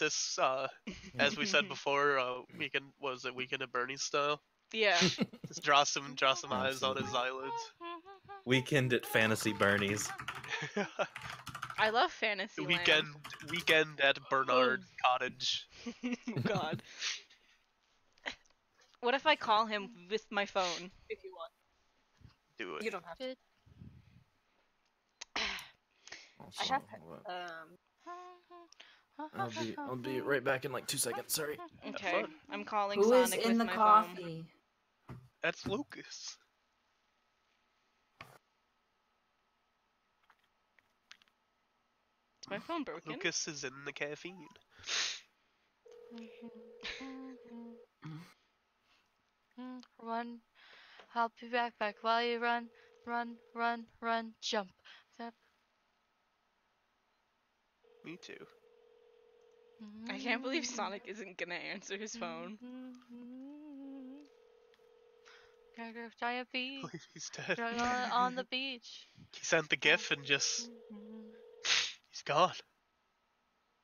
Nexus, as we said before, Weekend at Bernie's style? Yeah. Just draw some eyes on Absolutely. his eyelids. Weekend at Fantasy Bernie's. I love Fantasyland. Weekend at Bernard Cottage. Oh, God. What if I call him with my phone? If you want. Do it. You don't have to. I Also, have I'll be right back in like 2 seconds. Sorry. Okay, fun. I'm calling Who is Sonic in with the my coffee? That's Lucas. phone. Is my phone broken? Lucas is in the caffeine. Run. I'll be back while you run, jump. Step. Me too. I can't believe Sonic isn't gonna answer his phone. Giant bee He's dead. on the beach. He sent the GIF and just he's gone.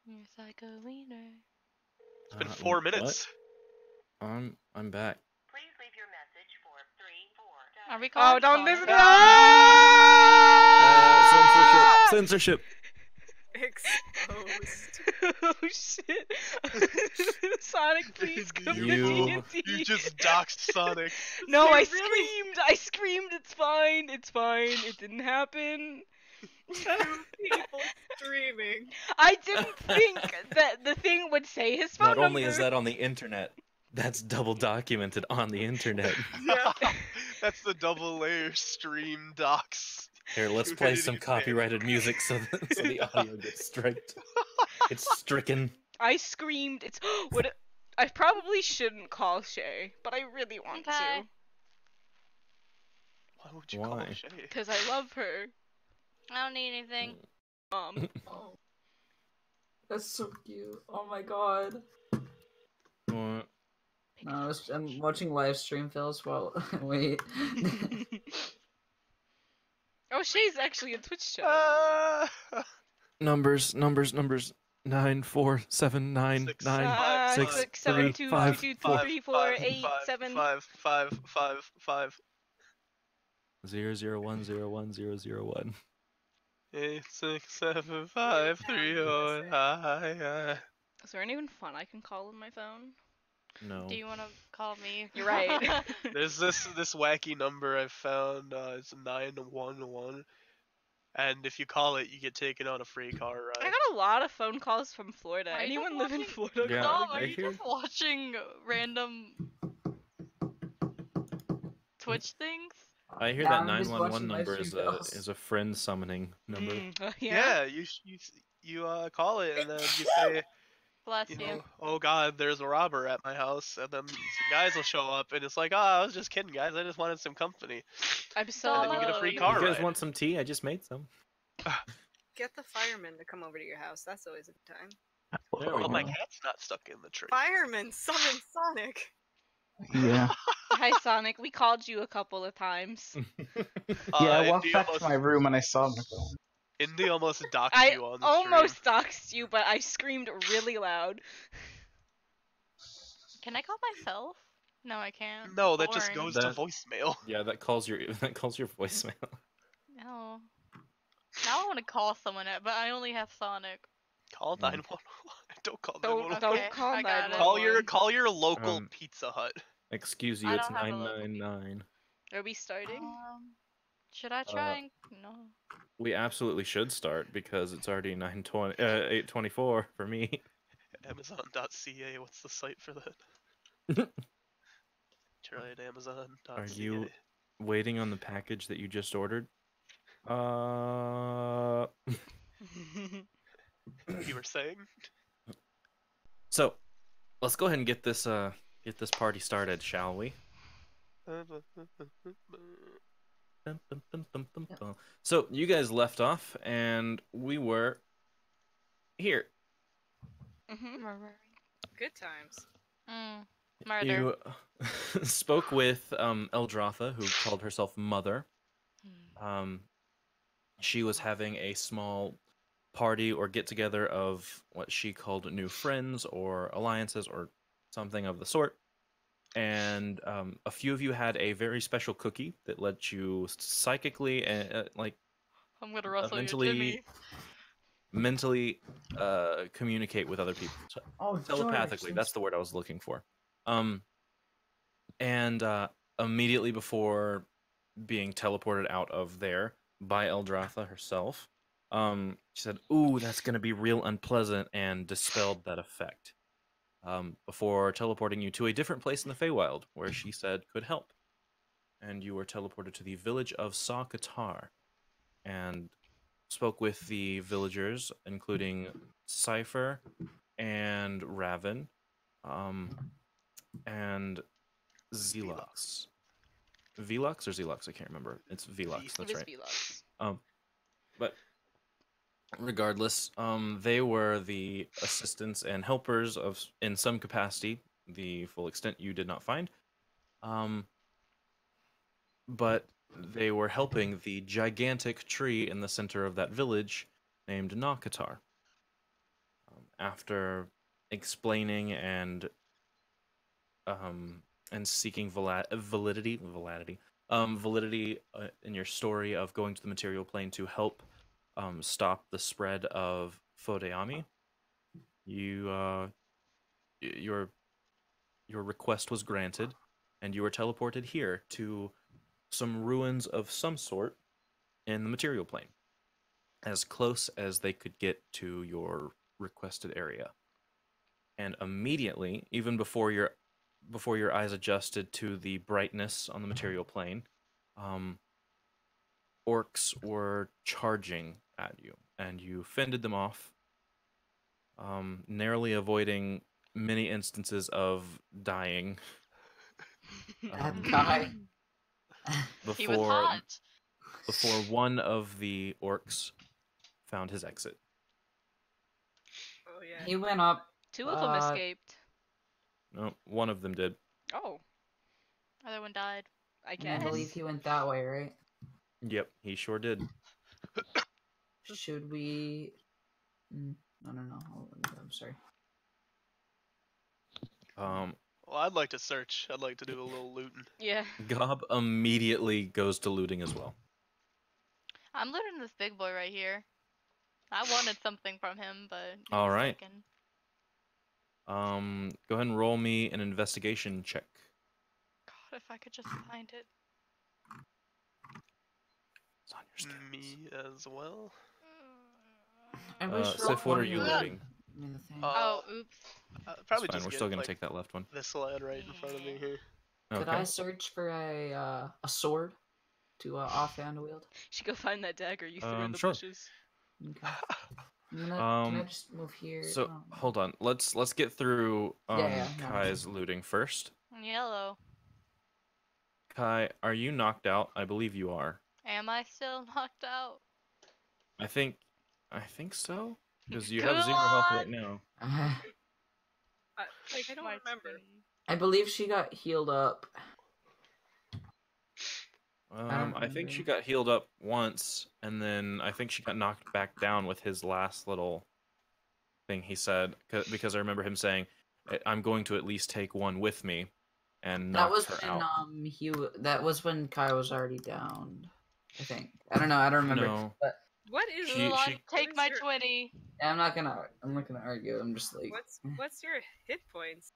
You're like a wiener. It's been 4 minutes. I'm back. Please leave your message for 3-4. Are we Oh, calling don't Sonic? listen to that! Censorship. Exposed. Oh shit! Sonic, please come to You- D&D. You just doxed Sonic. No, I You screamed! really- I screamed! It's fine! It's fine! It didn't happen! 2 people streaming. I didn't think that the thing would say his phone Not number. only is that on the internet, that's double documented on the internet. That's the double layer stream docs. Here, let's You're play ready some to ban. copyrighted music so the audio gets striked. It's stricken. I screamed. It's what? I probably shouldn't call Shay, but I really want Okay. to Why would you call Why? him Shay? because I love her. I don't need anything. Oh. That's so cute. Oh my god. What? No, I'm watching live stream fails while wait. Oh, Shay's actually a Twitch chat. Numbers. 9 4 7 9 Six, 9 five, 6 6 7 3 2 5 2 4 3 4 8 7 5 0 0 1 0 1 0 0 1. 8 6 7 5 3 0 Is there anyone fun I can call on my phone? No. Do you want to call me? You're right. There's this wacky number I found. It's 911, and if you call it, you get taken on a free car I ride. got a lot of phone calls from Florida. Are you Anyone just live in watching- Florida? Yeah, Dom, I are you hear- just watching random Twitch things? I hear Yeah, that I'm just 911 watching number live is stream a fails. friend summoning number. Yeah, you call it, and then you say, Bless you you. know, oh god, there's a robber at my house, and then some guys will show up, and it's like, I was just kidding, guys. I just wanted some company. I'm so And then you get a free car You guys ride. want some tea? I just made some. Get the firemen to come over to your house. That's always a good time. There we Well, my go. cat's not stuck in the tree. Firemen summon Sonic. Yeah. Hi, Sonic. We called you a couple of times. Yeah, I walked Indy back almost, to my room and I saw Nicole. Indy almost doxed I you on the almost stream. doxed you, but I screamed really loud. Can I call myself? No, I can't. No, that just Boring. goes to That- voicemail. Yeah, that calls your voicemail. No. Now I want to call someone, but I only have Sonic. Call 911. Don't call Don't 911. don't Okay, call I got it. 911. Call your local Um, Pizza Hut. Excuse you, I it's don't have a local 999. Are we starting? Should I try and... No. We absolutely should start because it's already 8:24 for me. Amazon.ca. What's the site for that? Try it. Amazon.ca. Are you waiting on the package that you just ordered? Uh. You were saying? So, let's go ahead and get this party started, shall we? Dum, dum, dum, dum, dum, dum. So you guys left off, and we were here. Good times. Murder. You spoke with Eldrafa, who called herself Mother. She was having a small party or get together of what she called new friends or alliances or something of the sort. And a few of you had a very special cookie that lets you psychically and I'm gonna rustle your mentally Jimmy. communicate with other people. Oh, Telepathically, George, that's the word I was looking for. And immediately before being teleported out of there by Eldratha herself, she said, "Ooh, that's going to be real unpleasant," and dispelled that effect. Before teleporting you to a different place in the Feywild, where she said could help. And you were teleported to the village of Sa Qatar, and spoke with the villagers, including Cypher and Raven, and Zelux. Velux or Zelux? I can't remember. It's Velux. It That's was right. Velux. But regardless, they were the assistants and helpers of, in some capacity, the full extent you did not find. But they were helping the gigantic tree in the center of that village named Nakatar. After explaining and seeking validity in your story of going to the material plane to help stop the spread of Fodeami, you your request was granted, and you were teleported here to some ruins of some sort in the material plane, as close as they could get to your requested area. And immediately, even before your eyes adjusted to the brightness on the material plane, orcs were charging at you, and you fended them off, narrowly avoiding many instances of dying. that guy. He was before hot. before one of the orcs found his exit. Oh yeah. He went up. Two of them escaped. No, one of them did. Oh, Other one died. I And I guess. believe he went that way, right? Yep, he sure did. Should we? I don't know. I'm sorry. Well, I'd like to search. I'd like to do a little looting. Yeah. Gob immediately goes to looting as well. I'm looting this big boy right here. I wanted something from him, but it All was right. taken. Go ahead and roll me an investigation check. God, if I could just find it. It's on your stats. Me as well. I wish Sif, what are you would- looting? I mean, the thing. Oh, oops. Probably It's fine. just We're get, still gonna like, take that left one. this lad right in front of me here. Could Okay. I search for a sword to offhand wield? Should go find that dagger you threw in the Sure. bushes. Okay. Can I just move here? So Oh. hold on. Let's get through Yeah, no. Kai's looting first. Yellow. Kai, are you knocked out? I believe you are. Am I still knocked out? I think so. Because you Come have 0 health right on! now. I don't My remember. 20. I believe she got healed up. I think she got healed up once, and then I think she got knocked back down with his last little thing he said, because I remember him saying, "I'm going to at least take one with me," and That knocked was her when out. that was when Kai was already down. I think. I don't know. I don't remember. No. But What is She- Mulan, she- take what my is your- 20. I'm not gonna argue. I'm just like. what's your hit points?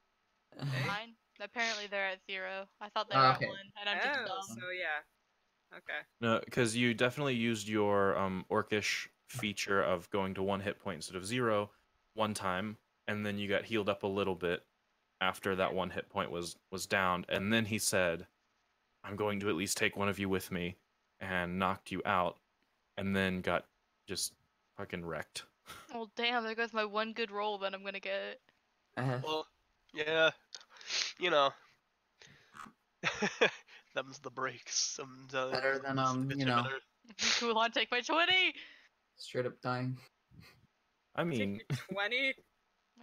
Mine? Apparently they're at 0. I thought they Oh, were okay. at 1, and I'm just Oh, dumb. so yeah. Okay. No, because you definitely used your orcish feature of going to 1 hit point instead of 0 one time, and then you got healed up a little bit after that 1 hit point was down, and then he said, "I'm going to at least take one of you with me," and knocked you out, and then got just fucking wrecked. Well, damn, there goes my one good roll that I'm gonna get. Well, yeah. You know. Them's the breaks sometimes. Better than It's better. Mulan, take my 20! straight up dying. I mean, 20.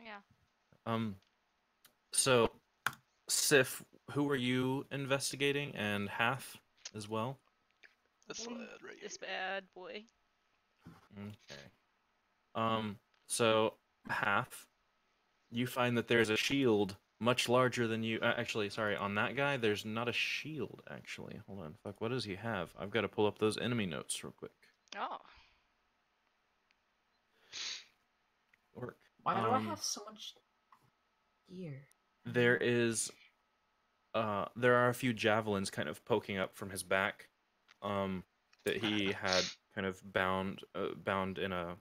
Yeah. So, Sif, who are you investigating, and Hath as well? This lad right here. This bad boy. Okay. So half, you find that there's a shield much larger than you. Actually, sorry, on that guy, there's not a shield. Actually, hold on. Fuck, what does he have? I've got to pull up those enemy notes real quick. Oh. Work. Why do I have so much gear? There is, there are a few javelins kind of poking up from his back, that he had kind of bound in a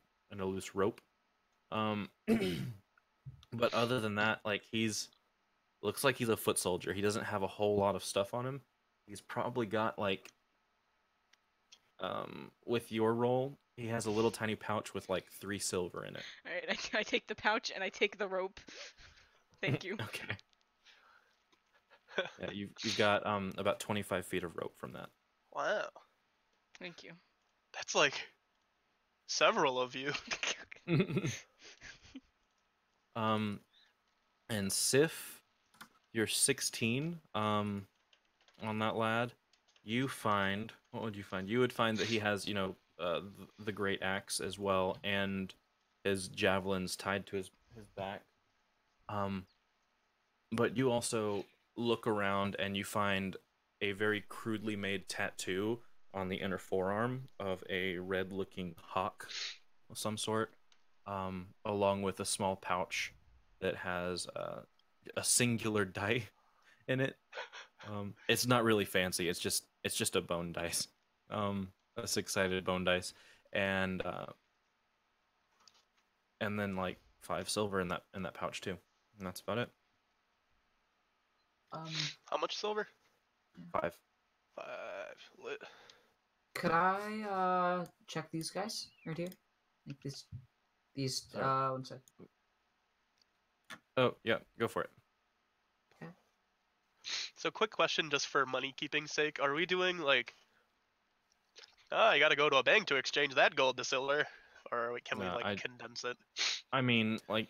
loose rope. But other than that, like looks like he's a foot soldier. He doesn't have a whole lot of stuff on him. He's probably got like, with your roll, he has a little tiny pouch with like 3 silver in it. Alright, I take the pouch and I take the rope. Thank you. Okay. Yeah, you've got about 25 feet of rope from that. Wow. Thank you. That's like several of you. And Sif, you're 16. On that lad, you find, what would you find? You would find that he has, the great axe as well, and his javelins tied to his back. But you also look around and you find a very crudely made tattoo on the inner forearm of a red-looking hawk of some sort, along with a small pouch that has a singular die in it. It's not really fancy. It's just a bone dice, a 6-sided bone dice, and then like 5 silver in that pouch too, and that's about it. How much silver? 5. 5. Lit. Could I check these guys right here? Like these one sec. Oh yeah, go for it. So quick question just for money keeping sake. Are we doing like, I gotta go to a bank to exchange that gold to silver? Or can we No, like condense it? I mean, like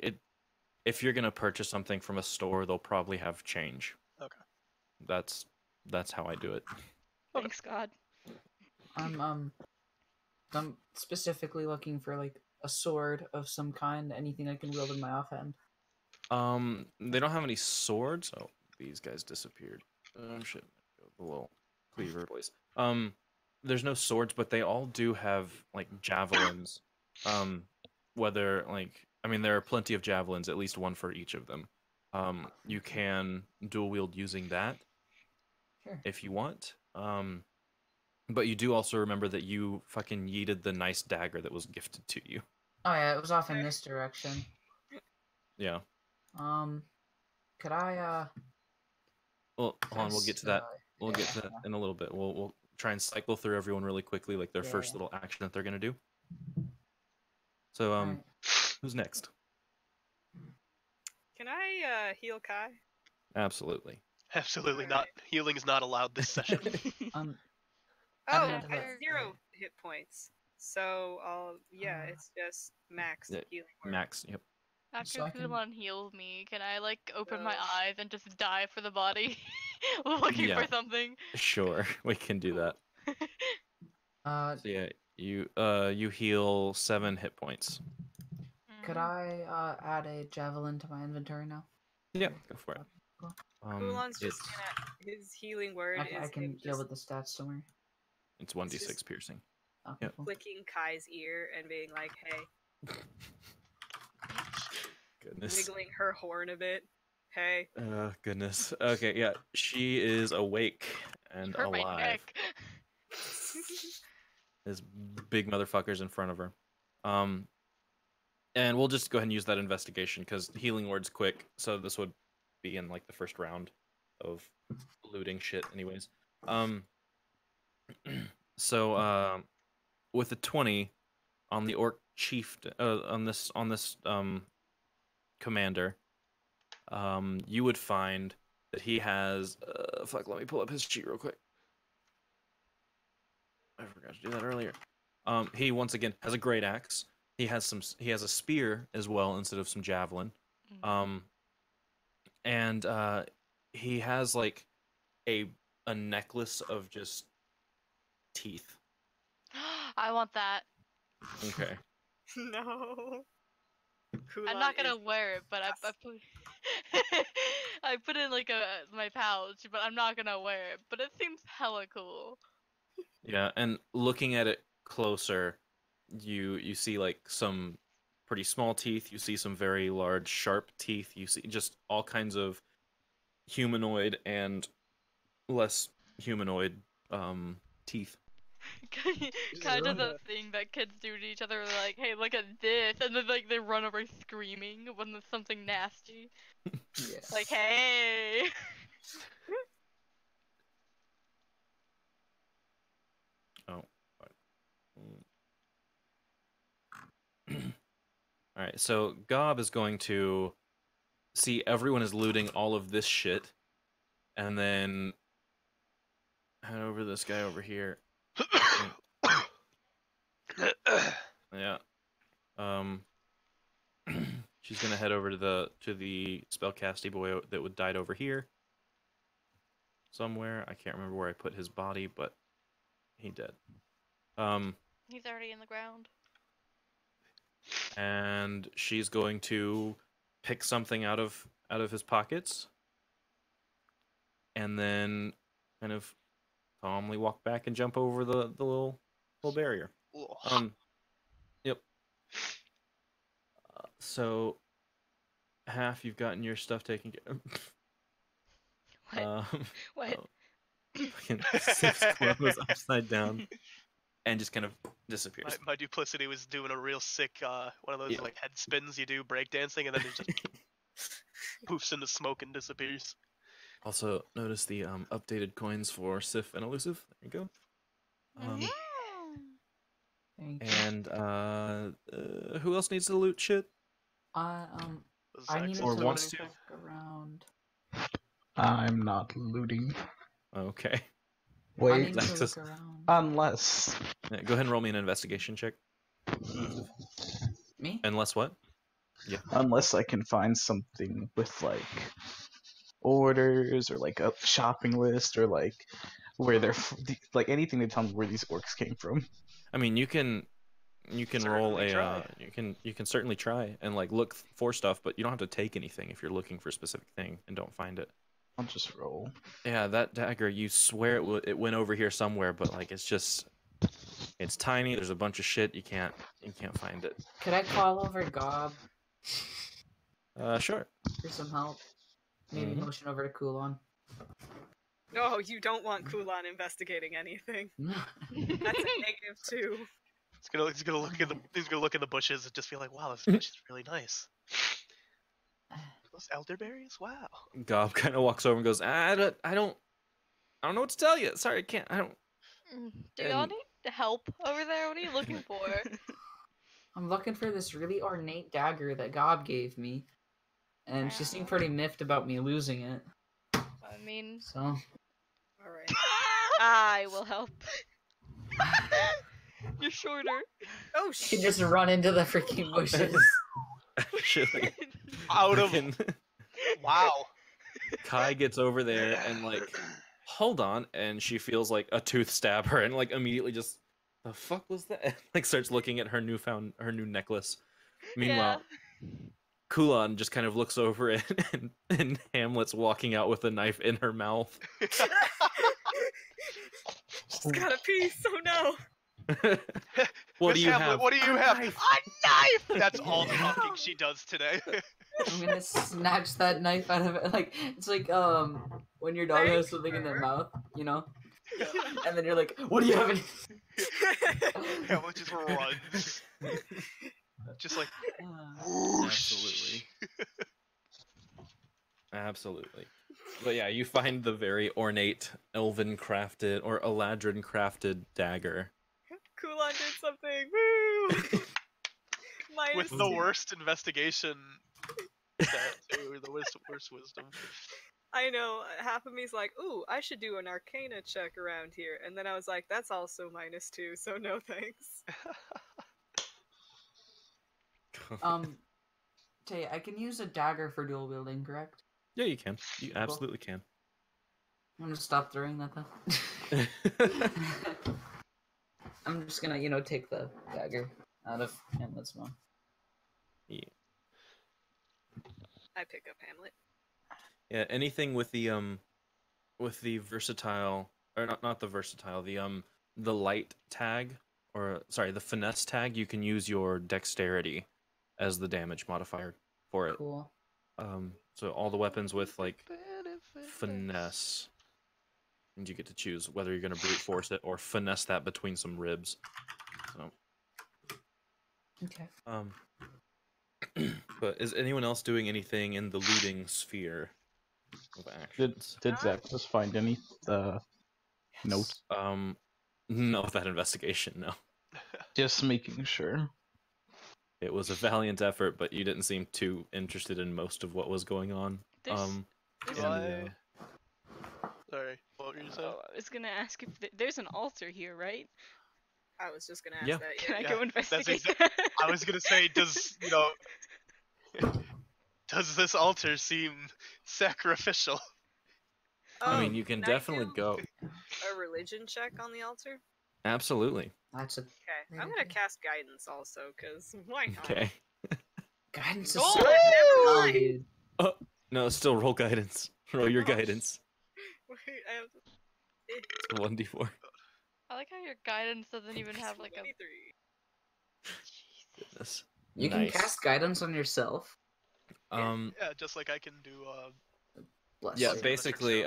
if you're gonna purchase something from a store, they'll probably have change. Okay. That's how I do it. Thanks God. I'm specifically looking for like a sword of some kind, anything I can wield in my offhand. They don't have any swords. Oh, these guys disappeared. Oh shit, the little cleaver boys. There's no swords, but they all do have like javelins. Whether like, I mean, there are plenty of javelins, at least one for each of them. You can dual wield using that Sure. if you want. But you do also remember that you fucking yeeted the nice dagger that was gifted to you. Oh yeah, it was off in this direction. Yeah. Could I Well, hold on, we'll get to that. We'll get to that in a little bit. We'll try and cycle through everyone really quickly, like their first little action that they're gonna do. So, Right. who's next? Can I heal Kai? Absolutely. Absolutely Alright. not. Healing is not allowed this session. I'm Oh, I'm I gonna do have that. 0 hit points. So it's just max Yeah, healing word. Max. Yep. After So I can- Kulon heals me, can I like open my Oh. eyes and just dive for the body, looking Yeah. for something? Sure, we can do that. So yeah, you heal 7 hit points. Could I add a javelin to my inventory now? Yeah, go for it. Cool. Kulon's just It's gonna, his healing word I is can him deal just with the stats somewhere. it's 1d6 just- piercing. Okay, Yep. cool. clicking Kai's ear and being like, hey, Goodness. wiggling her horn a bit. Hey. Goodness. Okay, yeah, she is awake and Hurt my alive. neck. There's big motherfuckers in front of her. And we'll just go ahead and use that investigation because healing word's quick, so this would be in like the first round of looting shit anyways. So with a 20 on the orc chief on this commander, you would find that he has fuck, let me pull up his sheet real quick. I forgot to do that earlier. He once again has a great axe. He has a spear as well instead of some javelin. And he has like a necklace of just teeth. I want that. Okay. No. I'm not Kulan gonna is wear it, but I yes. put I put it in like my pouch, but I'm not gonna wear it. But it seems hella cool. Yeah, and looking at it closer, you see like some pretty small teeth. You see some very large, sharp teeth. You see just all kinds of humanoid and less humanoid teeth. Kind of the thing that kids do to each other, like, "Hey, look at this," and then like they run away screaming when there's something nasty. Yes. Like, "Hey!" Oh. All right, so Gob is going to see everyone is looting all of this shit, and then head over to this guy over here. Yeah. She's gonna head over to the spellcasty boy that died over here somewhere. I can't remember where I put his body, but he dead. He's already in the ground. And she's going to pick something out of his pockets, and then kind of calmly walk back and jump over the little barrier. Yep. So half you've gotten your stuff taken care of. What? Fucking six clothes upside down and just kind of disappears. My duplicity was doing a real sick one of those like head spins you do breakdancing, and then it just poofs into smoke and disappears. Also, notice the updated coins for Sif and Elusive. There you go. And who else needs to loot shit? I Zach needed Or to wants look to. around. I'm not looting. Okay. I Wait, need to Nexus. look around. unless Yeah, go ahead and roll me an investigation check. Me? Unless what? Yeah. unless I can find something with like orders or like a shopping list or like where they're like anything to tell me where these orcs came from. I mean, you can roll Certainly a try. you can certainly try and like look for stuff, but you don't have to take anything if you're looking for a specific thing and don't find it. I'll just roll. Yeah, that dagger, you swear it went over here somewhere, but like it's tiny. There's a bunch of shit. You can't find it. Could I call over Gob Sure. for some help? Maybe Mhm. motion over to Kulon. No, you don't want Kulan investigating anything. That's a -2. He's gonna look in the bushes and just be like, wow, this bush is really nice. Those elderberries? Wow. Gob kind of walks over and goes, I don't know what to tell you. Sorry, I can't. I don't. Do y'all And- need help over there? What are you looking for? I'm looking for this really ornate dagger that Gob gave me, and she seemed pretty miffed about me losing it. I mean, So Alright. I will help. You're shorter. Oh you shit! can just run into the freaking bushes. Actually, Out of freaking wow. Kai gets over there and like, hold on, and she feels like a tooth stab her, and like immediately just, the fuck was that? Like starts looking at her new necklace. Meanwhile, Kulan just kind of looks over it, and Hamlet's walking out with a knife in her mouth. She's got a piece. Oh no! What Miss do you Hamlet, have? what do you A have? knife. A knife! That's all the talking she does today. I'm gonna snatch that knife out of it. Like it's like when your dog has something in their mouth, you know, and then you're like, "What do you have?" Hamlet just runs. Just like whoosh. Absolutely. But yeah, you find the very ornate elven crafted or Eladrin crafted dagger. Kulan did something. Woo! With the worst investigation stat too, the worst wisdom. I know. Half of me's like, ooh, I should do an Arcana check around here, and then I was like, that's also -2, so no thanks. Tay, I can use a dagger for dual wielding, correct? Yeah, you can. You absolutely can. I'm gonna stop throwing that then. I'm just gonna, take the dagger. out of Hamlet's mouth. Yeah. I pick up Hamlet. Yeah, anything with the versatile, or not the versatile, the light tag, or sorry, the finesse tag, you can use your dexterity as the damage modifier for it. Cool. So all the weapons with like Benefits. finesse, and you get to choose whether you're gonna brute force it or finesse that between some ribs. So Okay. but is anyone else doing anything in the looting sphere of Did actions? did Zach just find any notes? No, with that investigation, no. Just making sure. It was a valiant effort, but you didn't seem too interested in most of what was going on. There's- in Do the, I? Sorry, what were you saying? Oh, I was gonna ask if there's an altar here, right? I was just gonna ask Yeah. that. Can I Yeah, go that's investigate? I was gonna say, does does this altar seem sacrificial? I mean, you can I definitely do go. a religion check on the altar? Absolutely. That's a Okay, Great I'm gonna idea. cast guidance also, cause why not? Okay. guidance is Oh, so never mind. dude. No, still roll guidance. Roll your Oh, guidance. Wait, I have to... 1d4. I like how your guidance doesn't even have like a. 23. Goodness. You Nice. can cast guidance on yourself. Yeah, just like I can do. Bless yeah, you. Blessing. basically,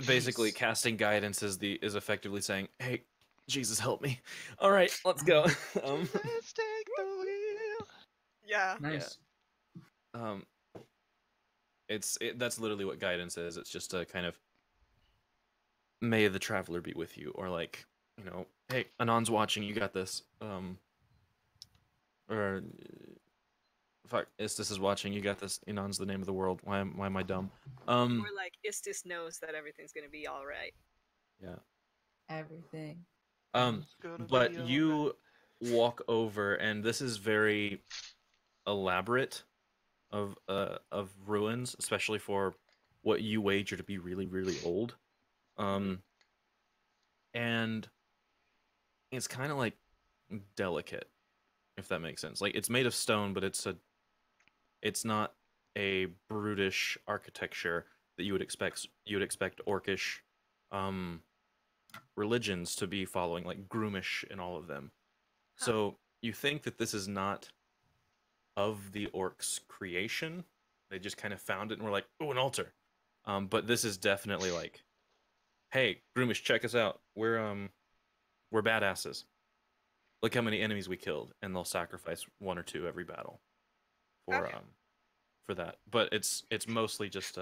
basically, Nice. casting guidance is effectively saying, "Hey, Jesus, help me." All right, let's go. Let's take the wheel. Yeah. Nice. That's literally what guidance is. It's just a kind of, may the traveler be with you, or like, hey, Anon's watching, you got this. Or fuck, Istis is watching, you got this. Anon's the name of the world. Why am I dumb? Or like Istis knows that everything's gonna be all right. Yeah. Everything. Gonna But be all you walk over, and this is very elaborate of ruins, especially for what you wager to be really, really old. And it's kind of like delicate, if that makes sense. Like, it's made of stone, but it's not a brutish architecture that you would expect orcish religions to be following, like Groomish in all of them. So you think that this is not of the orcs' creation. They just kind of found it and were like, "Oh, an altar." But this is definitely like, "Hey, Groomish, check us out. We're badasses. Look how many enemies we killed," and they'll sacrifice one or two every battle for that. But it's mostly just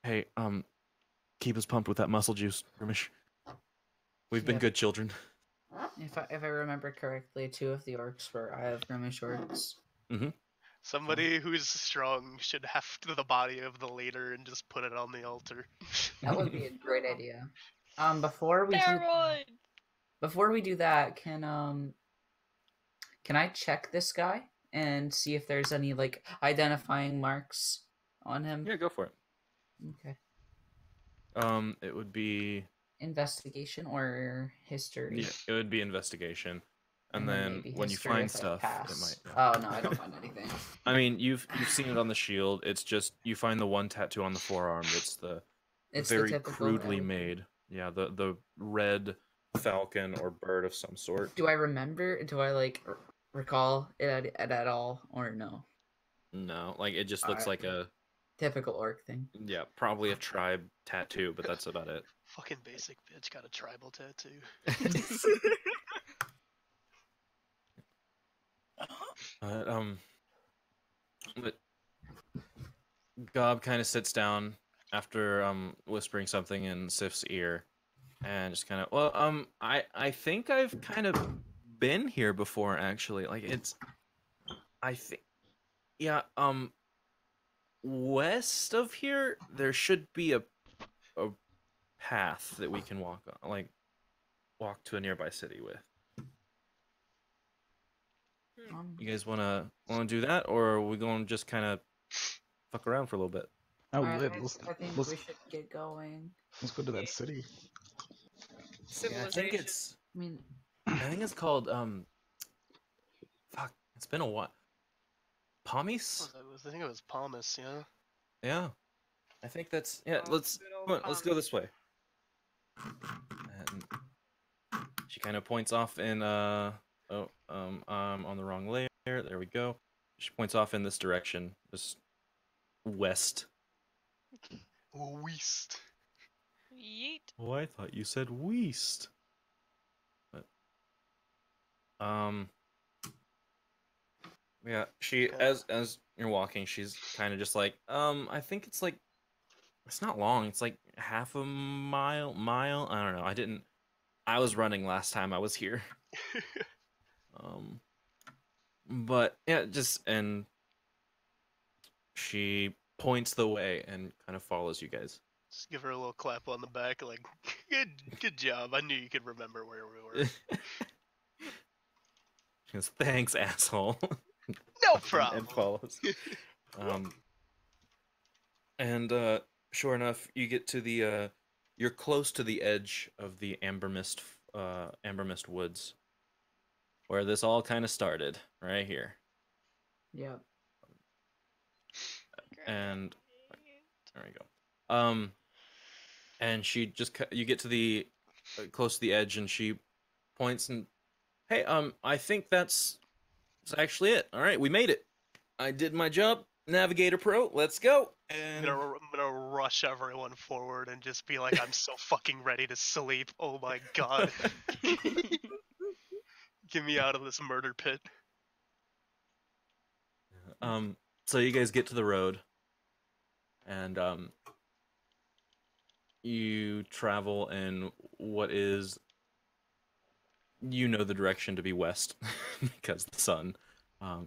hey, keep us pumped with that muscle juice, Groomish. We've been Yep. good children. If I remember correctly, 2 of the orcs were I have Grimish orcs. Somebody who's strong should heft the body of the leader and just put it on the altar. That would be a great idea. Before we do that, can I check this guy and see if there's any like identifying marks on him? Yeah, go for it. Okay. It would be Investigation or history? Yeah, it would be investigation, and then then maybe when you history find if I stuff, it pass. might. Yeah. Oh no, I don't find anything. I mean, you've seen it on the shield. It's just you find the one tattoo on the forearm. It's very the typical crudely elk. made. Yeah, the red falcon or bird of some sort. Do I remember? Do I like recall it at all or no? No, like it just looks like a Typical orc thing. probably a tribe tattoo, but that's about it. Fucking basic bitch got a tribal tattoo. But Gob kind of sits down after whispering something in Sif's ear, and just kind of, well, I think I've kind of been here before, actually. Like I think, yeah, west of here there should be a path that we can walk on, like walk to a nearby city with. You guys wanna do that, or are we gonna just kind of fuck around for a little bit? Oh, Alright, let's I think let's we should get going. let's go to that city. Yeah, I think Civilization. it's I mean, called It's been a while. Palmis? I think it was Palmas, yeah. Yeah. I think that's yeah. Oh, Let's good old come on, let's go Palmas. this way. And she kind of points off in I'm on the wrong layer. There we go. She points off in this direction, just west. West. Yeet. Oh, I thought you said west. But yeah, she Okay. as you're walking, she's kind of just like, I think it's like it's not long. It's like half a mile. I don't know. I was running last time I was here. But yeah, and she points the way and kind of follows you guys. Just give her a little clap on the back, like, good job. I knew you could remember where we were. She goes, "Thanks, asshole." No and problem. follows. And sure enough, you get to the you're close to the edge of the Amber Mist woods, where this all kind of started, right here. Yep. And there we go. And she just you get to the close to the edge, and she points and, hey, I think that's actually it. All right, we made it. I did my job. Navigator Pro, let's go. And I'm gonna rush everyone forward and just be like, I'm so fucking ready to sleep. Oh my god. Get me out of this murder pit. so you guys get to the road, and you travel in what is, the direction to be west because the sun.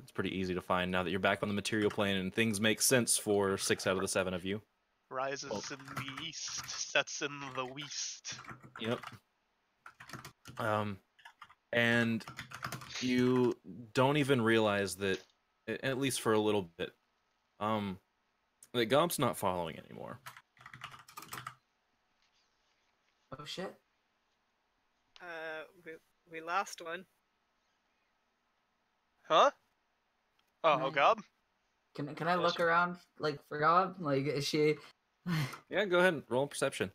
It's pretty easy to find now that you're back on the material plane, and things make sense for 6 out of the 7 of you. Rises in the east, sets in the west. Yep. And you don't even realize that, at least for a little bit, that Gob's not following anymore. Oh shit. We lost one. Huh? Oh, Can I- Gob? Can I look around like for God? Like is she? Yeah, go ahead and roll perception.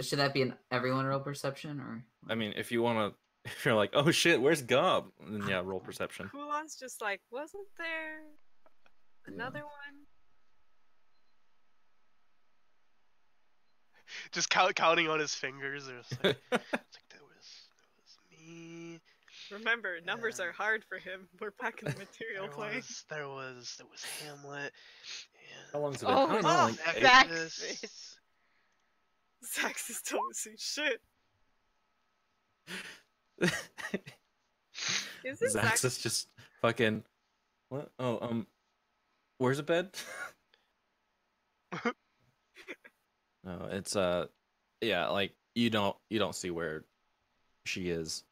Should that be an everyone roll perception or? I mean, if you want to, if you're like, oh shit, where's Gob? Then yeah, roll perception. Kulon's just like, wasn't there another one? Just counting on his fingers. It's like, that was me. Remember, numbers are hard for him. We're back in the material plane. There was Hamlet. How long's it been? Oh, I don't know, like Zaxxas. Zaxxas don't see shit. Is it Zaxxas just fucking what? Oh, where's the bed? No, it's yeah, like you don't see where she is.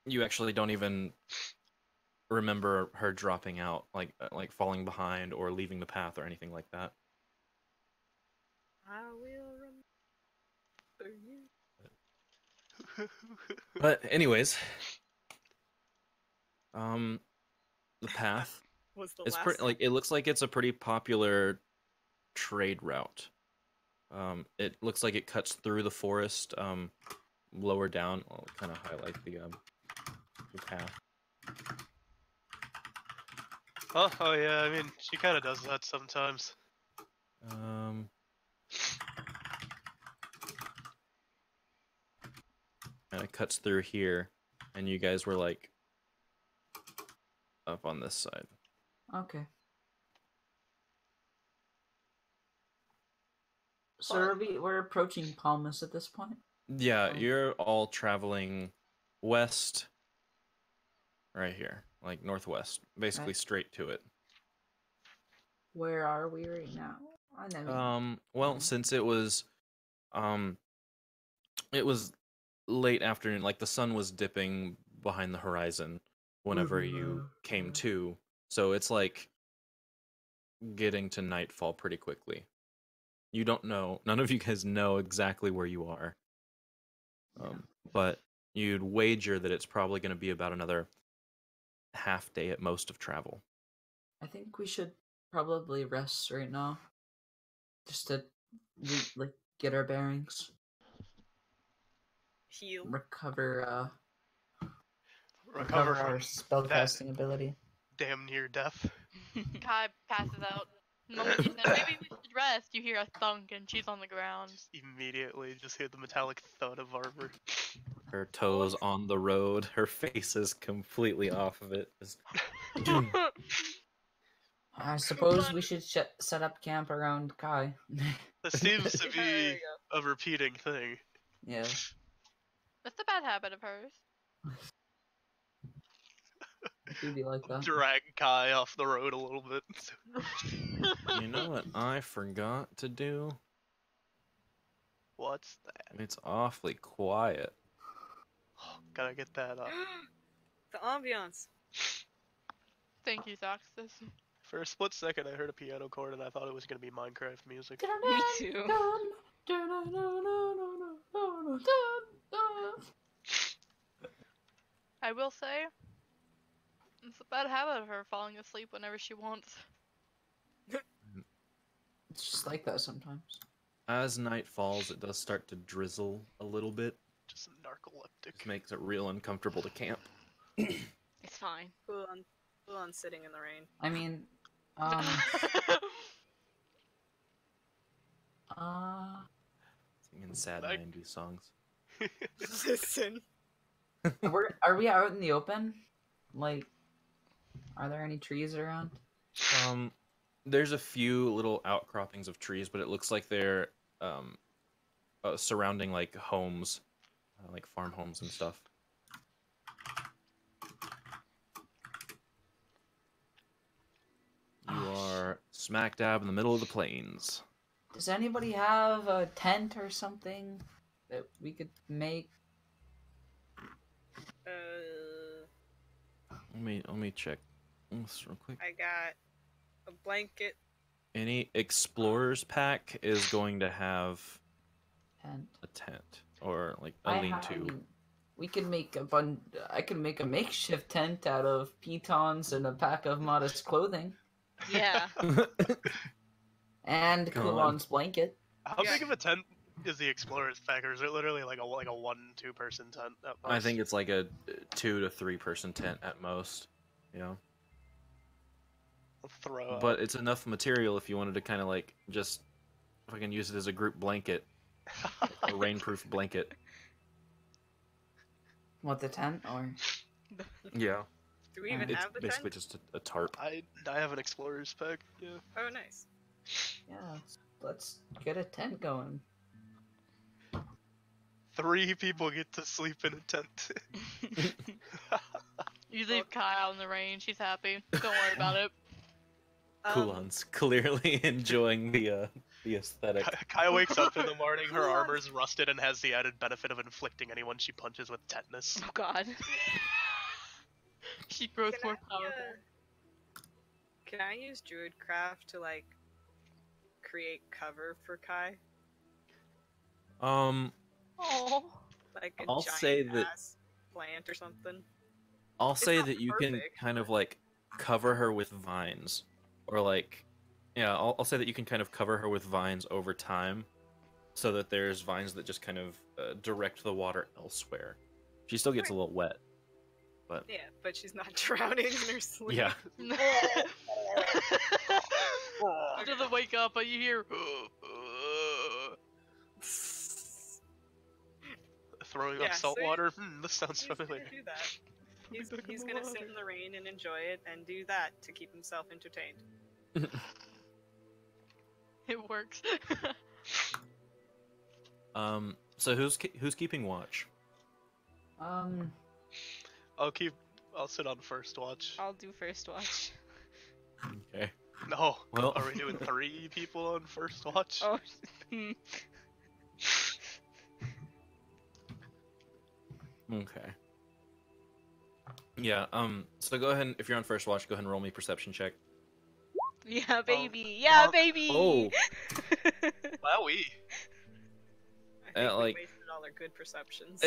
You actually don't even remember her dropping out, like falling behind or leaving the path or anything like that. I will remember you. But anyways, the path Was the is last pretty, like, it looks like it's a pretty popular trade route. It looks like it cuts through the forest, lower down. I'll kind of highlight the path. Oh yeah, I mean, she kind of does that sometimes. And it cuts through here, and you guys were like up on this side. Okay. So we're approaching Palmas at this point. Yeah, you're all traveling west, right here, like northwest, basically straight to it. Where are we right now? Well, since it was late afternoon, like the sun was dipping behind the horizon whenever you came to, so it's like getting to nightfall pretty quickly. You don't know, none of you guys know exactly where you are. But you'd wager that it's probably going to be about another half day at most of travel. I think we should probably rest right now, just to like get our bearings, Heal. recover Recover our from spellcasting ability. damn near death. Kai passes out. The moment you said, maybe we should rest, you hear a thunk and she's on the ground. Immediately just hear the metallic thud of armor. Her toes on the road, her face is completely off of it. Just I suppose we should set up camp around Kai. This seems to Yeah, there be you a repeating thing. Yeah. That's a bad habit of hers. It do be like that. Drag Kai off the road a little bit. You know what I forgot to do? What's that? It's awfully quiet. Gotta get that up. The ambiance. Thank you, Soxus. For a split second, I heard a piano chord and I thought it was gonna be Minecraft music. Me too. I will say, it's a bad habit of her falling asleep whenever she wants. It's just like that sometimes. As night falls, it does start to drizzle a little bit. Just narcoleptic. Which makes it real uncomfortable to camp. It's fine. Full on sitting in the rain. I mean, Singing sad Like- 90s songs. Listen. are we out in the open? Like, are there any trees around? There's a few little outcroppings of trees, but it looks like they're surrounding like homes, like farm homes and stuff. You are smack dab in the middle of the plains. Does anybody have a tent or something that we could make? Let me check this real quick. I got a blanket. Any explorer's pack is going to have Tent. a tent or like a I lean-to. mean, we could make I can make a makeshift tent out of pitons and a pack of modest clothing. Yeah. And Come on. Kulon's blanket. How Yeah. big of a tent is the Explorer's pack, or is it literally like a 1-2 person tent at most? I think it's like a 2 to 3 person tent at most. You know, I'll throw but it's enough material if you wanted to kind of like just if I can use it as a group blanket, a rainproof blanket. What, the tent or? Yeah, Do we even it's have the basically tent? just a tarp. I have an Explorer's pack. Yeah. Oh, nice. Yeah, let's get a tent going. 3 people get to sleep in a tent. You leave Kai out in the rain, she's happy. Don't worry about it. Kulon's clearly enjoying the aesthetic. Kai wakes up in the morning, her armor's rusted and has the added benefit of inflicting anyone she punches with tetanus. Oh god. She grows Can more I, powerful. Can I use Druidcraft to like create cover for Kai? Oh. Like a I'll giant say that- ass plant or something? I'll say not that you can perfect, kind of like cover her with vines, or like, yeah, I'll say that you can kind of cover her with vines over time, so that there's vines that just kind of direct the water elsewhere. She still gets a little wet, but Yeah, but she's not drowning in her sleep. yeah. She doesn't wake up, but you hear. Throwing Yeah, up salt so water? This sounds He's gonna familiar. do that. He's gonna sit in the rain and enjoy it, and do that to keep himself entertained. It works. So who's keeping watch? I'll sit on first watch. I'll do first watch. Okay. No. Well- Are we doing 3 people on first watch? Oh. Okay. Yeah. So go ahead and, if you're on first watch, go ahead and roll me perception check. Yeah, baby. Yeah, Mark. baby. Oh. Wowie. I think we like- wasted all our good perceptions.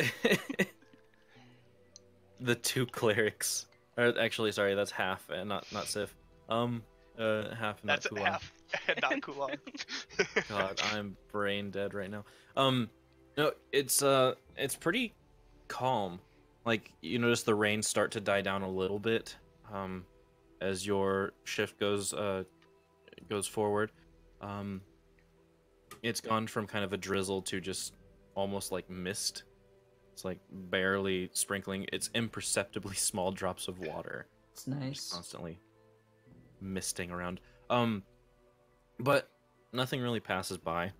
the two clerics. Or actually, sorry, that's half and not Sif. Half and not That's Kulon. half, not Kulon. God, I'm brain dead right now. No, it's pretty calm. Like you notice the rain start to die down a little bit, as your shift goes forward. It's gone from kind of a drizzle to just almost like mist. It's like barely sprinkling. It's imperceptibly small drops of water. It's nice. Constantly misting around. But nothing really passes by.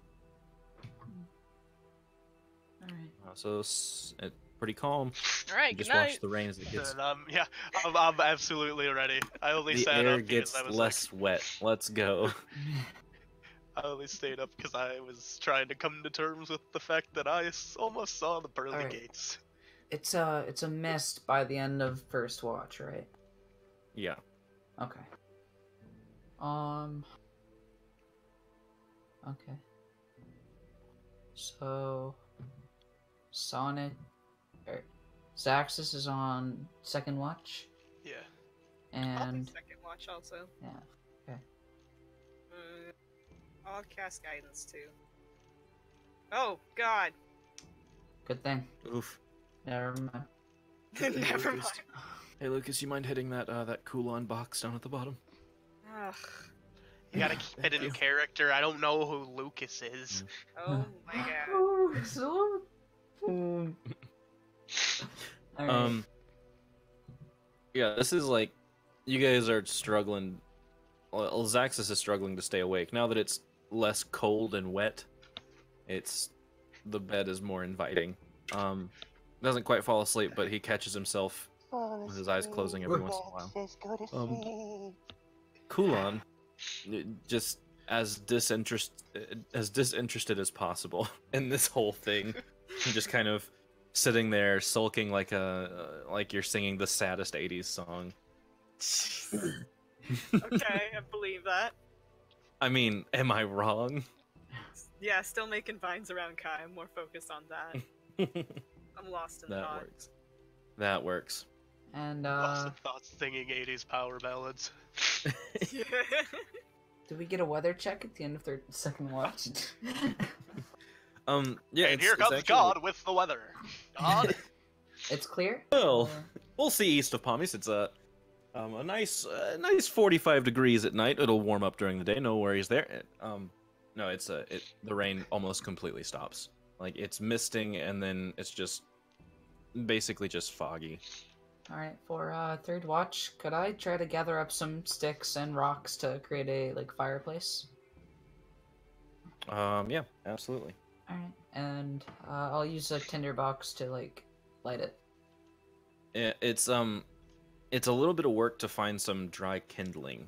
Alright. So it's pretty calm. All right, You good just watch night. the rain as it gets. And, yeah, I'm absolutely ready. I only The sat air up because gets I was less wet. Let's go. I only stayed up because I was trying to come to terms with the fact that I almost saw the pearly Alright. gates. It's a mist by the end of first watch, right? Yeah. Okay. Okay. So Sonic Zaxxas is on second watch. Yeah. I'll be And second watch also. yeah. Okay. I'll cast guidance too. Oh God! Good thing. Oof. Never mind. Never mind. Hey Lucas, you mind hitting that Kulon box down at the bottom? Ugh. You gotta keep it Thank in you. character. I don't know who Lucas is. Oh my God. Oh, so. Alright. Yeah, this is like, you guys are struggling. Well, Zaxxas is struggling to stay awake now that it's less cold and wet. The bed is more inviting. Doesn't quite fall asleep, but he catches himself with his eyes closing every once in a while. Kulon, just as disinterested as possible in this whole thing, just kind of sitting there sulking like you're singing the saddest '80s song. Okay, I believe that. I mean, am I wrong? Yeah, still making vines around Kai. I'm more focused on that. I'm lost in That thought. works. That works. And Lost in thoughts singing 80s power ballads. Yeah. did we get a weather check at the end of their second watch? Yeah, And it's here comes actually- God with the weather. God. It's clear? Well, Or- we'll see east of Pomis. It's a nice 45 degrees at night. It'll warm up during the day. No worries there. No, the rain almost completely stops. Like it's misting and then it's just basically just foggy. Alright, for third watch, could I try to gather up some sticks and rocks to create a fireplace? Yeah, absolutely. Alright, and I'll use a tinderbox to light it. It's a little bit of work to find some dry kindling,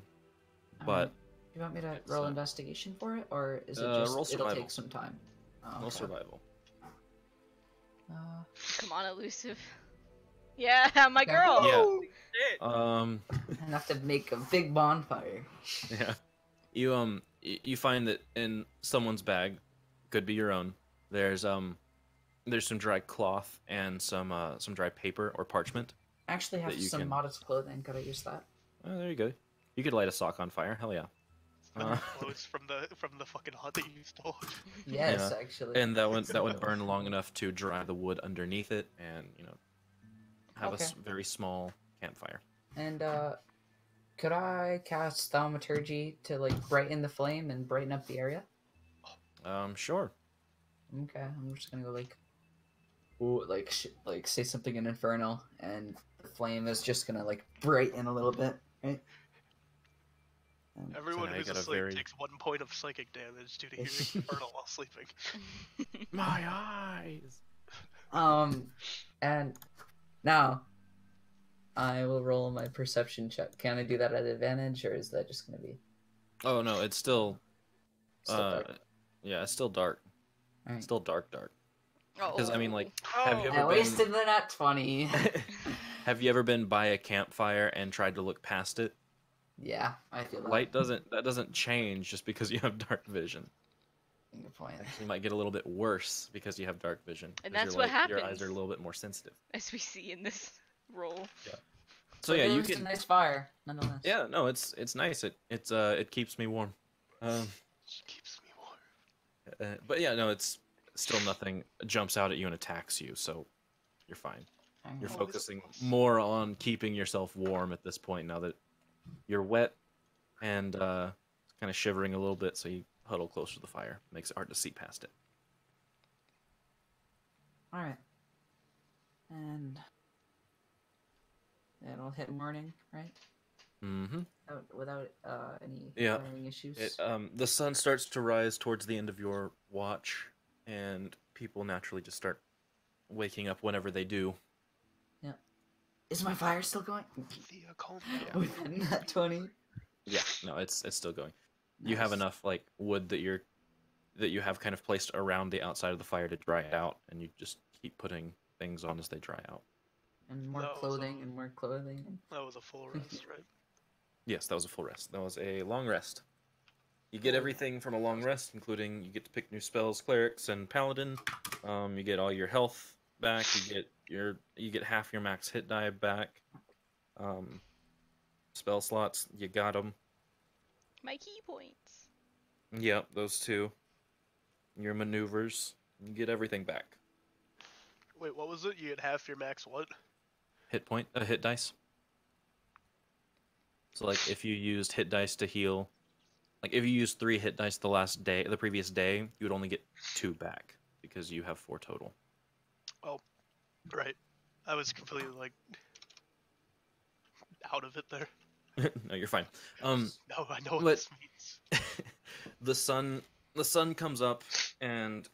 but Alright. Do you want me to it's, roll investigation for it, or is it roll just it'll survival. take some time? Oh, no okay. survival. Come on, elusive. Yeah, my girl. Yeah. Shit. Enough to make a big bonfire. Yeah. You find that in someone's bag, could be your own. There's some dry cloth and some dry paper or parchment. I actually have That you some can- modest clothing. Could I use that? Oh, there you go. You could light a sock on fire. Hell yeah. Clothes from the fucking hut that you stole. Yes, Yeah. actually. And that would burn long enough to dry the wood underneath it, and have a Okay. very small campfire. And could I cast thaumaturgy to brighten the flame and brighten up the area? Sure. Okay, I'm just gonna go ooh, say something in Infernal, and the flame is just gonna brighten a little bit, right? And- Everyone now you who's got a asleep very- takes 1 point of psychic damage due to hearing Infernal while sleeping. My eyes. And now I will roll my perception check. Can I do that at advantage, or is that just gonna be Oh no, it's still. still dark? Yeah, it's still dark. Alright. Still dark. Oh. Because I mean, have you Oh, ever I wasted the nat 20. have you ever been by a campfire and tried to look past it? Yeah, I feel that. Light doesn't change just because you have dark vision. Good point. Actually, might get a little bit worse because you have dark vision. And 'cause that's your what Your eyes happens. are a little bit more sensitive. As we see in this. roll. So yeah, you It's a can. nice fire, nonetheless. Yeah, no, it's nice. It keeps me warm. She keeps me warm. But yeah, no, it's still nothing jumps out at you and attacks you, so you're fine. You're Always focusing plus. more on keeping yourself warm at this point now that you're wet and kind of shivering a little bit, so you huddle closer to the fire. Makes it hard to see past it. All right. And it'll hit morning, right? Mm-hmm. Without any Yeah. glaring issues. The sun starts to rise towards the end of your watch, and people naturally just start waking up whenever they do. Yeah. Is my fire still going? Thea, calm Yeah. down. Within that 20. Yeah, no, it's still going. You have Nice. enough like wood that you have kind of placed around the outside of the fire to dry out, and you just keep putting things on as they dry out. And more That was, clothing and more clothing. That was a full rest, right? Yes, that was a full rest. That was a long rest. You get everything from a long rest, including you get to pick new spells, clerics and paladin. You get all your health back. You get half your max hit die back. Spell slots, you got them. My key points. Yep, those two. Your maneuvers, you get everything back. Wait, what was it? You get half your max what? Hit dice. So like if you used hit dice to heal, like if you used 3 hit dice the previous day, you would only get 2 back because you have 4 total. Oh, right. I was completely like out of it there. No, you're fine. No, I know what but- this means. the sun comes up, and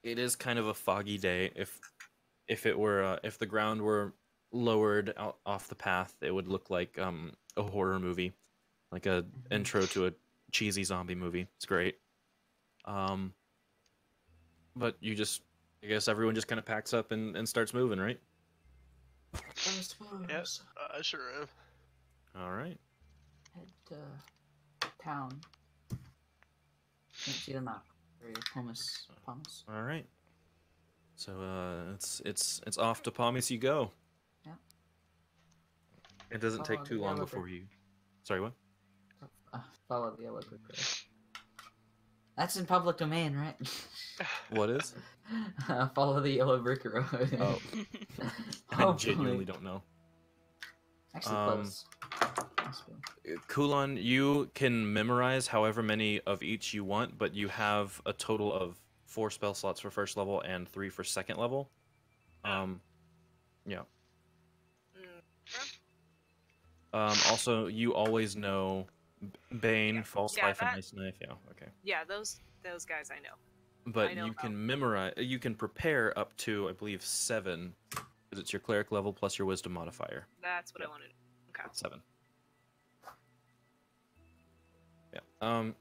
it is kind of a foggy day. If the ground were lowered out off the path, it would look like a horror movie, like a intro to a cheesy zombie movie. It's great. But I guess everyone just kind of packs up and starts moving, right? I suppose. Yes, I sure am. All right. Head to town. Can't see the map. Or Pumice. All right. So it's off to Palmis you go. Yeah. It doesn't take Follow too the long yellow before brick. you. Sorry, what? Follow the yellow brick road. That's in public domain, right? What is? Follow the yellow brick road. Oh. I Hopefully. genuinely don't know. Actually, close. Must be. Kulon, you can memorize however many of each you want, but you have a total of 4 spell slots for first level and 3 for second level. Yeah. Also, you always know Bane, Yeah. False Yeah, Life, and that- Ice Knife. Yeah, okay. Yeah, those guys I know. But I know you about- can memorize. You can prepare up to, I believe, 7, because it's your cleric level plus your wisdom modifier. That's what Yeah. I wanted. Okay. 7. Yeah.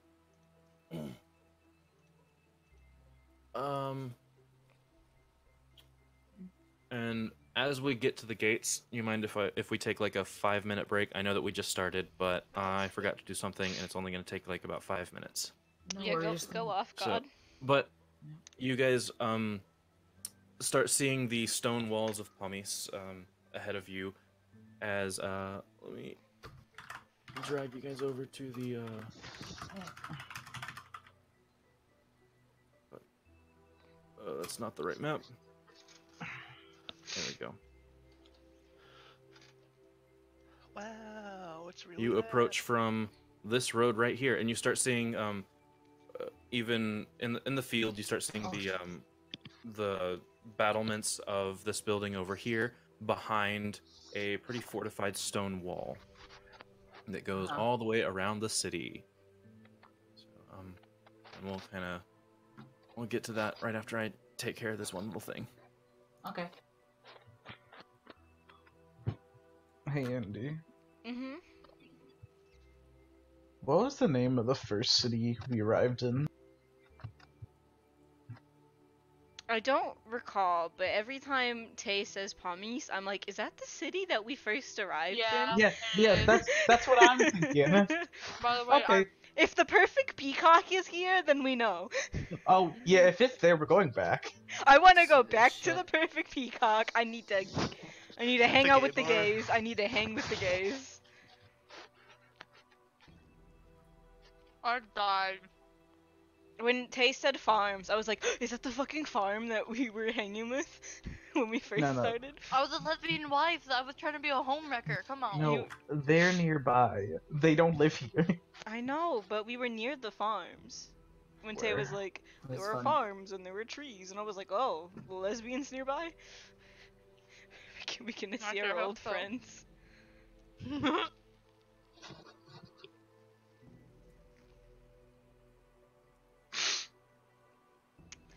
And as we get to the gates, you mind if we take like a 5-minute break? I know that we just started, but I forgot to do something, and it's only going to take like about 5 minutes. No Yeah, worries. go off, So- God. But you guys start seeing the stone walls of Palmis ahead of you as let me drag you guys over to the that's not the right map. There we go. Wow, it's really You bad. approach from this road right here, and you start seeing even in the field you start seeing the battlements of this building over here behind a pretty fortified stone wall that goes Oh. all the way around the city. So, and we'll get to that right after I take care of this one little thing. Okay. Hey Andy, Mm-hmm. what was the name of the first city we arrived in? I don't recall, but every time Tay says Palmis, I'm like, is that the city that we first arrived Yeah. in? Yeah, that's what I'm thinking. By the way, Okay. If the perfect peacock is here, then we know. Oh yeah, if it's there, we're going back. I want to go back to Shit. the perfect peacock. I need I need to hang The out gay with the bar. gays. I need to hang with the gays. I died. When Tay said farms, I was like, is that the fucking farm that we were hanging with when we first No. started? I was a lesbian wife. I was trying to be a homewrecker. Come on. No, they're nearby. They don't live here. I know, but we were near the farms. When Tay was Where? like, there That's were funny. farms and there were trees, and I was like, oh, lesbians nearby? we can see sure our hope old so. friends.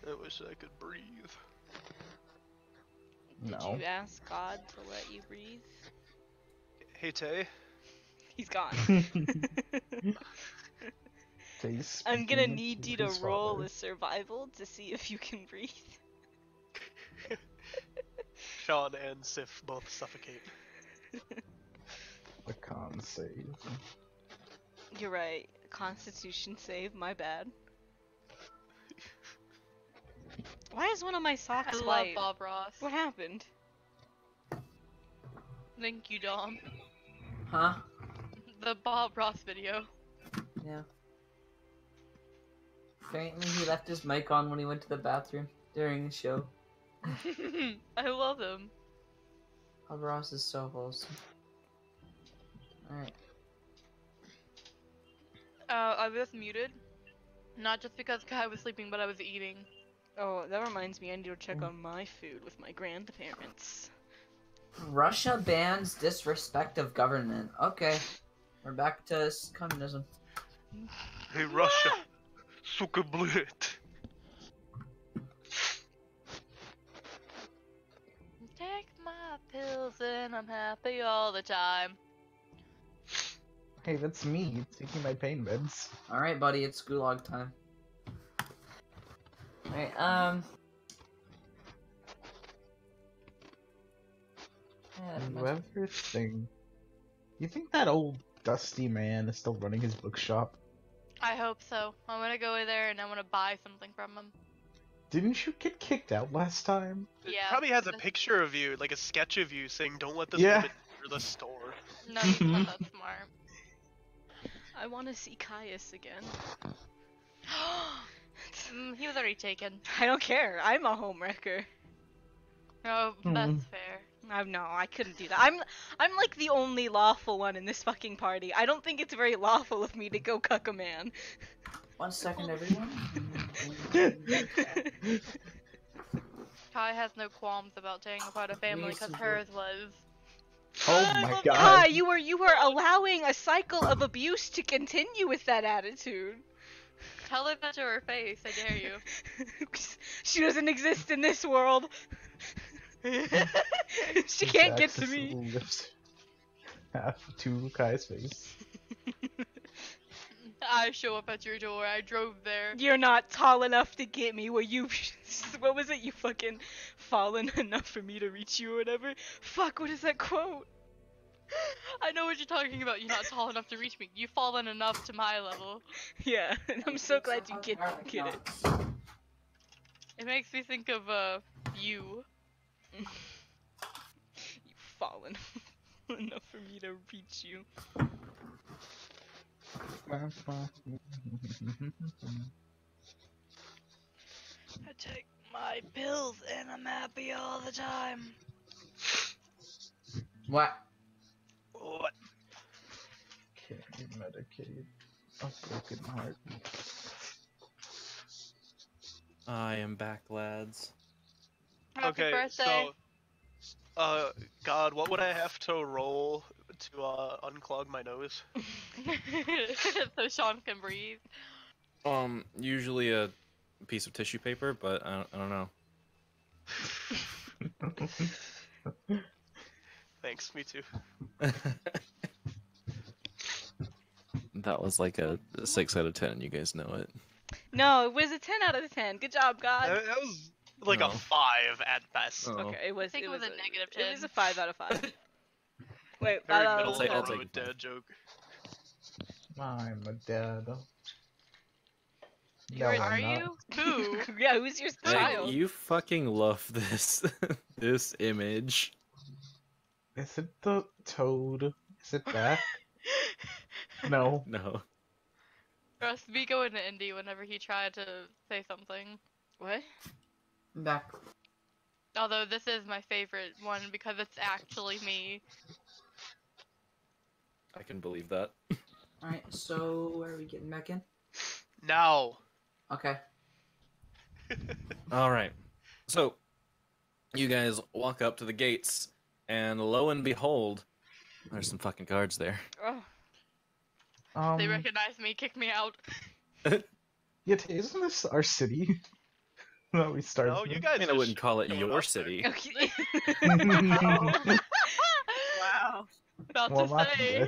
I wish I could breathe. Did No. you ask God to let you breathe? Hey Tay, He's gone. Taste I'm gonna speaking need to you to his roll father. a survival to see if you can breathe. Sean and Sif both suffocate. The con save. You're right. Constitution save, my bad. Why is one of my I socks love white? Bob Ross. What happened? Thank you, Dom. Huh? The Bob Ross video. Yeah. Apparently he left his mic on when he went to the bathroom during the show. I love him. Bob Ross is so wholesome. Alright. I was muted. Not just because Kai was sleeping, but I was eating. Oh, that reminds me, I need to check on my food with my grandparents. Russia bans disrespect of government. Okay. We're back to communism. Hey Russia, suka blit. Take my pills and I'm happy all the time. Hey, that's me taking my pain meds. Alright, buddy, it's gulag time. Alright, yeah, Whoever thing. You think that old dusty man is still running his bookshop? I hope so. I want to go in there and I want to buy something from him. Didn't you get kicked out last time? It Yeah. probably has a picture of you, like a sketch of you saying, "Don't let this Yeah. woman enter the store." No, he's not that smart. I want to see Caius again. He was already taken. I don't care. I'm a homewrecker. Oh, that's fair. No, I couldn't do that. I'm like the only lawful one in this fucking party. I don't think it's very lawful of me to go cuck a man. 1 second, everyone. Kai has no qualms about tearing apart a family Please, because Suzu. hers was. Oh my Kai, god. you were allowing a cycle of abuse to continue with that attitude. Tell her that to her face, I dare you. She doesn't exist in this world. She can't get to me. Lift half to Kai's face. I show up at your door, I drove there. You're not tall enough to get me. Were you? What was it? You fucking fallen enough for me to reach you or whatever? Fuck, what is that quote? I know what you're talking about, you're not tall enough to reach me. You've fallen enough to my level. Yeah, and I'm so glad you get it. It makes me think of, you. You've fallen enough for me to reach you. I take my pills and I'm happy all the time. What? What? Okay, Medicaid. A broken heart. I am back, lads. Happy Okay, birthday. so, God, what would I have to roll to unclog my nose? So Sean can breathe. Usually a piece of tissue paper, but I don't know. Thanks, me too. That was like a 6 out of 10. You guys know it. No, it was a 10 out of 10. Good job, God. That was like No. a 5 at best. Oh. Okay, it was. I think it was a negative It was 10. a 5 out of 5. Wait, Very out middle of take- I'll of the take road five. dad joke. I'm a dad. No, Are I'm not. you? Who? Yeah, who's your Like, child? you fucking love this this image. Is it the toad? Is it back? No. No. Trust me, go into Indy whenever he tried to say something. What? Back. Although this is my favorite one because it's actually me. I can believe that. Alright, so where are we getting back in? Now. Okay. All right. So, you guys walk up to the gates, and lo and behold, there's some fucking guards there. Oh, They recognize me, kick me out. Yeah, isn't this our city? that we started. No, you with? guys. I mean, I wouldn't call it showing your up there. city. okay. Wow. About well, to that's say.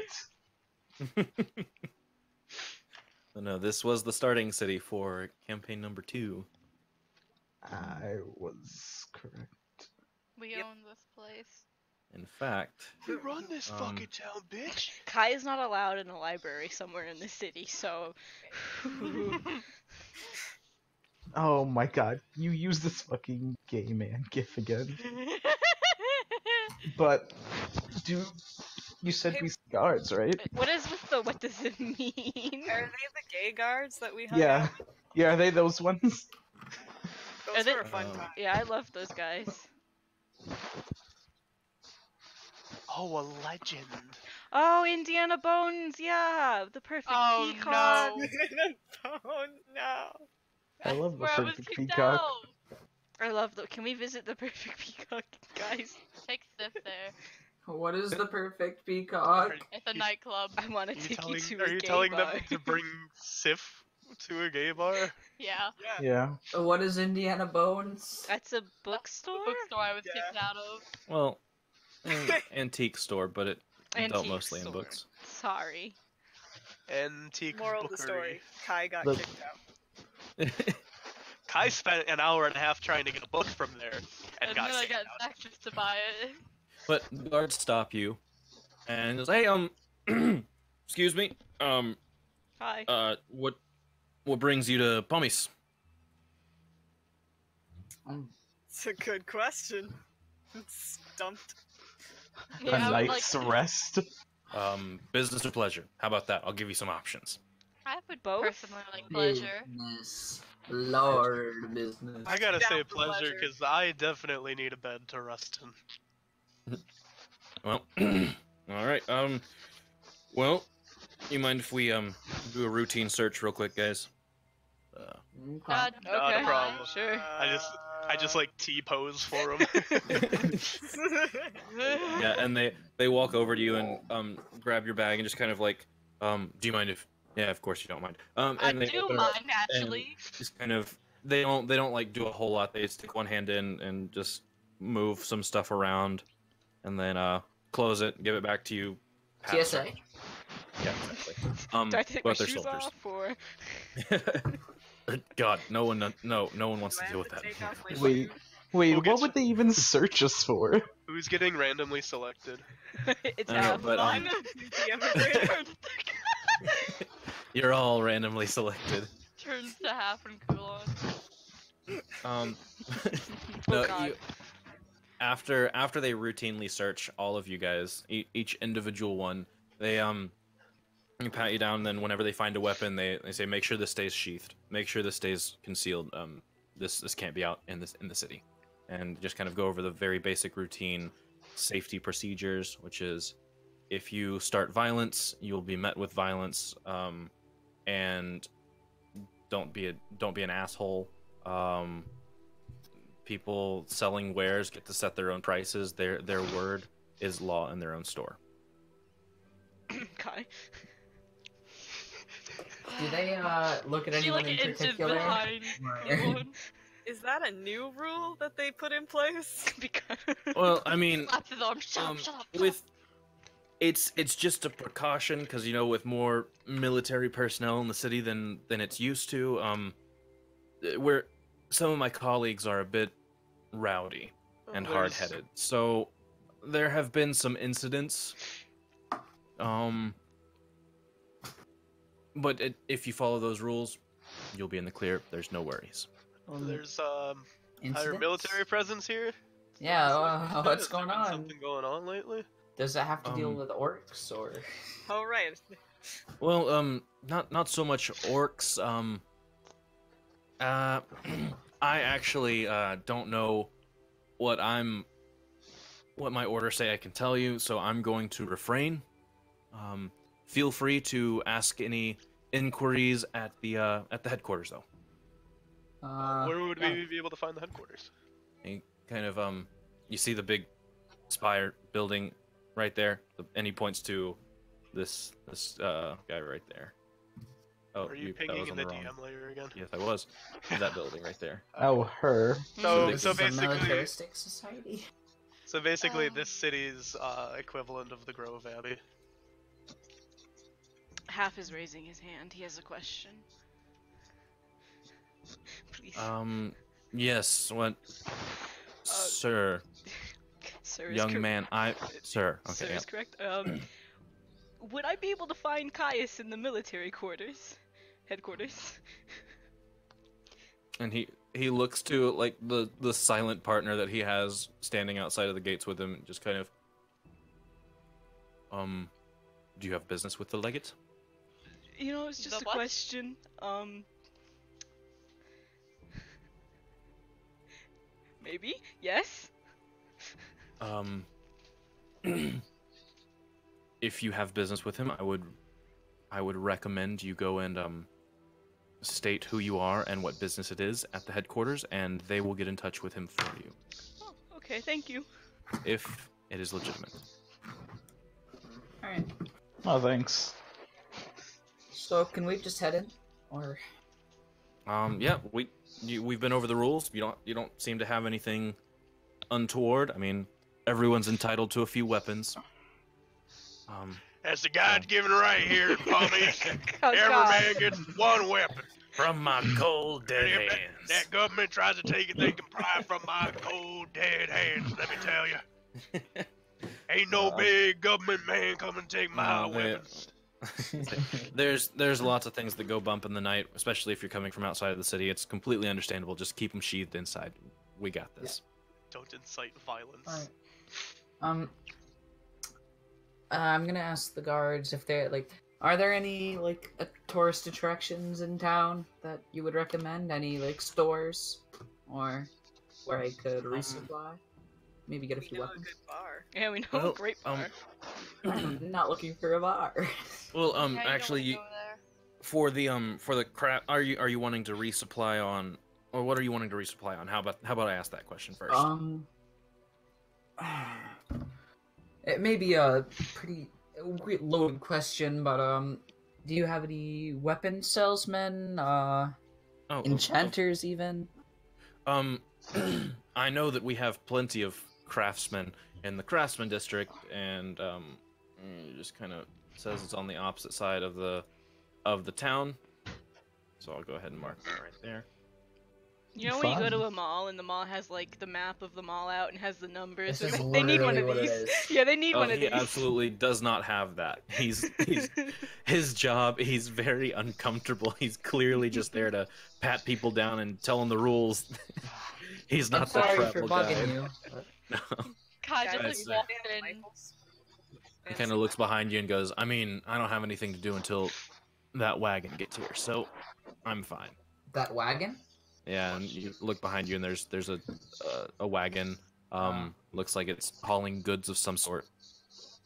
it. No, this was the starting city for campaign number 2. I was correct. We Yep. own this place. In fact, You run this Um, fucking town, bitch. Kai is not allowed in a library somewhere in the city, so. Oh my god, you use this fucking gay man gif again. But, dude, you said Hey- we see guards, right? What is with the? What does it mean? Are they the gay guards that we hung Yeah. out? Yeah, are they those ones? Are Those they- were a fun Oh. time. Yeah, I love those guys. Oh, a legend. Oh, Indiana Bones, yeah, the perfect Oh, peacock. no. Oh no. I love the Where I was perfect kicked peacock. out. I love the. Can we visit the perfect peacock, guys? Take Sif there. What is the perfect peacock? It's a nightclub. I want to Are you take telling, you to are a you gay telling bar. them to bring Sif to a gay bar? Yeah. Yeah. What is Indiana Bones? That's a bookstore. Bookstore I was Yeah. kicked out of. well, antique store, but it dealt Antique mostly in store. books. Sorry. Antique Moral of the bookery. story: Kai got Look. kicked out. Kai spent an hour and a half trying to get a book from there and, And got then I kicked got out. Zach to buy it. But the guards stop you, and it's, hey, excuse me, Hi. what brings you to Pommies? It's a good question. Stumped. A Yeah, I would night's like- rest. Business or pleasure? How about that? I'll give you some options. I would Both? personally like pleasure. Business. Lord business. I gotta Down say for pleasure pleasure. because I definitely need a bed to rest in. Well, all right. Well, you mind if we do a routine search real quick, guys? God, Not a Okay. problem. Sure. I just like T-pose for him. Yeah, and they walk over to you and grab your bag and just kind of like, do you mind if? Yeah, of course you don't mind. I And they do open it up mind actually. just kind of they don't like do a whole lot. They stick one hand in and just move some stuff around, and then close it, give it back to you. pat TSA. it. Yeah, exactly. Do I take my but they're shoes soldiers. off or? God, no one wants Do to I deal have with that. take off my Wait, shoes? wait, Who what gets- would they even search us for? Who's getting randomly selected? It's I know, half. but I'm the immigrant. You're all randomly selected. Turns to half and cool on. Oh, No, God. after they routinely search all of you guys, each individual one, they pat you down. Then whenever they find a weapon, they say make sure this stays sheathed, make sure this stays concealed. This can't be out in the city, and just kind of go over the very basic routine safety procedures, which is if you start violence, you'll be met with violence, and don't be an asshole. People selling wares get to set their own prices. Their word is law in their own store. Kai. Do they look at She anyone like in inches particular? behind Or- Coolon. Is that a new rule that they put in place? Because. Well, I mean, Slaps his arm. Shut up, shut up. with it's just a precaution because with more military personnel in the city than it's used to. Where some of my colleagues are a bit rowdy and There's- hard-headed, so there have been some incidents. But if you follow those rules, you'll be in the clear. There's no worries. There's higher Incidents? military presence here. Yeah, Has what's there going been on? Something going on lately? Does it have to deal Um, with orcs or? All right. Well, not so much orcs. I actually don't know what my orders say I can tell you, so I'm going to refrain. Feel free to ask any inquiries at the headquarters, though. Where would yeah. we be able to find the headquarters? And kind of you see the big spire building right there, and he points to this guy right there. Oh, Are you that pinging was in on the wrong. DM layer again? Yes, I was. That building right there. Oh, her. So This so is a basically, militaristic society. so basically, this city's equivalent of the Grove Abbey. Half is raising his hand. He has a question. Please. Yes, what, sir, Sir is young cor- man, sir, okay, Sir yeah. is correct. Would I be able to find Caius in the military headquarters? And he looks to like the silent partner that he has standing outside of the gates with him, and just kind of, do you have business with the legate? You know, it's just The a what? question. Maybe? Yes? If you have business with him, I would recommend you go and state who you are and what business it is at the headquarters, and they will get in touch with him for you Oh, okay, thank you. if it is legitimate. Alright. Oh, thanks. So can we just head in? Or Yeah, we've been over the rules. You don't seem to have anything untoward. I mean, everyone's entitled to a few weapons. That's the God-given right here, Pommy. Oh, Every God. man gets one weapon. From my cold dead And if that government tries to take it, they can pry from my cold dead hands. Let me tell you, ain't no big government man come and take my weapons. There's lots of things that go bump in the night, especially if you're coming from outside of the city. It's completely understandable. Just keep them sheathed inside. We got this. Don't incite violence. alright. I'm gonna ask the guards if they're like, are there any like tourist attractions in town that you would recommend? Any like stores or where I could resupply? Maybe get a We few know a weapons. good bar. Yeah, we know Well, a great bar. I'm not looking for a bar. Well, Yeah, you don't actually, wanna you, go there. for the crap, are you wanting to resupply on, or what are you wanting to resupply on? How about I ask that question first? It may be a pretty loaded question, but do you have any weapon salesmen? Enchanters even? I know that we have plenty of craftsmen in the craftsman district, and it just kind of says it's on the opposite side of the town. So I'll go ahead and mark that right there. You know when you go to Fun. a mall and the mall has like the map of the mall out and has the numbers? This is They need one literally of what it these. is. Yeah, they need one of He these. absolutely does not have that. He's his job. He's very uncomfortable. He's clearly just there to pat people down and tell them the rules. He's I'm not the sorry for travel bugging guide. you. but- No. Kai Guys, just That's like walked Dan in. Michaels. He kind of looks behind you and goes, I mean, I don't have anything to do until that wagon gets here, so I'm fine. That wagon? Yeah, and you look behind you and there's a wagon. Looks like it's hauling goods of some sort.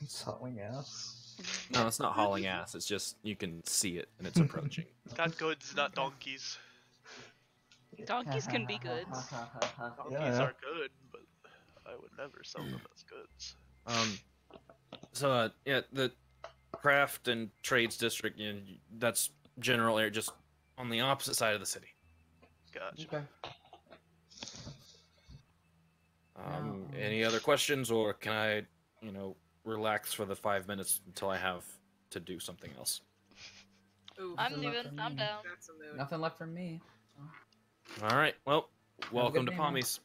It's hauling ass. No, it's not hauling ass. It's just you can see it and it's approaching. Not goods, not donkeys. Donkeys can be goods. Donkeys Yeah. are good, but I would never sell them as goods. So yeah, the craft and trades district, you know, that's general area, just on the opposite side of the city. Gotcha. Okay. Any other questions, or can I, relax for the 5 minutes until I have to do something else? Ooh, I'm Nothing left leaving. for I'm me. down. that's a mood. Nothing left from me. All right. Well, welcome to day, man. Pommies.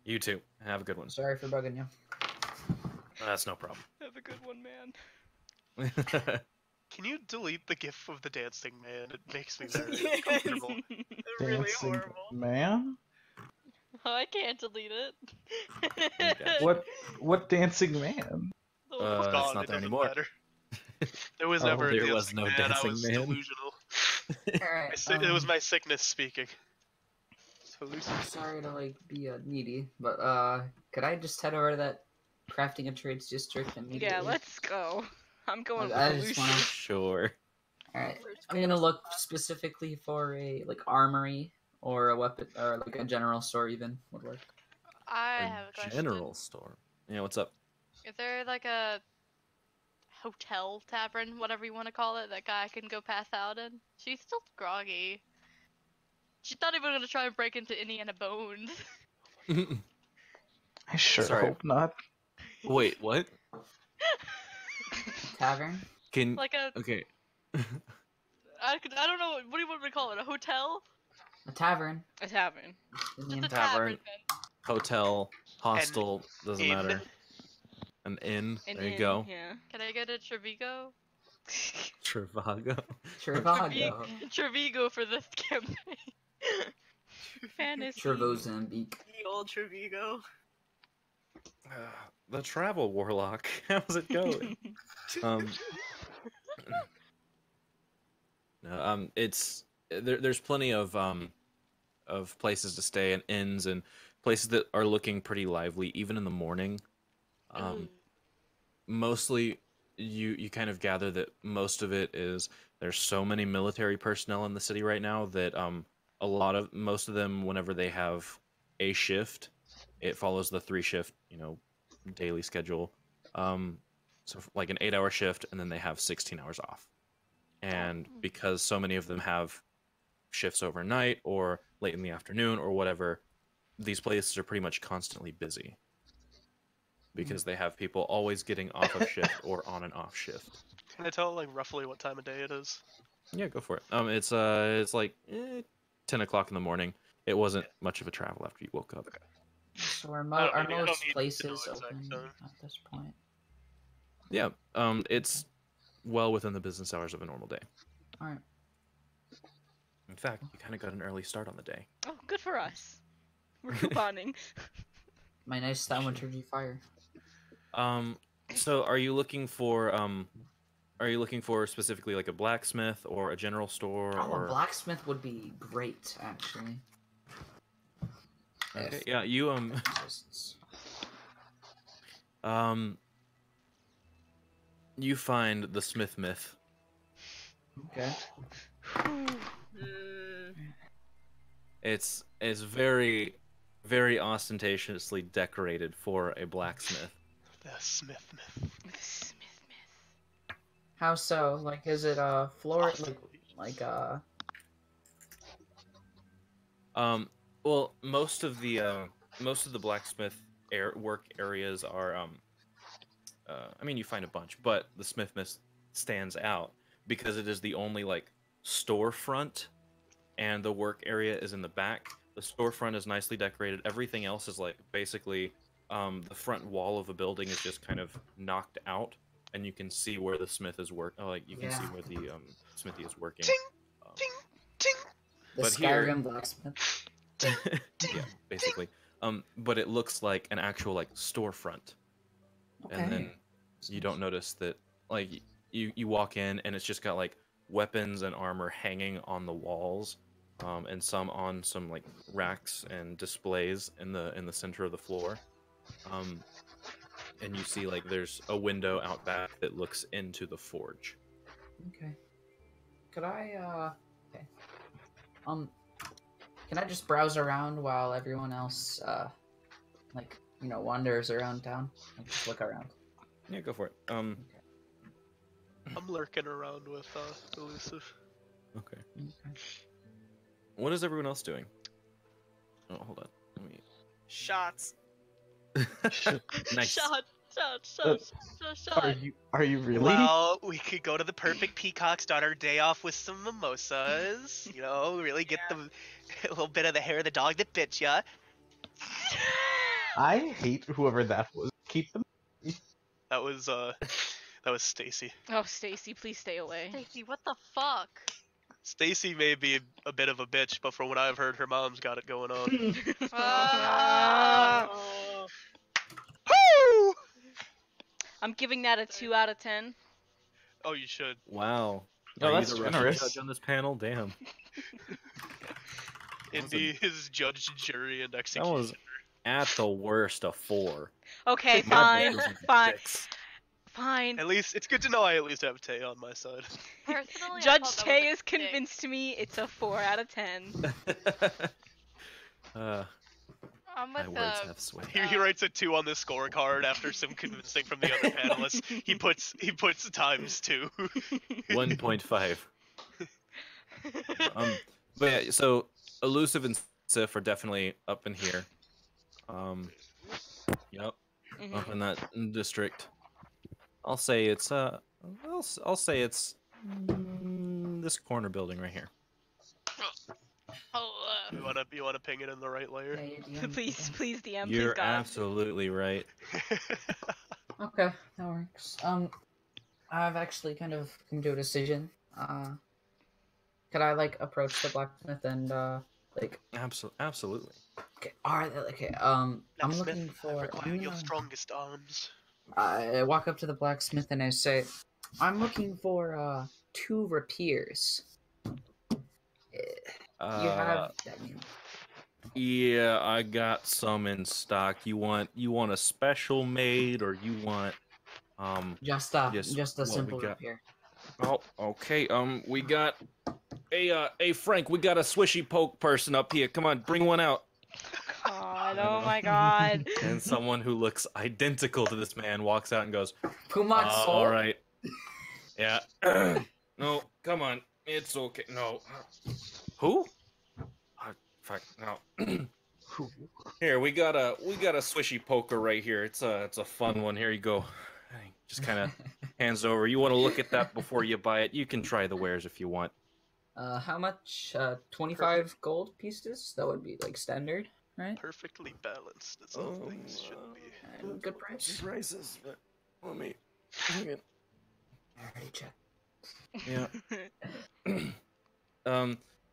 You too. Have a good one. Sorry for bugging you. That's no problem. Have a good one, man. Can you delete the gif of the dancing man? It makes me very Yes. uncomfortable. Really Dancing horrible. man? I can't delete it. Okay. What dancing man? It's It's gone. not It there doesn't anymore. matter. There was Oh, never a there dancing was no man. I dancing was man. delusional. Alright, It was my sickness speaking. sorry to like be needy, but could I just head over to that crafting and trades district immediately? Yeah, let's go. I'm going with I just wanna- Lucy. Sure. Alright, I'm gonna look specifically for a like armory or a weapon or like a general store even would work. I A have a question. general store. Yeah, what's up? Is there like a hotel, tavern, whatever you want to call it, that guy can go pass out in? She's still groggy. She's not even gonna try and break into Indiana Bones. I sure Sorry. hope not. Wait, what? Tavern? Can Like a, okay. I don't know, what do you want me to call it? A hotel? A tavern. A tavern. The Just name a Tavern. tavern then. Hotel, hostel, doesn't inn. matter. An inn. An There you inn, go. Yeah. Can I get a Trevigo? Travago. Trivago. Trevigo for this campaign. Fantasy. Trevozambique. The old Trevigo. The travel warlock. How's it going? No, it's there's plenty of places to stay and inns and places that are looking pretty lively even in the morning. Mostly you kind of gather that most of it is there's so many military personnel in the city right now that most of them whenever they have a shift, it follows the 3-shift, daily schedule. So like an 8-hour shift and then they have 16 hours off. And because so many of them have shifts overnight or late in the afternoon or whatever, these places are pretty much constantly busy because they have people always getting off of shift or on and off shift. Can I tell like roughly what time of day it is? Yeah, go for it. It's like 10 o'clock in the morning. It wasn't much of a travel after you woke up. Okay. So are, I don't are need- I don't most need to know places exact open time. at this point? Yeah, it's well within the business hours of a normal day. Alright. In fact, you kind of got an early start on the day. Oh, good for us. We're couponing. My nice thaumaturgy fire. So are you looking for specifically like a blacksmith or a general store Oh, or a blacksmith would be great, actually. Okay, If yeah, you it exists. you find the Smith myth. Okay. It's very very ostentatiously decorated for a blacksmith. The Smith myth. Smith myth. How so? Like, is it floor like Well, most of the blacksmith work areas are I mean you find a bunch, but the Smith myth stands out because it is the only like storefront and the work area is in the back. The storefront is nicely decorated. Everything else is like basically the front wall of the building is just kind of knocked out, and you can see where the smith is you can see where the smithy is working. the But Skyrim here- blacksmith? Yeah, basically. But it looks like an actual like storefront, and then you don't notice that like you walk in and it's just got like weapons and armor hanging on the walls. And some on some like racks and displays in the center of the floor, and you see like there's a window out back that looks into the forge. Okay. Could I okay. Can I just browse around while everyone else like wanders around town? Like, just look around. Yeah, go for it. I'm lurking around with Elusive. Okay. Okay. What is everyone else doing? Oh, hold on. Let me. Shots. Nice. Shot. Are you really? Well, we could go to the Perfect Peacock, start our day off with some mimosas. Really get a little bit of the hair of the dog that bit ya. I hate whoever that was. Keep them. That was Stacy. Oh, Stacy, please stay away. Stacy, what the fuck? Stacy may be a bit of a bitch, but from what I've heard, her mom's got it going on. Ah. Woo! I'm giving that a 2 out of 10. Oh, you should. Wow. Oh, Are you that's the Russian generous. judge on this panel? Damn. Indy is judge, jury, and That executioner. was at the worst a 4. Okay, My fine, best was like a fine, 6. fine. At least it's good to know I at least have Tay on my side. Personally, I Judge thought that Tay was a has convinced me it's a 4 out of 10. I'm My with words have sway. He writes a 2 on the scorecard after some convincing from the other panelists. He puts times 2. 1.5. But yeah, so Elusive and Sif are definitely up in here. Yep, up in that district. I'll say it's I'll say it's this corner building right here. You wanna ping it in the right layer? Yeah, Please, please, DM, please, You're God. absolutely right. Okay, that works. I've actually kind of come to a decision. Could I like approach the blacksmith and like? Absolutely. Okay, alright. Okay. I'm Blacksmith, looking for. I require your strongest arms. I walk up to the blacksmith and I say, "I'm looking for 2 rapiers. You have? I mean, Yeah, I got some in stock. You want a special made, or you want just a what we simple got? rapier. Oh, okay. We got hey Frank, we got a swishy poke person up here. Come on, bring one out. God, oh my God. And someone who looks identical to this man walks out and goes, Pumat soul. all right. Yeah. No, come on. It's okay. No. Who? Fuck, no. Here, we got a swishy poker right here. It's a fun one. Here you go. Just kind of hands it over. You want to look at that before you buy it? You can try the wares if you want. How much? 25 gold pieces. That would be like standard, right? Perfectly balanced. That's all things should be. Good price. Prices, but let me. Alright, check. Yeah.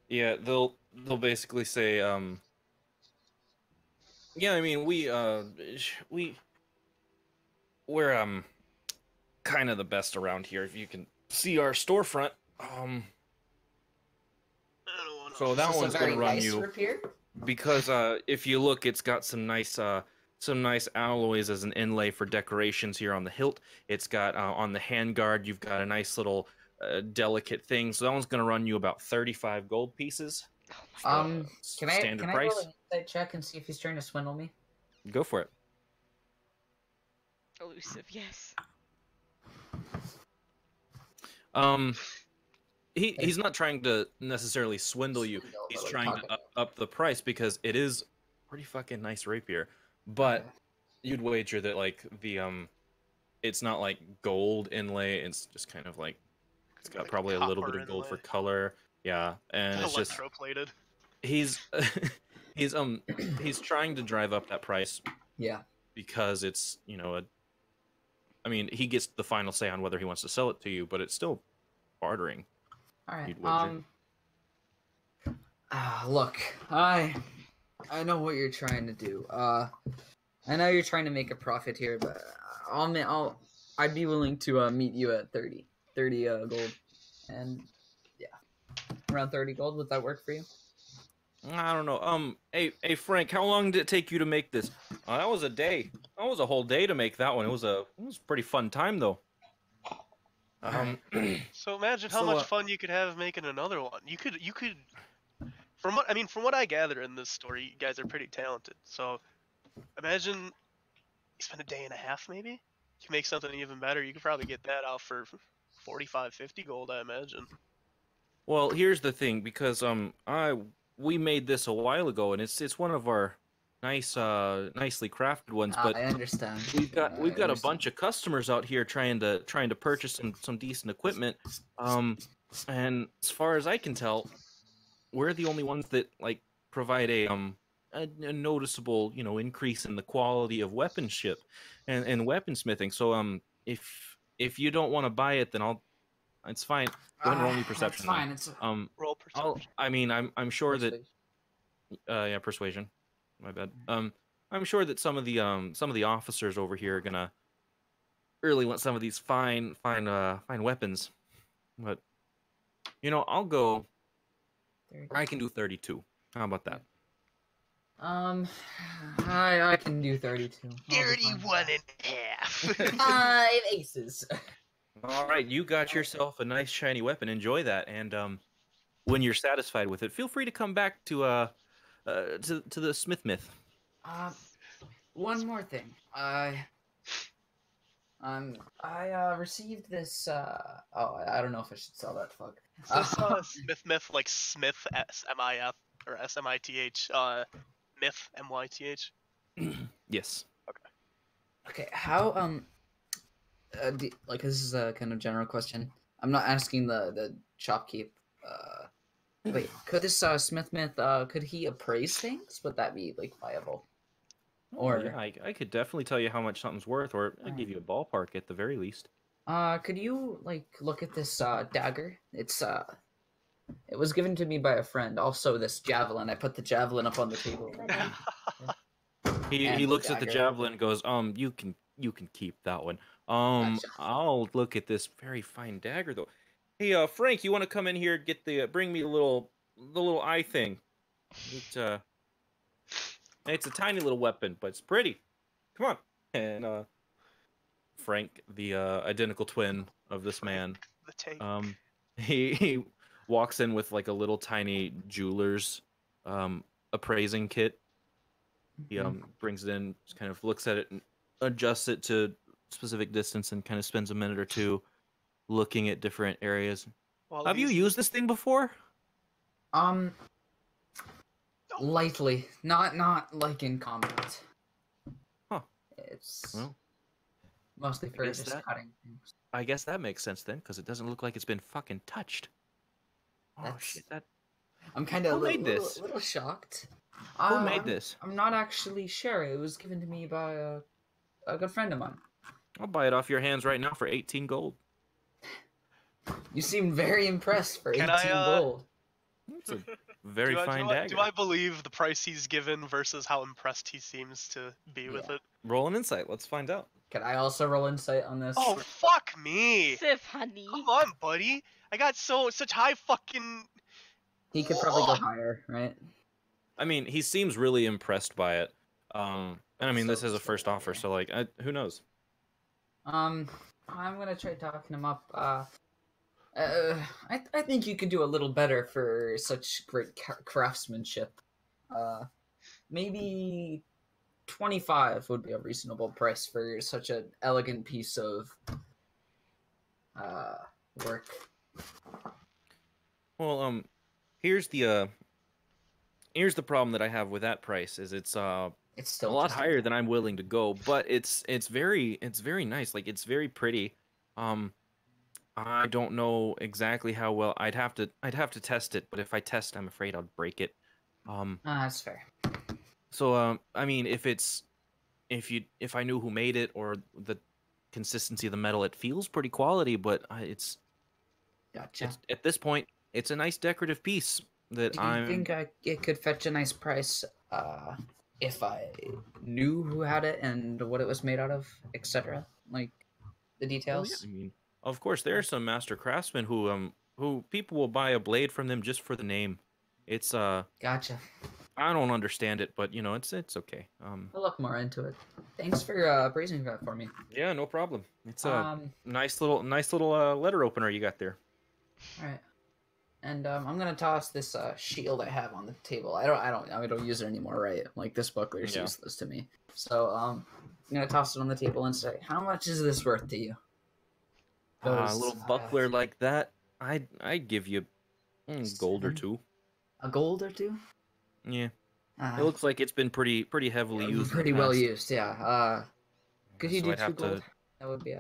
Yeah. They'll basically say, yeah. I mean, we're kind of the best around here. If you can see our storefront, so that one's gonna run you. Rapier? Because if you look, it's got some nice alloys as an inlay for decorations here on the hilt. It's got on the handguard, you've got a nice little delicate thing. So that one's going to run you about 35 gold pieces. Can I standard price. roll an insight check and see if he's trying to swindle me? Go for it. Elusive, yes. He's not trying to necessarily swindle you. He's trying to up the price because it is pretty fucking nice rapier. But you'd wager that like the it's not like gold inlay. It's just kind of like it's got probably a little bit of gold for color. Yeah, and it's just electroplated. He's he's trying to drive up that price. Yeah. Because it's I mean, he gets the final say on whether he wants to sell it to you, but it's still bartering. All right. Look, I know what you're trying to do. I know you're trying to make a profit here, but I'd be willing to meet you at 30 gold, and yeah, around 30 gold. Would that work for you? I don't know. Hey Frank, how long did it take you to make this? That was a day. That was a whole day to make that one. It was a pretty fun time though. So imagine how much fun you could have making another one. You could from what I gather in this story, you guys are pretty talented. So imagine you spend a day and a half maybe. You make something even better. You could probably get that out for 45, 50 gold, I imagine. Well, here's the thing, because we made this a while ago, and it's one of our nicely crafted ones. But I understand. We've got a bunch of customers out here trying to purchase some decent equipment. And as far as I can tell, we're the only ones that like provide a noticeable increase in the quality of weaponship and weaponsmithing. So if you don't want to buy it, then it's fine. Go ahead and roll me perception. That's fine. Roll perception. I'm sure that persuasion. My bad. I'm sure that some of the officers over here are gonna really want some of these fine weapons, but I'll go. I can do 32. How about that? I can do 32. I'll be fine with 31 that. and a half. 5 aces. All right, you got yourself a nice shiny weapon. Enjoy that, and when you're satisfied with it, feel free to come back to the Smith Myth. One more thing. I received this. Oh, I don't know if I should sell that. Fuck. Is this Smith Myth like Smith S-M-I-F or S-M-I-T-H? Myth M-Y-T-H? Yes. Okay. How like this is a kind of general question. I'm not asking the shopkeep. Wait, could this Smith Myth could he appraise things? Would that be like viable? Or yeah, I could definitely tell you how much something's worth, or I'd give you a ballpark at the very least. could you like look at this dagger? It's it was given to me by a friend. Also, this javelin. I put the javelin up on the table. He looks at the javelin and goes, you can keep that one. Gotcha. I'll look at this very fine dagger though. Hey, Frank, you want to come in here, get bring me the little eye thing. It's a tiny little weapon, but it's pretty. Come on. And Frank, the identical twin of this man, The tank. he walks in with like a little tiny jeweler's appraising kit. He brings it in, just kind of looks at it and adjusts it to specific distance, and kind of spends a minute or two looking at different areas. Well, Have you used this thing before? Lightly, not like in combat. Huh. It's Well, mostly for guess just that- cutting things. I guess that makes sense then, because it doesn't look like it's been fucking touched. Oh That's- shit! I'm kind of Who made this? a little shocked. Who made this? I'm not actually sure. It was given to me by a good friend of mine. I'll buy it off your hands right now for 18 gold. You seem very impressed for Can 18 I, gold. It's a very do fine I, dagger. do I believe the price he's given versus how impressed he seems to be with it? Roll an insight. Let's find out. Can I also roll insight on this? Oh, fuck me! Sif, honey. Come on, buddy. I got such high fucking... He could probably go higher, right? I mean, he seems really impressed by it. And I mean, this So is a first offer, so like, who knows? I'm gonna try talking him up. I think you could do a little better for such great craftsmanship. Maybe 25 would be a reasonable price for such an elegant piece of work. Well, here's the problem that I have with that price is it's still a lot just higher than I'm willing to go, but it's very nice. Like, it's very pretty. I don't know exactly how well I'd have to test it, but if I test, I'm afraid I'd break it. That's fair. So I mean, if I knew who made it or the consistency of the metal, it feels pretty quality, but Gotcha. at this point, it's a nice decorative piece that Do you think it could fetch a nice price if I knew who had it and what it was made out of, etc.? Like the details? I mean, of course, there are some master craftsmen who people will buy a blade from them just for the name. It's Gotcha. I don't understand it, but it's okay. I'll look more into it. Thanks for praising that for me. Yeah, no problem. It's a nice little letter opener you got there. All right. And I'm gonna toss this shield I have on the table. I don't use it anymore, right? Like, this buckler is useless to me. So I'm gonna toss it on the table and say, how much is this worth to you? A little buckler like that, I'd give you gold or two. A gold or two? Yeah. It looks like it's been pretty heavily used. Pretty well used, yeah. Could you So do I'd 2 have gold? to That would be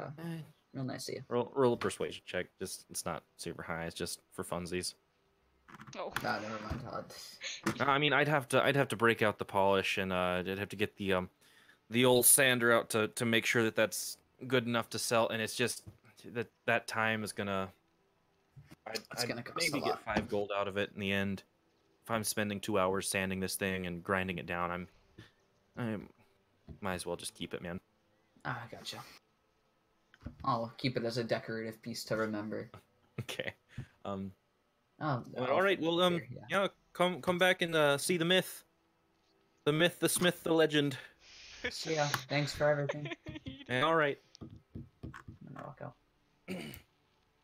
real nice of you. roll a persuasion check. Just it's not super high. It's just for funsies. Oh. Nah, never mind, Todd. I mean, I'd have to break out the polish, and I'd have to get the old sander out to make sure that that's good enough to sell. And it's just that time is gonna. I'd gonna cost maybe a lot. get 5 gold out of it in the end. If I'm spending 2 hours sanding this thing and grinding it down, I might as well just keep it, man. Gotcha. I'll keep it as a decorative piece to remember. Okay. Oh, Well, I'll all right. Well, here, yeah. Come back and see the myth, the Smith, the legend. So yeah, thanks for everything. And all right. I'm gonna walk out.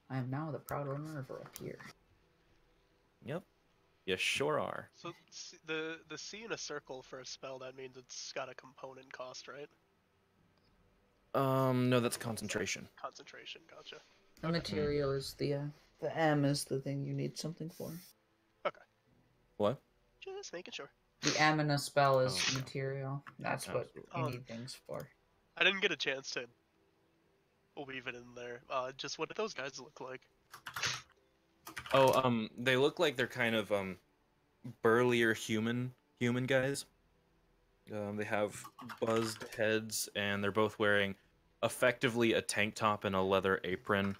I am now the proud owner of a rapier. Yep. You sure are. So the C in a circle for a spell, that means it's got a component cost, right? No, that's concentration. Concentration, gotcha. The material is the M is the thing you need something for. Okay. What? Just making sure. The M in a spell is Oh, yeah. material. That's what you Um, need things for. I didn't get a chance to weave it in there. Just what do those guys look like? Oh, they look like they're kind of burlier human guys. They have buzzed heads, and they're both wearing effectively a tank top and a leather apron,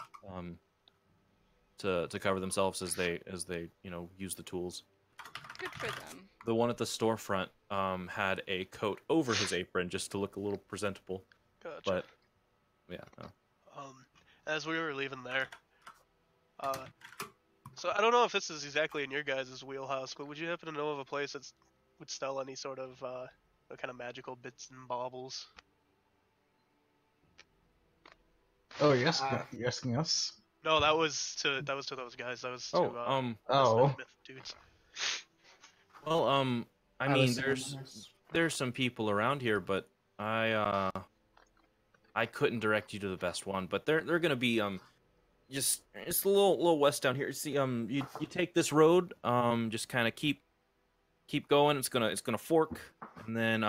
to cover themselves as they use the tools. Good for them. The one at the storefront had a coat over his apron just to look a little presentable. Gotcha. But yeah, no. As we were leaving there, so I don't know if this is exactly in your guys' wheelhouse, but would you happen to know of a place that would sell any sort of kind of magical bits and baubles? Oh, yes, you're asking us? No, that was to those guys. That was to Oh. Myth dudes. Well, I mean, listen to this. there's some people around here, but I couldn't direct you to the best one. But they're gonna be just it's a little west down here. See, you take this road, just kind of keep going. It's gonna fork, and then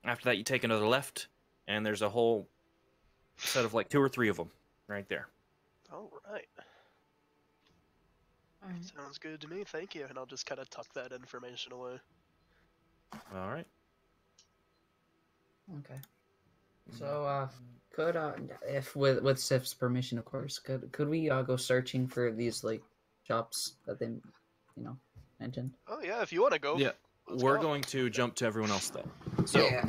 after that you take another left, and there's a whole set of like 2 or 3 of them right there. All right. Sounds good to me. Thank you. And I'll just kind of tuck that information away. All right. Okay. So could if with Sif's permission, of course, could we go searching for these like shops that they mentioned? Oh yeah, if you want to go. Yeah. Let's We're go. going to jump to everyone else though. So Yeah.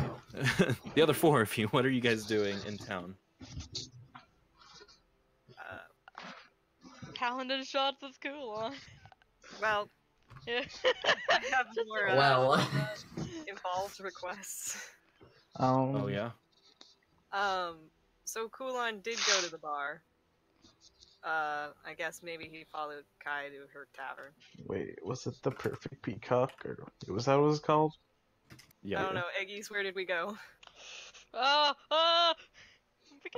the other 4 of you, what are you guys doing in town? Calendar shots is cool, huh? Well, Yeah. I have more Well. involved requests. Oh yeah. So Kulon did go to the bar. I guess maybe he followed Kai to her tavern. Wait, was it the Perfect Peacock, or was that what it was called? Yeah. I don't know, Eggies, where did we go? I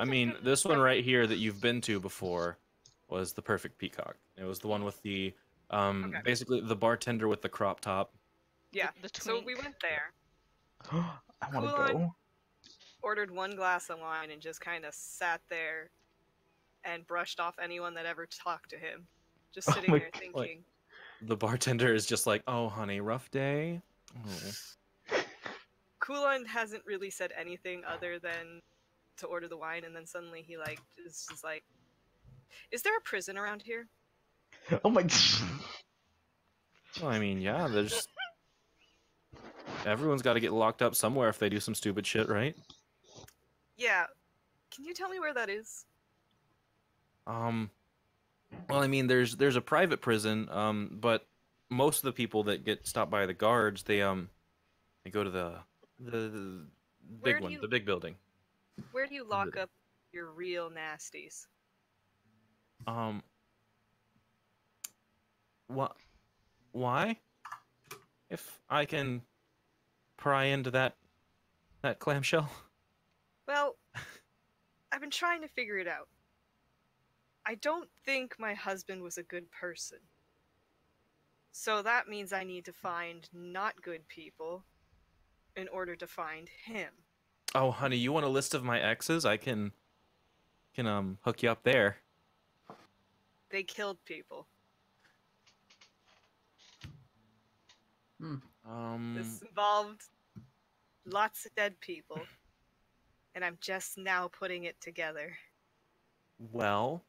mean, this one right here that you've been to before was the Perfect Peacock. It was the one with the basically the bartender with the crop top. Yeah, The so twink. we went there, I want to Cool go. ordered 1 glass of wine, and just kind of sat there and brushed off anyone that ever talked to him. Just Oh sitting my there God. thinking. The bartender is just like, "Oh, honey, rough day." Oh. Kulon hasn't really said anything other than to order the wine, and then suddenly he is just like, "Is there a prison around here?" Oh my. Well, I mean, yeah, there's everyone's got to get locked up somewhere if they do some stupid shit, right? Yeah. Can you tell me where that is? Well, I mean, there's a private prison, but most of the people that get stopped by the guards, they go to the Where big do one, you- the big building. Where do you lock up your real nasties? What? Why? If I can pry into that clamshell. Well, I've been trying to figure it out. I don't think my husband was a good person. So that means I need to find not good people in order to find him. Oh, honey, you want a list of my exes? I can hook you up there. They killed people. This involved lots of dead people. And I'm just now putting it together. Well,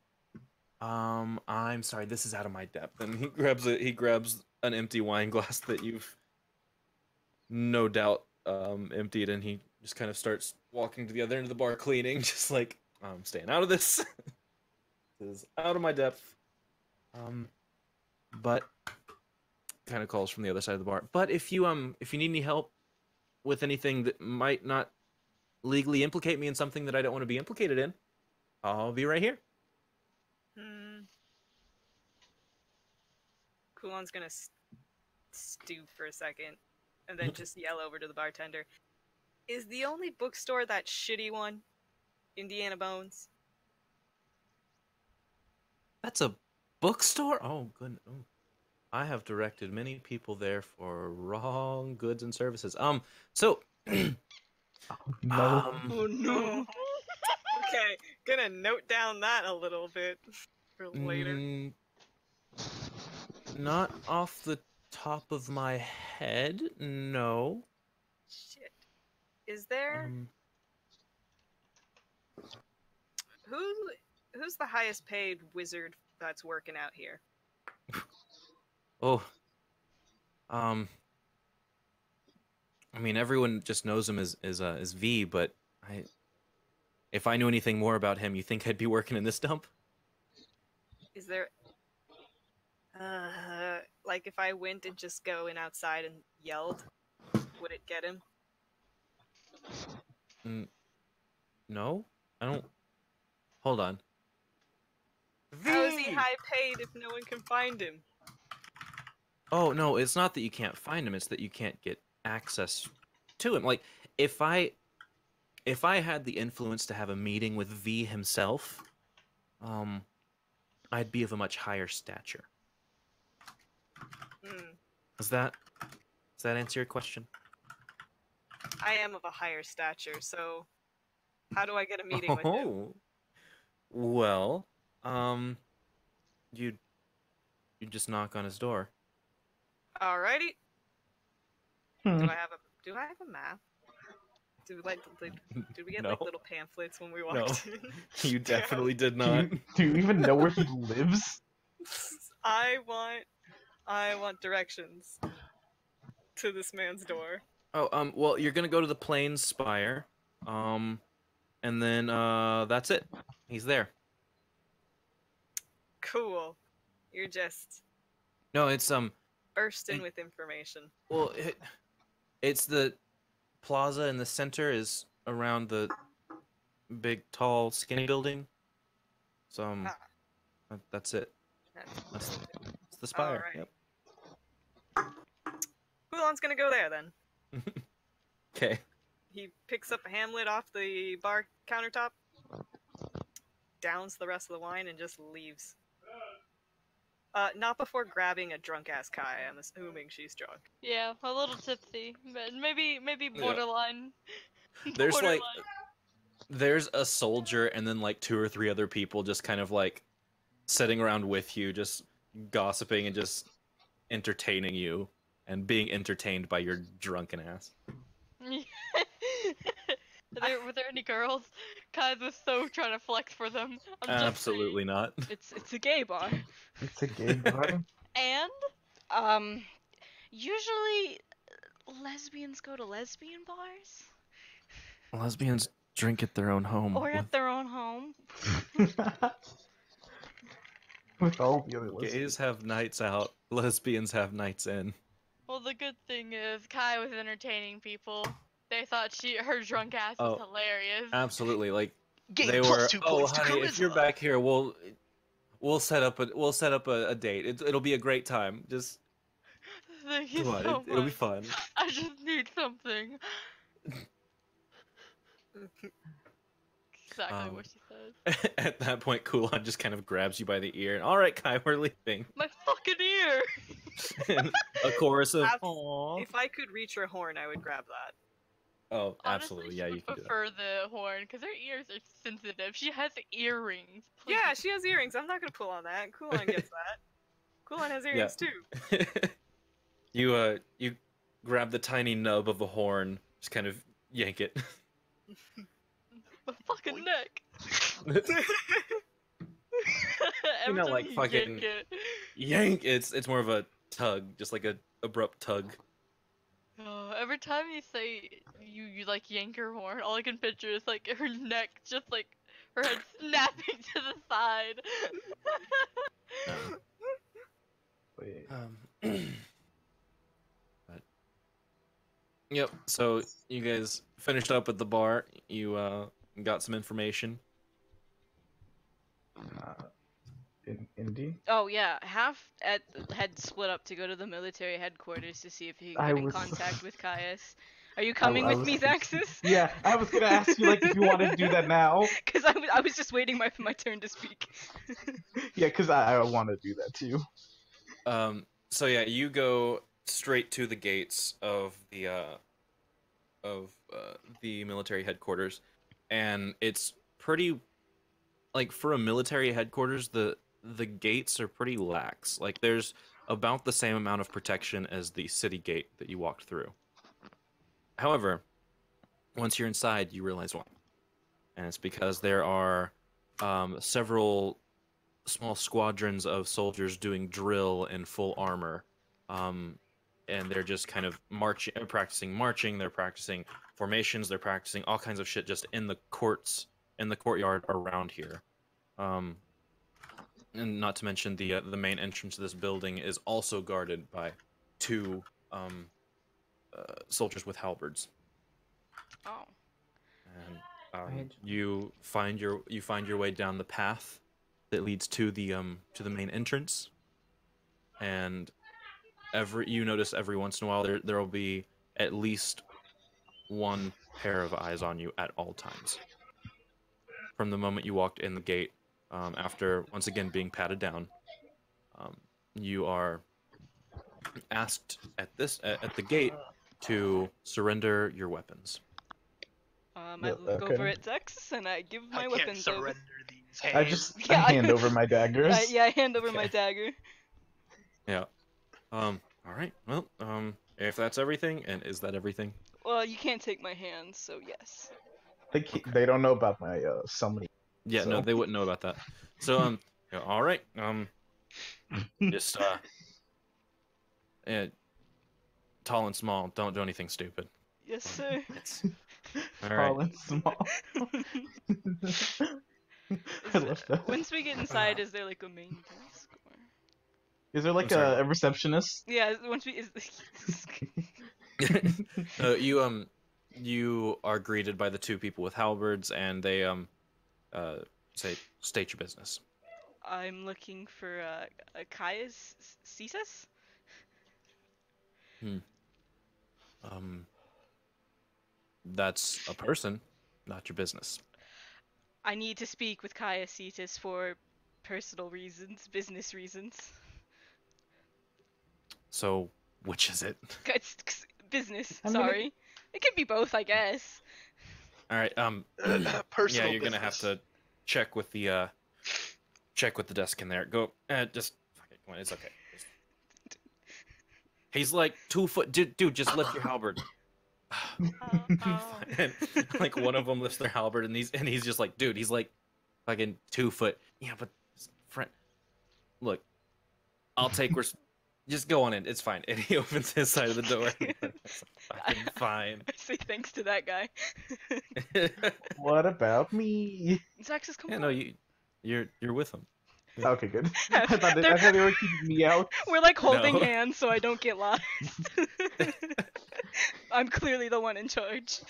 I'm sorry, this is out of my depth. And he grabs an empty wine glass that you've no doubt emptied, and he just kind of starts walking to the other end of the bar cleaning, just like I'm staying out of this. This is out of my depth. But kind of calls from the other side of the bar. But if you need any help with anything that might not legally implicate me in something that I don't want to be implicated in, I'll be right here. Kulon's gonna stoop for a second, and then just yell over to the bartender. Is the only bookstore that shitty one Indiana Bones? That's a bookstore? Oh, good. Oh. I have directed many people there for wrong goods and services. So No. Oh no. Okay, gonna note down that a little bit for later. Not off the top of my head, no. Shit. Is there who's the highest paid wizard that's working out here? Oh. I mean, everyone just knows him as V, but if I knew anything more about him, you think I'd be working in this dump? Is there like if I went and just go in outside and yelled, would it get him? No? I don't... Hold on. How is he high paid if no one can find him? Oh, no, it's not that you can't find him, it's that you can't get access to him. Like, if I had the influence to have a meeting with V himself, I'd be of a much higher stature. Does that answer your question? I am of a higher stature, so how do I get a meeting with him? Well, you just knock on his door. Alrighty. Do I have a map? Did we get No. like little pamphlets when we walked in? You definitely did not. Do you even know where he lives? I want directions to this man's door. Oh, well, you're gonna go to the Plains Spire, and then that's it. He's there. Cool. You're just No, it's bursting with information. well, it's the plaza in the center is around the big, tall, skinny building. So that's it. That's the spire. Alright. Yep. Kulon's gonna go there then. Okay. He picks up a hamlet off the bar countertop, downs the rest of the wine, and just leaves. Not before grabbing a drunk ass Kai. I'm assuming she's drunk. Yeah, a little tipsy, but maybe borderline. There's borderline. there's a soldier and then like 2 or 3 other people just kind of like sitting around with you, just gossiping and just entertaining you and being entertained by your drunken ass. Were there any girls? Kai was so trying to flex for them. Absolutely not. It's a gay bar. It's a gay bar. And usually lesbians go to lesbian bars Lesbians drink at their own home. or at their own home. With all the other Gays lesbians. have nights out. Lesbians have nights in. Well, the good thing is Kai was entertaining people. They thought her drunk ass was hilarious. Absolutely, like Game they plus were. 2 Oh, points to honey, if you're charisma." back here, we'll set up a date. It'll be a great time. Just Thank you come on, so much. it'll be fun. I just need something. Exactly what she said. At that point, Kulon just kind of grabs you by the ear and, all right, Kai, we're leaving. My fucking ear! And a chorus of, Ab- aww. If I could reach her horn, I would grab that. Oh, Honestly, absolutely, yeah, she you would can do that. prefer the horn, because her ears are sensitive. She has earrings. Please. Yeah, she has earrings. I'm not gonna pull on that. Kulon gets that. Kulon has earrings too. You grab the tiny nub of the horn, just kind of yank it. My fucking neck. You know, Every like time fucking yank it. yank. It's more of a tug, just like a abrupt tug. Oh, every time you say you like yank her horn, all I can picture is like her neck just like Her head snapping to the side. Wait. But, yep. So you guys finished up at the bar. You got some information. Indy? Oh yeah, half had split up to go to the military headquarters to see if he could I get in was- contact with Caius. Are you coming with was me, thinking- Zaxis? Yeah, I was gonna ask you like if you wanted to do that now. Because I was just waiting for my turn to speak. Yeah, because I want to do that too. So yeah, you go straight to the gates of the military headquarters, and it's pretty, like, for a military headquarters, the gates are pretty lax. Like, there's about the same amount of protection as the city gate that you walked through. However, once you're inside, you realize why, and it's because there are several small squadrons of soldiers doing drill in full armor, and they're just kind of practicing marching. They're practicing formations. They're practicing all kinds of shit just in the courtyard around here. And not to mention the main entrance to this building is also guarded by two soldiers with halberds. Oh. And you find your way down the path that leads to the main entrance, and you notice every once in a while there will be at least one pair of eyes on you at all times. From the moment you walked in the gate, after once again being patted down, you are asked at the gate to surrender your weapons. I look over at Zaxis and I give my I weapons can't over. surrender these hands. I hand over my daggers. I hand over my Okay. dagger. Yeah. All right. Well, if that's everything, and is that everything? Well, you can't take my hands, so yes. They don't know about my summoning. Yeah, no, So- they wouldn't know about that. So, yeah, all right. Just tall and small. Don't do anything stupid. Yes, sir. All Tall right. and small. I love that. Once we get inside, is there like a main desk? Or... Is there like I'm sorry, a receptionist? Yeah, once we You are greeted by the two people with halberds, and they say, "State your business." I'm looking for a Caius Cetus. That's a person, not your business. I need to speak with Caius Cetus for personal reasons, business reasons. So, which is it? It's business. I mean, Sorry, it could be both, I guess. All right. Personal Yeah, you're gonna have business. to check with the desk in there. Go. Just fuck it. Come on, it's okay. He's like 2 foot. Dude, just lift your halberd. And, like, one of them lifts their halberd, and he's just like, dude, he's like fucking 2 foot. Yeah, but friend, look, I'll take. Just go on in. It's fine. And he opens his side of the door. It's fucking fine. I say thanks to that guy. What about me? Zaxis, come Yeah, on. no, you're with him. Okay, good. I thought they were keeping me out. We're like holding No. hands so I don't get lost. I'm clearly the one in charge.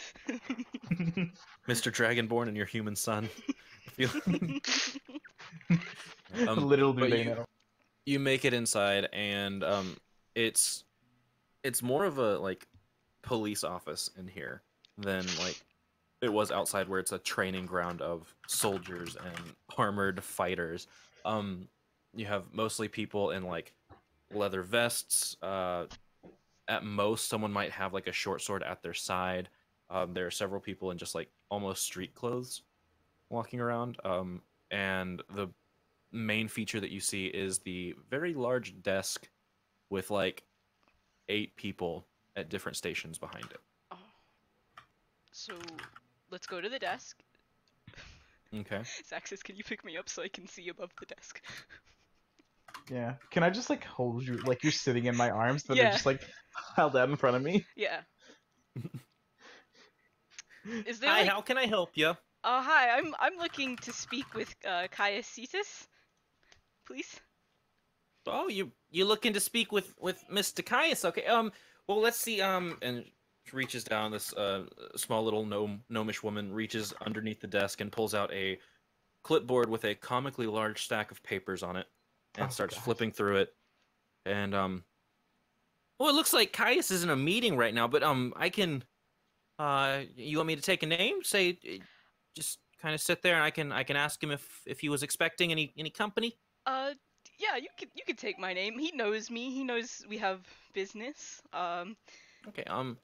Mr. Dragonborn and your human son. Little do but they know. You make it inside, and it's more of a like police office in here than like it was outside, where it's a training ground of soldiers and armored fighters. You have mostly people in like leather vests. At most, someone might have like a short sword at their side. There are several people in just like almost street clothes walking around. And the main feature that you see is the very large desk with like 8 people at different stations behind it. Oh. So, let's go to the desk. Okay. Zaxis, can you pick me up so I can see above the desk? Yeah. Can I just like hold you like you're sitting in my arms, but Yeah. they're just like held out in front of me? Yeah. Is there Hi, like, how can I help you? Hi. I'm looking to speak with Caius Cetus, please. Oh, you looking to speak with Mr. Caius? Okay. Well, let's see. And she reaches down. This small little gnomish woman reaches underneath the desk and pulls out a clipboard with a comically large stack of papers on it, and Oh, starts God. flipping through it. And well, it looks like Caius is in a meeting right now, but I can. You want me to take a name? Say, just kind of sit there, and I can ask him if he was expecting any company. Yeah, you could take my name. He knows me. He knows we have business. Okay. All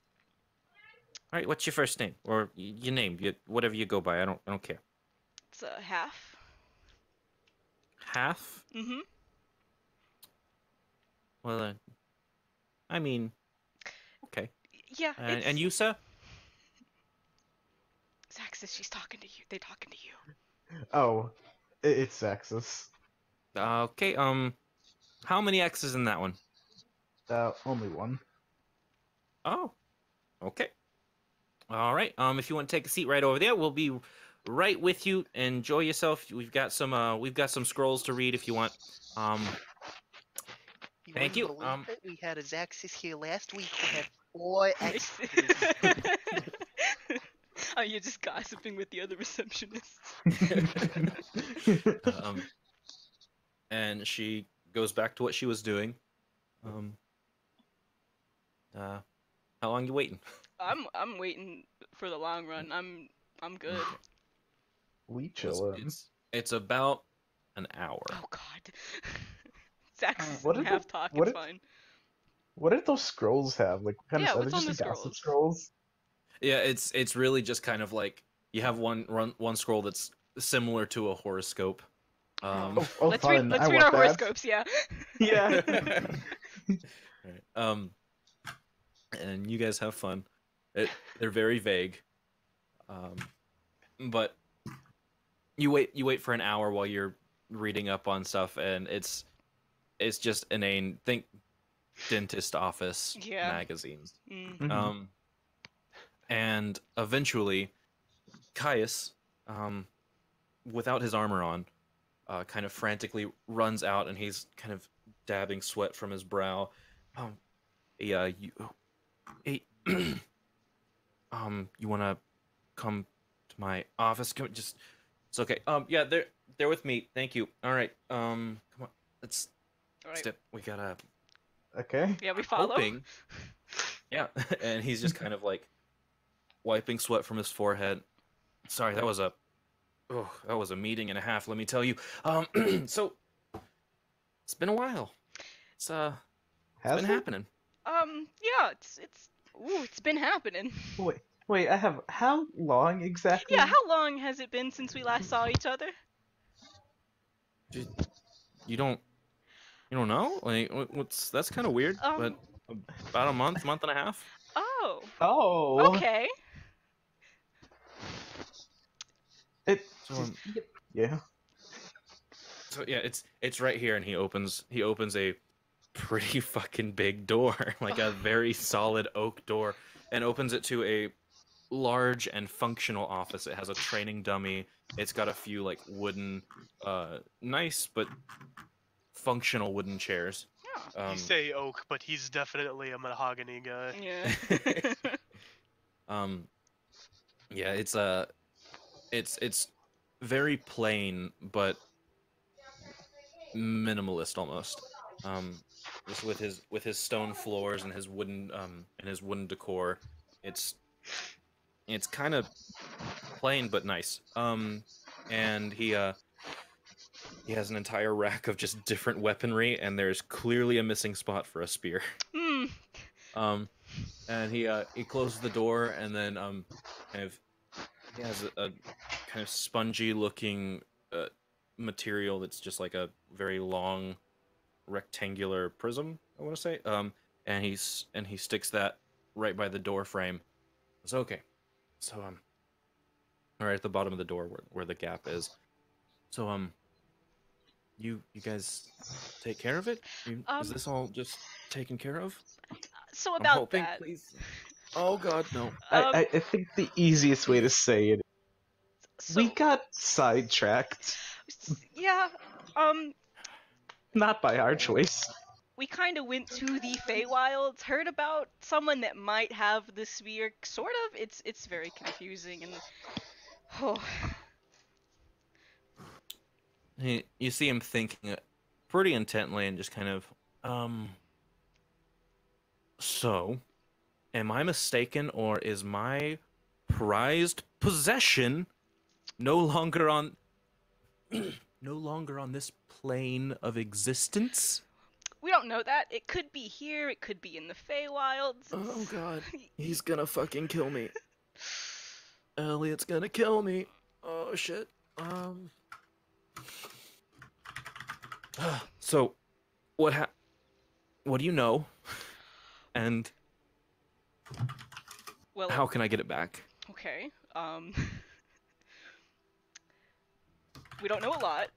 right. What's your first name or your name? Whatever you go by. I don't care. It's half. Half. Mm-hmm. Well, I mean, okay. Yeah, it's... And you, sir? Zaxis, she's talking to you. They talking to you. Oh, it's Axis. Okay. How many X's in that one? Only one. Oh. Okay. All right. If you want to take a seat right over there, we'll be right with you. Enjoy yourself. We've got some scrolls to read if you want. Thank you. Believe it? We had a Zaxis here last week who had 4 X's. Oh, you're just gossiping with the other receptionists. And she goes back to what she was doing. How long you waiting? I'm waiting for the long run. I'm good. Okay. We chillin'. It's about an hour. Oh God. Zaxis what and did half the- talking what did- fine. What did those scrolls have? Like, what kind Yeah, of stuff? what's Are on they the just like gossip scrolls? scrolls? Yeah, it's really just kind of like you have one scroll that's similar to a horoscope. Oh, let's fun. read I our want that. horoscopes. Yeah. Yeah. Right. And you guys have fun. They're very vague. But you wait for an hour while you're reading up on stuff, and it's just inane. Think dentist office magazines. Mm. And eventually, Caius, without his armor on, kind of frantically runs out, and he's kind of dabbing sweat from his brow. You want to come to my office? It's okay. Yeah, they're with me. Thank you. All right. Come on. Let's step. We gotta. Okay. Yeah, we follow. Hoping. Yeah, and he's just kind of like wiping sweat from his forehead. Sorry, that was a meeting and a half. Let me tell you. So it's been a while. It's been happening. Yeah, it's been happening. Wait. I have how long exactly? Yeah, how long has it been since we last saw each other? You don't know? Like, that's kind of weird. But about a month and a half. Oh. Oh. Okay. Yeah. So yeah, it's right here, and he opens a pretty fucking big door, like a very solid oak door, and opens it to a large and functional office. It has a training dummy. It's got a few like wooden, nice but functional wooden chairs. You say oak, but he's definitely a mahogany guy. Yeah. Yeah, it's very plain but minimalist almost. Just with his stone floors and his wooden decor, it's kind of plain but nice. And he has an entire rack of just different weaponry, and there's clearly a missing spot for a spear. And he closes the door, and then he has a kind of spongy looking material that's just like a very long rectangular prism, I want to say. And he sticks that right by the door frame. It's okay. So right at the bottom of the door where the gap is. So you guys take care of it? Is this all just taken care of? So I'm about hoping, that. please. Oh God, no. I think the easiest way to say it So We got sidetracked, yeah, not by our choice. we kind of went to the Feywilds, heard about someone that might have the sphere. Sort of. It's very confusing and oh. You see him thinking pretty intently and just kind of, so, am I mistaken, or is my prized possession no longer on this plane of existence? We don't know that. It could be here. It could be in the Feywilds. Oh god, he's gonna fucking kill me. Elliot's gonna kill me. Oh shit. So, what do you know? And Well, how can I get it back? okay. We don't know a lot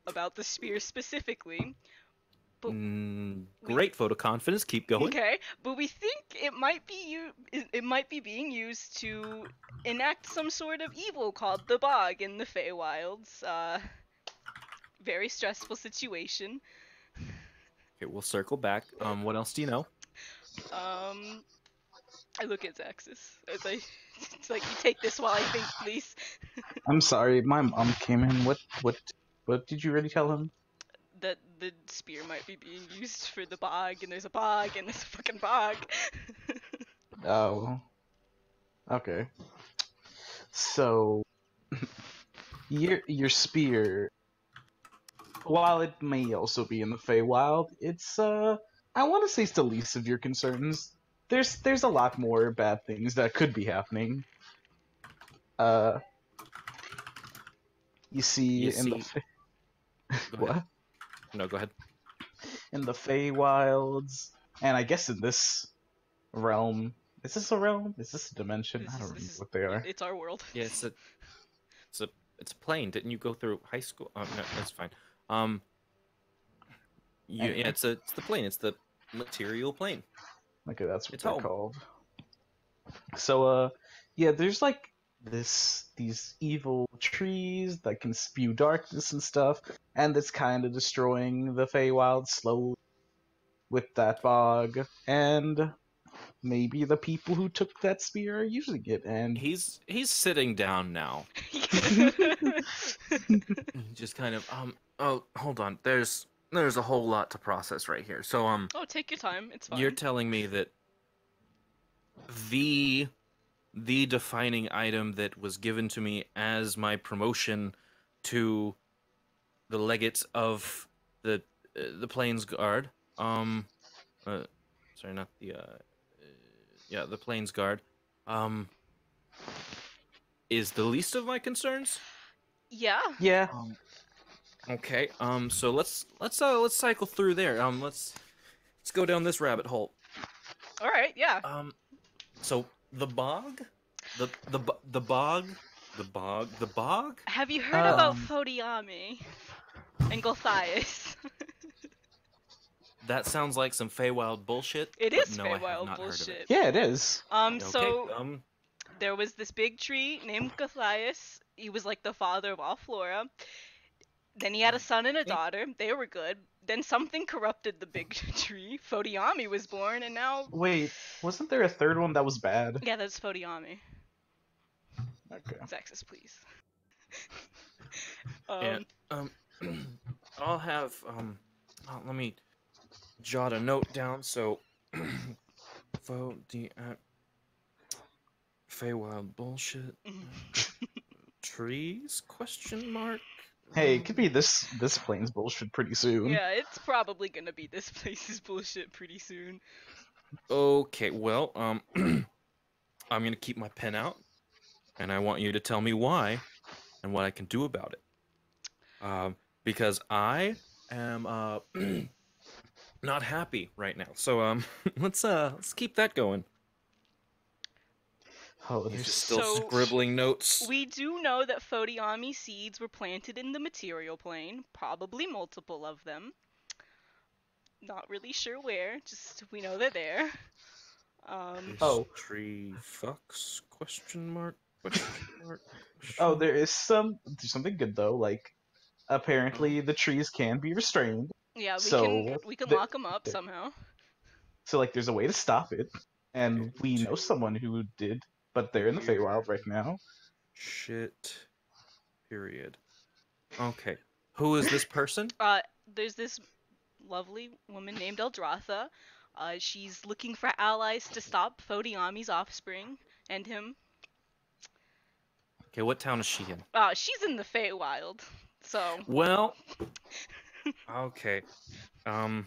about the spear specifically. But Great photo confidence. Keep going. okay, but we think it might be being used to enact some sort of evil called the Bog in the Feywilds. Very stressful situation. Okay, we'll circle back. What else do you know? I look at Zaxis as it's like, you take this while I think, please. I'm sorry, my mom came in. What did you really tell him? That the spear might be being used for the Bog, and there's a Bog, and there's a fucking Bog. Oh. Okay. So, your spear, while it may also be in the Feywild, it's I want to say it's the least of your concerns. There's a lot more bad things that could be happening. You see in the what? No, go ahead. In the Feywilds, and I guess in this realm. Is this a realm? Is this a dimension? I don't remember what they are. It's our world. Yeah, it's a plane. Didn't you go through high school? Oh no, that's fine. Anyway. Yeah, it's the plane. It's the material plane. Okay, that's what It's they're home. called. So, yeah, there's like these evil trees that can spew darkness and stuff, and it's kind of destroying the Feywild slowly with that bog, and maybe the people who took that spear are using it, and He's sitting down now. Just kind of oh, hold on. There's a whole lot to process right here. So Oh, take your time. It's fine. you're telling me that the defining item that was given to me as my promotion to the legates of the Plains Guard, sorry, not the yeah, the Plains Guard, is the least of my concerns. Yeah. yeah, Okay. So let's cycle through there. Let's go down this rabbit hole. All right. Yeah. So the bog, the bog. Have you heard about Fodiami and Gulthias? That sounds like some Feywild bullshit. It but is no, I have Feywild not heard of bullshit. it. yeah, it is. Okay, So there was this big tree named Gulthias. He was like the father of all flora. Then he had a son and a daughter. They were good. Then something corrupted the big tree. Fodiami was born, and now... Wait, wasn't there a third one that was bad? Yeah, that's Fodiami. Okay. Zaxis, please. And I'll have let me jot a note down. So Feywild bullshit. Trees? Question mark. Hey, it could be this plane's bullshit pretty soon. Yeah, it's probably gonna be this place's bullshit pretty soon. Okay, well, I'm gonna keep my pen out, and I want you to tell me why, and what I can do about it. Because I am not happy right now. So let's keep that going. Oh, He's there's just still So- scribbling notes. We do know that Fodiami seeds were planted in the material plane, probably multiple of them. Not really sure where, just we know they're there. This Oh. tree fucks? Question mark. Oh, there's something good though. Like apparently the trees can be restrained. Yeah, So we can the, lock them up somehow. so like there's a way to stop it, and Okay, we know someone who did, but they're in the Feywild right now. Shit. Period. Okay. Who is this person? There's this lovely woman named Eldratha. She's looking for allies to stop Fodiami's offspring and him. Okay, what town is she in? She's in the Feywild, so. Well, okay. Um,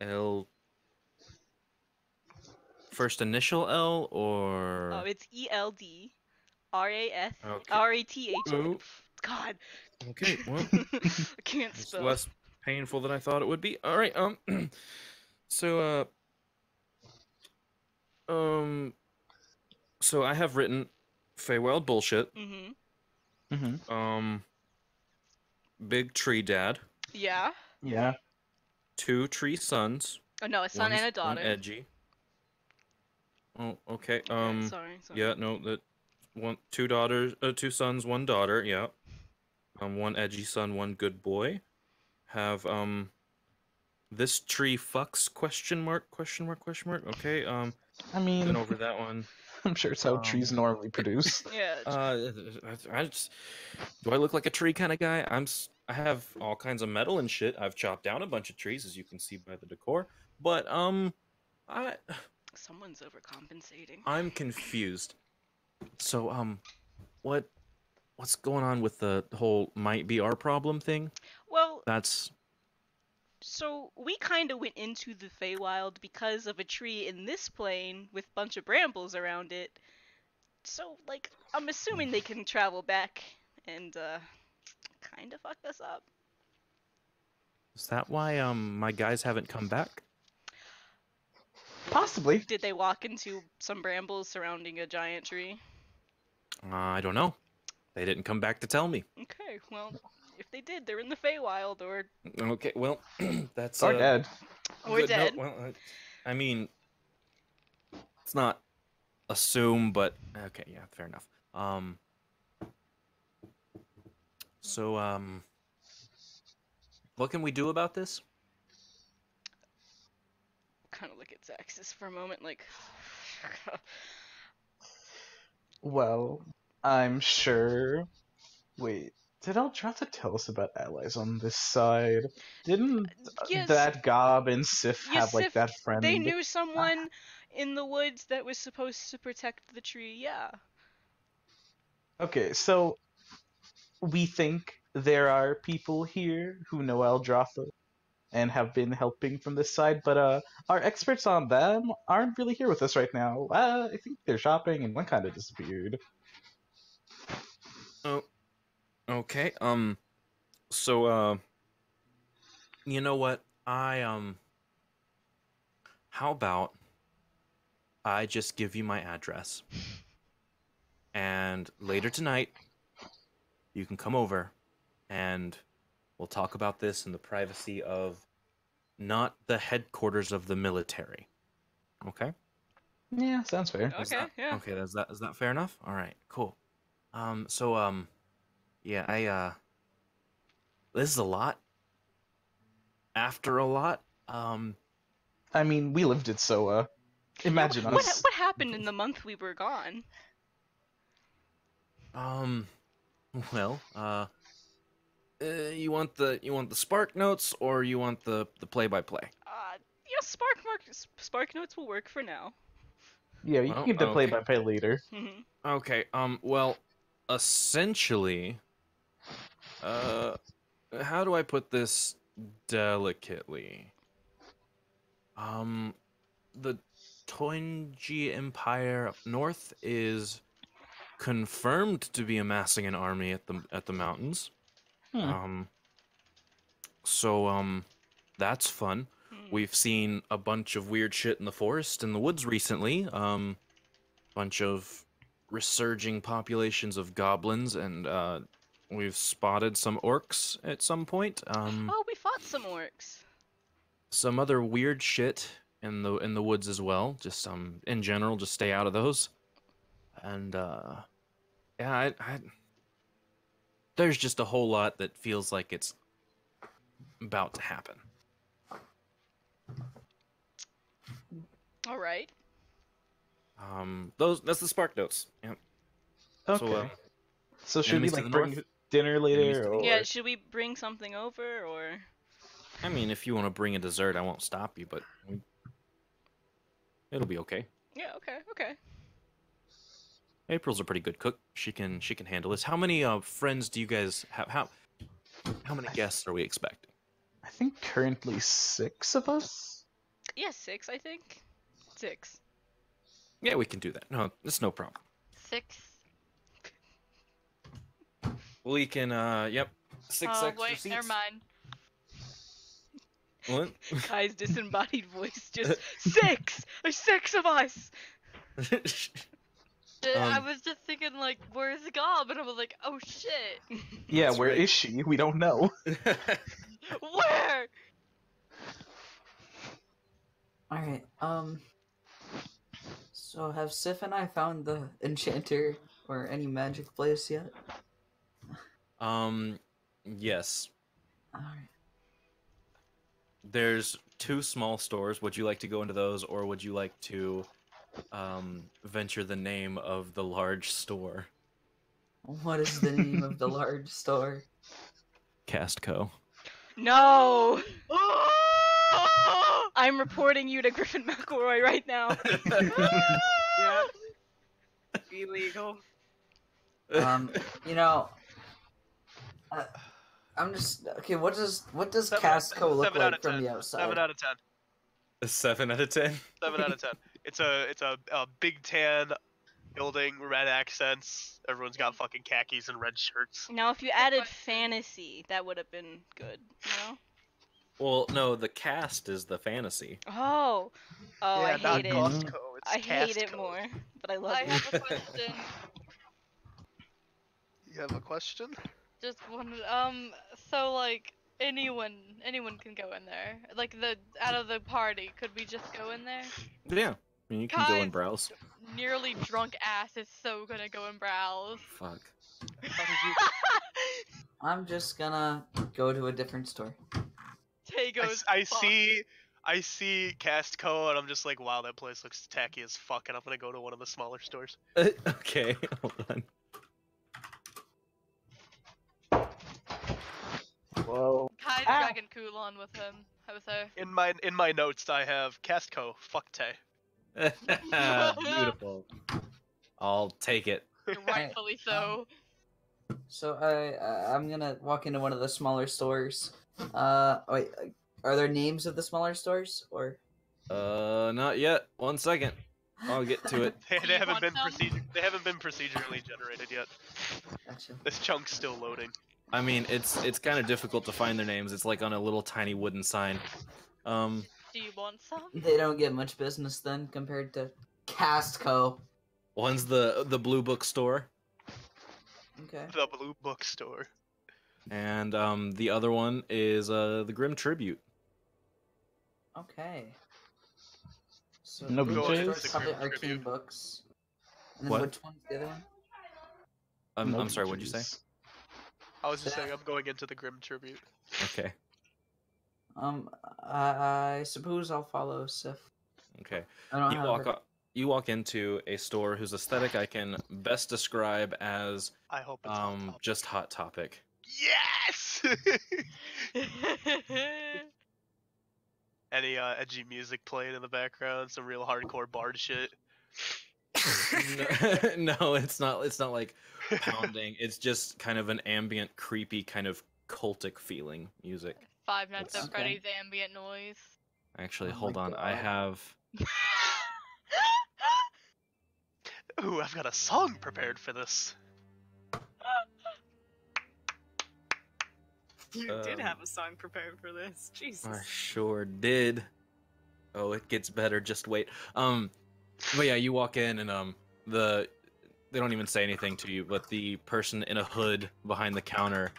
L. First initial L or It's ELD RAS okay. RATH. Ooh. God. Okay, well, I can't it's spell. less painful than I thought it would be. All right. So so I have written Feywild bullshit. Mm-hmm. Big tree dad. Yeah. Yeah. 2 tree sons. Oh no, a son and a One daughter. edgy. Oh, okay. Sorry. Yeah, no, that 2 daughters, 2 sons, 1 daughter. Yeah. 1 edgy son, 1 good boy. Have this tree fucks question mark. Okay. I mean, been over that one. I'm sure it's how trees normally produce. Yeah. I just do I look like a tree kind of guy? I have all kinds of metal and shit. I've chopped down a bunch of trees, as you can see by the decor. But I Someone's overcompensating. I'm confused. So what's going on with the whole might be our problem thing? Well, That's so we kind of went into the Feywild because of a tree in this plane with a bunch of brambles around it. So, like, I'm assuming they can travel back and kind of fuck us up. is that why my guys haven't come back? Possibly. Did they walk into some brambles surrounding a giant tree? I don't know. They didn't come back to tell me. Okay, well, if they did, they're in the Feywild or Okay, well, that's Or dead. or dead. Well, I mean, it's not assume, but okay, yeah, fair enough. So what can we do about this? Kind of look at Zaxis for a moment, like. Well, I'm sure. Wait, did Eldrata tell us about allies on this side? Didn't Yes. that Gob and Sif have like Sif, that friend? They knew someone in the woods that was supposed to protect the tree. Yeah. Okay, so we think there are people here who know Eldrata and have been helping from this side, but our experts on them aren't really here with us right now. I think they're shopping and one kind of disappeared. Oh, okay. So you know what? How about I just give you my address, and later tonight you can come over, and we'll talk about this in the privacy of not the headquarters of the military. Okay? Yeah, sounds fair. Okay. Yeah. Okay, is that fair enough? All right, cool. Yeah, this is a lot. After a lot, I mean, we lived it, so imagine us. What happened in the month we were gone? Well, you want the spark notes or you want the play-by-play? Yeah, Spark Notes will work for now. Yeah, you can keep the okay. play-by-play later. Okay, well, essentially, how do I put this delicately? The Toinji Empire up north is confirmed to be amassing an army at the mountains. So that's fun. We've seen a bunch of weird shit in the forest and the woods recently. Bunch of resurging populations of goblins, and we've spotted some orcs at some point. Oh, we fought some orcs. Some other weird shit in the woods as well. Just in general, just stay out of those. And yeah, there's just a whole lot that feels like it's about to happen. All right. That's the spark notes. Yep. Okay. So, So should we enemies to like the bring north, dinner enemies later, to the or Yeah, should we bring something over or? I mean, if you want to bring a dessert, I won't stop you, but it'll be okay. Yeah. Okay. Okay. April's a pretty good cook. She can handle this. How many friends do you guys have? How many guests are we expecting? I think currently 6 of us. Yeah, 6, I think. 6. Yeah, we can do that. No, it's no problem. 6. We can yep. 6 Oh extra wait, seats. never mind. What? Kai's disembodied voice just 6. There's 6 of us. I was just thinking like, where's Gob? And I was like, oh shit. Yeah, That's where right. is she? We don't know. Where? Alright, so have Sif and I found the enchanter or any magic place yet? Yes. Alright. There's 2 small stores. Would you like to go into those, or would you like to venture the name of the large store? What is the name of the large store? Castco. No. I'm reporting you to Griffin McElroy right now. Yeah. Illegal. You know, I'm just okay. What does Castco look 7 out like of from 10. the outside? 7 out of 10. A 7 out of 10. 7 out of 10. It's a big tan building, red accents. Everyone's got fucking khakis and red shirts. Now, if you added fantasy, that would have been good. You know? Well, no, the cast is the fantasy. Oh. Oh, yeah, I not hate it. Costco. It's I hate it Castco. more, but I love I it. have a question. You have a question? Just one. So like anyone can go in there. Like out of the party, could we just go in there? Yeah. I mean, you can go and Kai's browse. nearly drunk ass is so gonna go and browse. Fuck. How did you? I'm just gonna go to a different store. Tay goes. I "Fuck." see Castco, and I'm just like, wow, that place looks tacky as fuck, and I'm gonna go to one of the smaller stores. Okay, hold on. Whoa. Kai's Ah. dragging Kulon with him. Jose. In my notes, I have Castco. Fuck Tay. Beautiful. I'll take it. Rightfully so. So I'm gonna walk into one of the smaller stores. Wait, are there names of the smaller stores or? Not yet. 1 second. I'll get to it. They You haven't want been some? They haven't been procedurally generated yet. Gotcha. This chunk's still loading. I mean, it's kind of difficult to find their names. It's like on a little tiny wooden sign. Do you want some? They don't get much business then compared to Castco. One's the Blue Book store, Okay. The Blue Bookstore. and the other one is the Grim Tribute. Okay. So No the BJs? bookstore's probably Tribute. arcane books. And then What? which one's the other one? I'm sorry. What'd you say? I was just saying I'm going into the Grim Tribute. Okay. I suppose I'll follow Sif. Okay. I don't have You walk into a store whose aesthetic I can best describe as I hope it's on top. just Hot Topic. Yes! Any edgy music playing in the background, some real hardcore bard shit. No, it's not. It's not like pounding. It's just kind of an ambient, creepy, kind of cultic feeling music. Five Nights at Okay. Freddy's ambient noise. Actually, Oh my hold on. I God. have. Ooh, I've got a song prepared for this. You did Um, have a song prepared for this. Jesus. I sure did. Oh, it gets better. Just wait. But yeah, you walk in and they don't even say anything to you, but the person in a hood behind the counter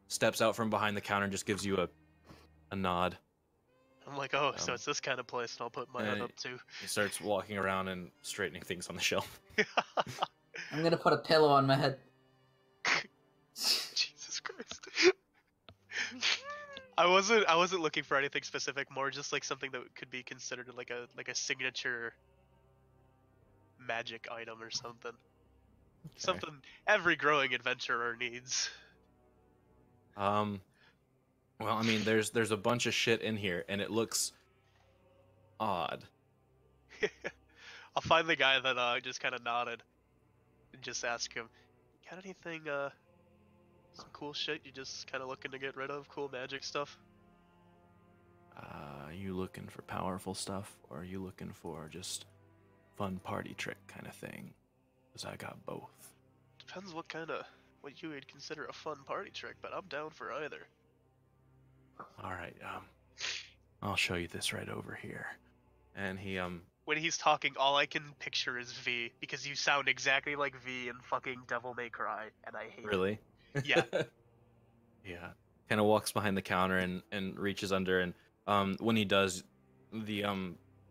steps out from behind the counter and just gives you a nod. I'm like, oh, so Um, it's this kind of place, and I'll put my head up too. He starts walking around and straightening things on the shelf. I'm gonna put a pillow on my head. Jesus Christ. I wasn't looking for anything specific, more just like something that could be considered like a signature magic item or something. Okay. Something every growing adventurer needs. Well, I mean, there's a bunch of shit in here, and it looks odd. I'll find the guy that just kind of nodded and just ask him, got anything some cool shit you just kind of looking to get rid of, cool magic stuff? Are you looking for powerful stuff, or are you looking for just fun party trick kind of thing? Because I got both. Depends what you would consider a fun party trick, but I'm down for either. All right, I'll show you this right over here. And he When he's talking, all I can picture is V, because you sound exactly like V in fucking Devil May Cry, and I hate really, it. Yeah. yeah, kind of walks behind the counter and reaches under, and when he does, the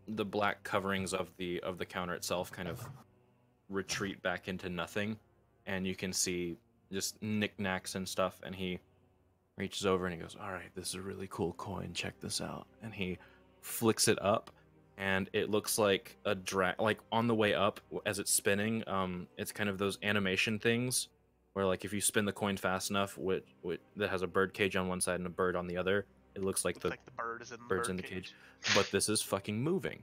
black coverings of the counter itself kind of retreat back into nothing, and you can see just knickknacks and stuff, and he reaches over and he goes, all right, this is a really cool coin, check this out. And he flicks it up, and it looks like a like on the way up as it's spinning, it's kind of those animation things where like if you spin the coin fast enough, that has a bird cage on one side and a bird on the other, it looks like Looks like the bird is in the bird's bird in the cage. But this is fucking moving,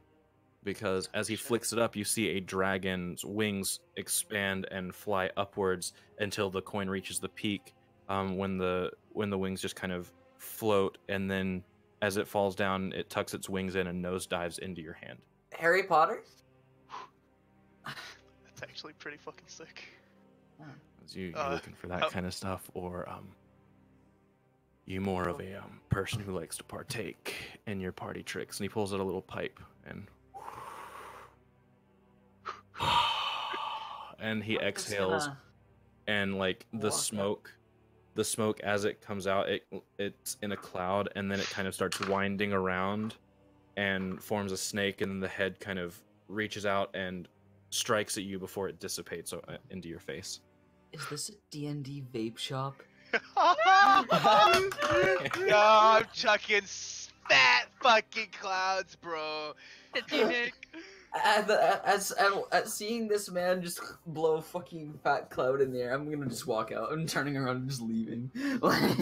because as he Shit. flicks it up, you see a dragon's wings expand and fly upwards until the coin reaches the peak, when the wings just kind of float, and then as it falls down, it tucks its wings in and nosedives into your hand. Harry Potter? That's actually pretty fucking sick. You looking for that kind of stuff, or you more of a person who likes to partake in your party tricks? And he pulls out a little pipe and and he exhales, and like the smoke as it comes out, it's in a cloud, and then it kind of starts winding around and forms a snake, and the head kind of reaches out and strikes at you before it dissipates into your face. Is this a D&D vape shop? No, I'm chucking fat fucking clouds, bro. It's unique. As seeing this man just blow a fucking fat cloud in the air, I'm gonna just walk out. I'm turning around and just leaving. Like,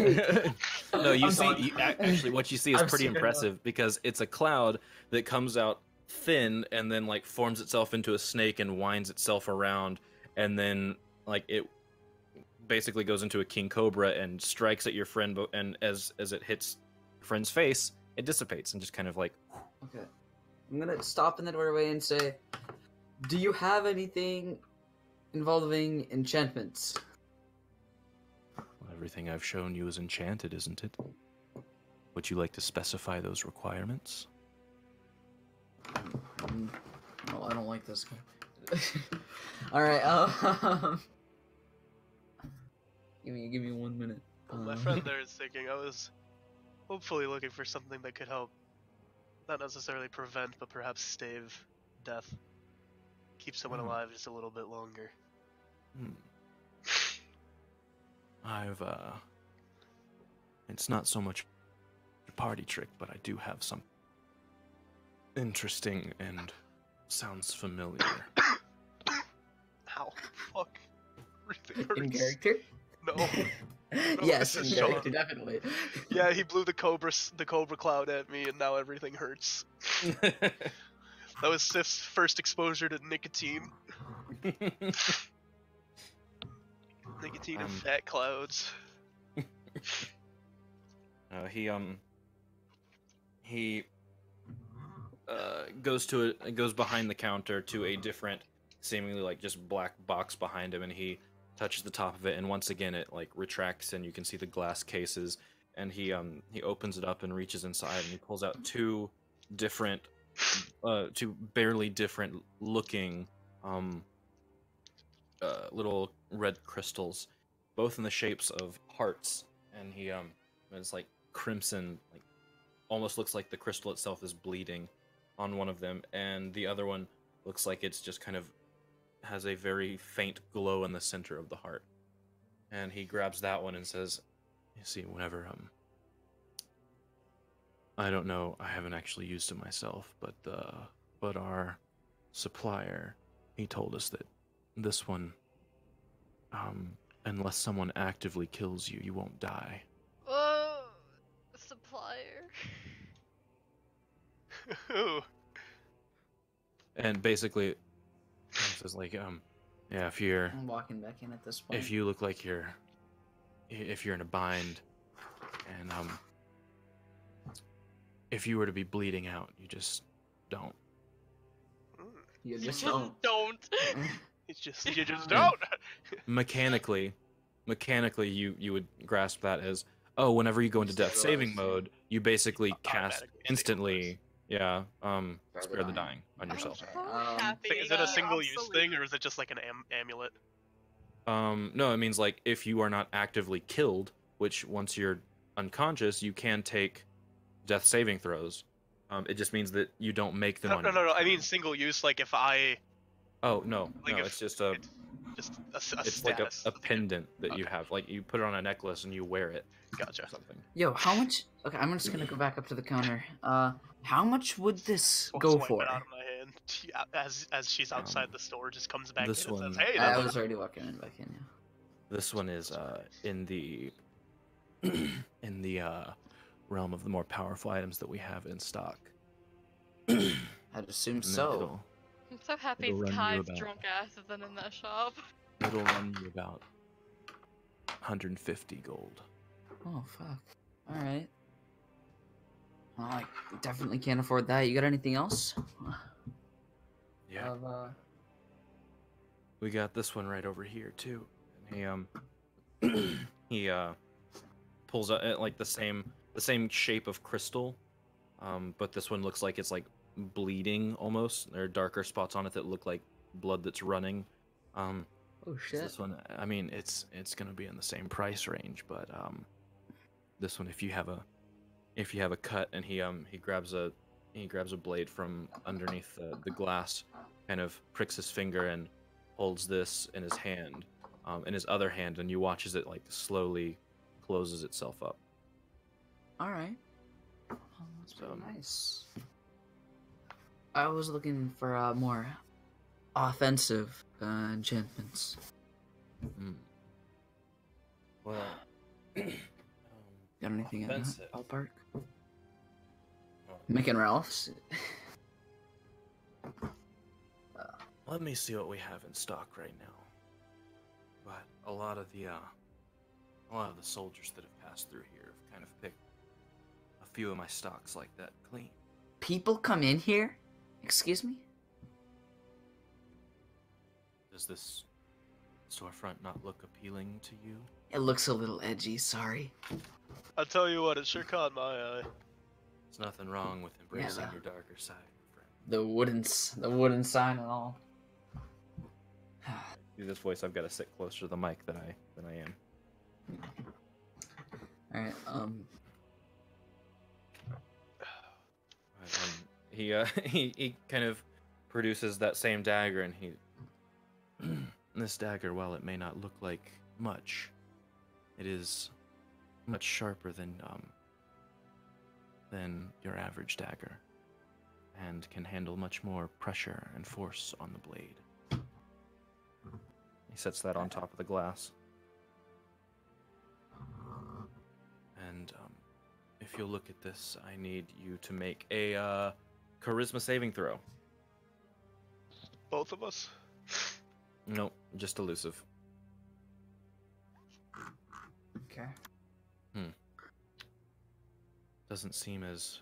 No, you I'm see, done. actually, what you see is I'm pretty scared impressive, because it's a cloud that comes out thin and then like forms itself into a snake and winds itself around, and then like it basically goes into a king cobra and strikes at your friend, and as it hits your friend's face, it dissipates and just kind of like. Okay. I'm gonna stop in the doorway and say, do you have anything involving enchantments? Everything I've shown you is enchanted, isn't it? Would you like to specify those requirements? No, I don't like this guy. All right. Give me 1 minute. Well, my friend there is thinking I was hopefully looking for something that could help, not necessarily prevent, but perhaps stave death. Keep someone alive just a little bit longer. It's not so much a party trick, but I do have some interesting and sounds familiar. Ow, fuck. Everything In hurts. character? No. Yes, this in is character, Sean. definitely. Yeah, he blew the cobra cloud at me, and now everything hurts. That was Sif's first exposure to nicotine. Nicotine and fat clouds. He goes behind the counter to a different, seemingly like just black box behind him, and he touches the top of it, and once again it like retracts, and you can see the glass cases, and he opens it up and reaches inside, and he pulls out two barely different looking little red crystals, both in the shapes of hearts, and it's like crimson, like almost looks like the crystal itself is bleeding on one of them, and the other one looks like it's just kind of has a very faint glow in the center of the heart. And he grabs that one and says, "You see, whenever I don't know, I haven't actually used it myself, but our supplier, he told us that this one, unless someone actively kills you, you won't die." Oh, supplier. Ooh. And basically, he says like, yeah, I'm walking back in at this point. if you look like if you're in a bind, and if you were to be bleeding out, you just don't. You You just just don't. don't. You just don't. Mechanically, you would grasp that as, oh, whenever you go into death saving mode, you basically cast Automatically instantly, Spare spare the dying on yourself. Okay, So happy. Is it a that- single use obsolete. thing, or is it just like an amulet? No, it means like if you are not actively killed, which once you're unconscious, you can take death saving throws. It just means that you don't make them No, on no, your no, I mean turn. single use. Like if I, Oh no, like no, if it's just a just a it's like status. a pendant that you have. Like you put it on a necklace and you wear it. Gotcha. Or something. Yo, how much? Okay, I'm just gonna go back up to the counter. How much would this Well, go swipe for? it out of my hand. As she's outside the store, just comes back in and this says, one- "Hey, I that's was already walking in back in. Yeah. This one is in the in the realm of the more powerful items that we have in stock. I'd assume And so. I'm so happy It'll run you Kai's about- drunk ass isn't in that shop. It'll run you about 150 gold. Oh fuck. All right. Well, I definitely can't afford that. You got anything else? Yeah. Of, We got this one right over here too. And he pulls out like the same shape of crystal, but this one looks like it's like bleeding almost. There are darker spots on it that look like blood that's running. oh So shit. this one, I mean, it's gonna be in the same price range, but this one, if you have a cut, and he grabs a blade from underneath the glass, kind of pricks his finger and holds this in his hand, in his other hand, and you watch as it like slowly closes itself up. All right. Oh, that's So, pretty nice. I was looking for more offensive enchantments. Mm. Well, Got anything in that offensive. ballpark? Oh. Mick and Ralph's. Let me see what we have in stock right now. But a lot of the soldiers that have passed through here have kind of picked a few of my stocks like that clean. People come in here? Excuse me? Does this storefront not look appealing to you? It looks a little edgy, sorry. I'll tell you what, it sure caught my eye. There's nothing wrong with embracing Yeah. your darker side, friend. The wooden sign and all. Do this voice, I've got to sit closer to the mic than I am. All right. He kind of produces that same dagger, and this dagger, while it may not look like much, it is much sharper than your average dagger, and can handle much more pressure and force on the blade. He sets that on top of the glass. And if you'll look at this, I need you to make a charisma saving throw. Both of us. Nope, just elusive. Okay. Doesn't seem as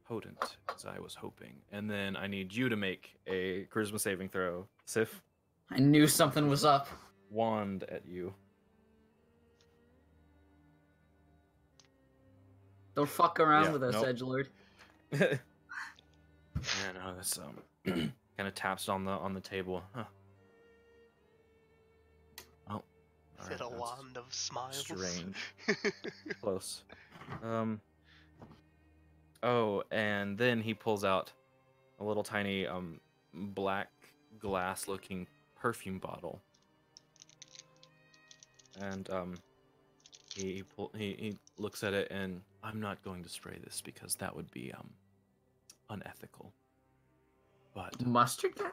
potent as I was hoping. And then I need you to make a charisma saving throw. Sif, I knew something was up. wand at you. Don't fuck around Yeah, with us, nope. edgelord. Yeah, no, that's kind of taps on the table. Huh. Oh, Is it a that's wand of smiles? strange. Close. Oh, and then he pulls out a little tiny black glass-looking perfume bottle, and he looks at it, and I'm not going to spray this because that would be unethical. But Mustard gas?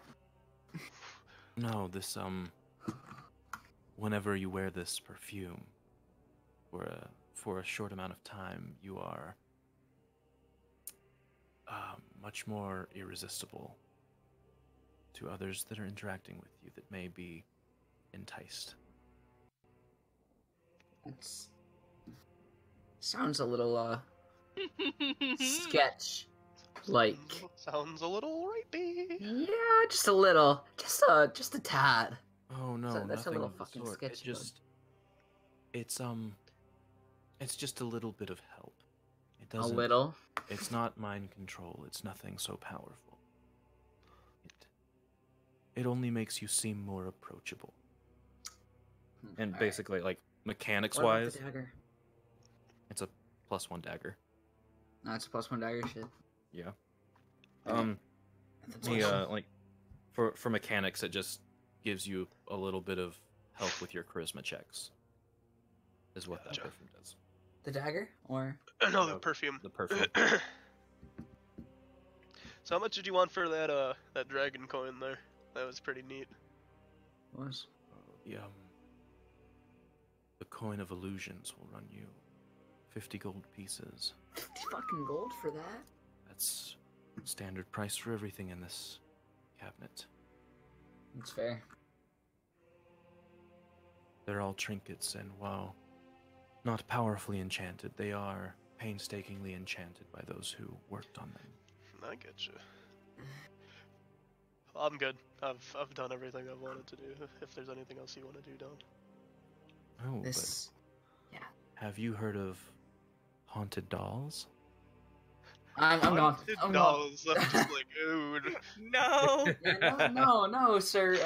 no, this whenever you wear this perfume for a short amount of time, you are much more irresistible to others that are interacting with you that may be enticed. That's sounds a little sketch like. Sounds a little rapey. Yeah, just a little, just a tad. Oh no, So that's a nothing little of the fucking sort. sketchy, bud. It's just a little bit of help. It A doesn't. little. It's not mind control. It's nothing so powerful. It only makes you seem more approachable. And All basically, like mechanics right. What about wise, the dagger? it's a +1 dagger. No, it's a +1 dagger. Shit. Yeah. That's He awesome. like for mechanics, it just gives you a little bit of help with your charisma checks. Is what that Gotcha. perfume does. The dagger, or No, the perfume. The perfume. So how much did you want for that dragon coin there? That was pretty neat. was The coin of illusions will run you 50 gold pieces. 50 fucking gold for that? That's standard price for everything in this cabinet. That's fair. They're all trinkets, and while not powerfully enchanted, they are painstakingly enchanted by those who worked on them. I get you. I'm good. I've done everything I wanted to do. If there's anything else you want to do, Don. Oh, This. but have you heard of haunted dolls? I'm gone. Haunted I'm gone. dolls. I'm just like, dude. No. Yeah, no, sir.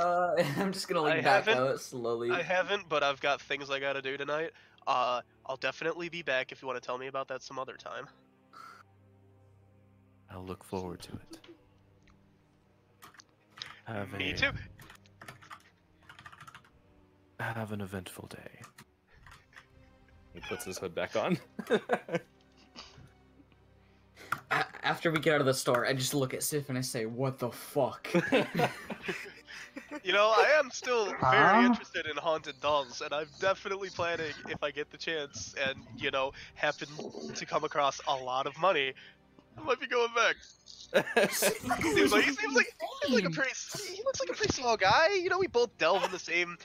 I'm just gonna I lean back haven't- out slowly. I haven't, but I've got things I gotta do tonight. I'll definitely be back if you want to tell me about that some other time. I'll look forward to it. Me too. Have an eventful day. He puts his hood back on. After we get out of the store, I just look at Sif and I say, "What the fuck?" You know, I am still very interested in haunted dolls, and I'm definitely planning, if I get the chance, and, you know, happen to come across a lot of money, I might be going back. He seems like a pretty small guy. You know, we both delve in the same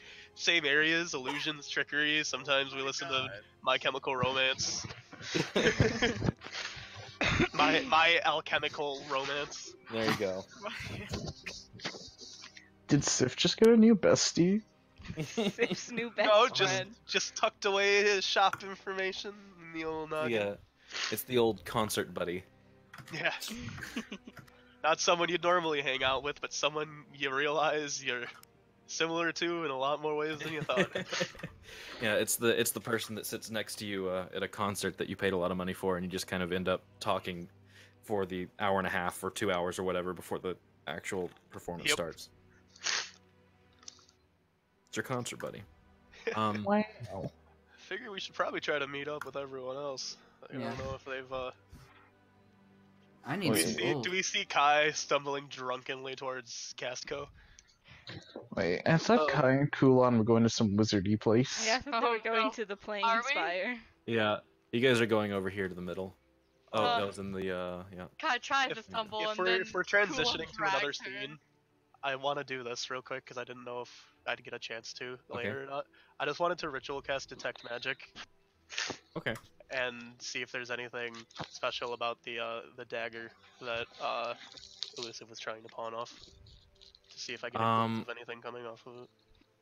areas, illusions, trickery. Sometimes we listen to My Chemical Romance. my alchemical romance. There you go. Did Sif just get a new bestie? Sif's new best No, friend. just tucked away his shop information in the old noggin. Yeah, it's the old concert buddy. Yeah. Not someone you'd normally hang out with, but someone you realize you're similar to in a lot more ways than you thought. Yeah, it's the person that sits next to you at a concert that you paid a lot of money for, and you just kind of end up talking for the hour and a half or 2 hours or whatever before the actual performance Yep. starts. It's your concert buddy. Wow. Figure we should probably try to meet up with everyone else. I Yeah. don't know if they've I need Wait. some gold. do we see Kai stumbling drunkenly towards Castco? Wait, I thought Kai and Kulon were going to some wizardy place. Yeah, I thought they were Oh, going no. to the Plain Are we? Spire. Yeah, you guys are going over here to the middle. Oh, Uh, that was in the yeah. Kai tries to If, stumble if and then we're transitioning to drags another her scene, in. I want to do this real quick because I didn't know if I'd get a chance to later or not. I just wanted to ritual cast detect magic Okay. and see if there's anything special about the dagger that Elusive was trying to pawn off. To see if I get a glimpse of anything coming off of it.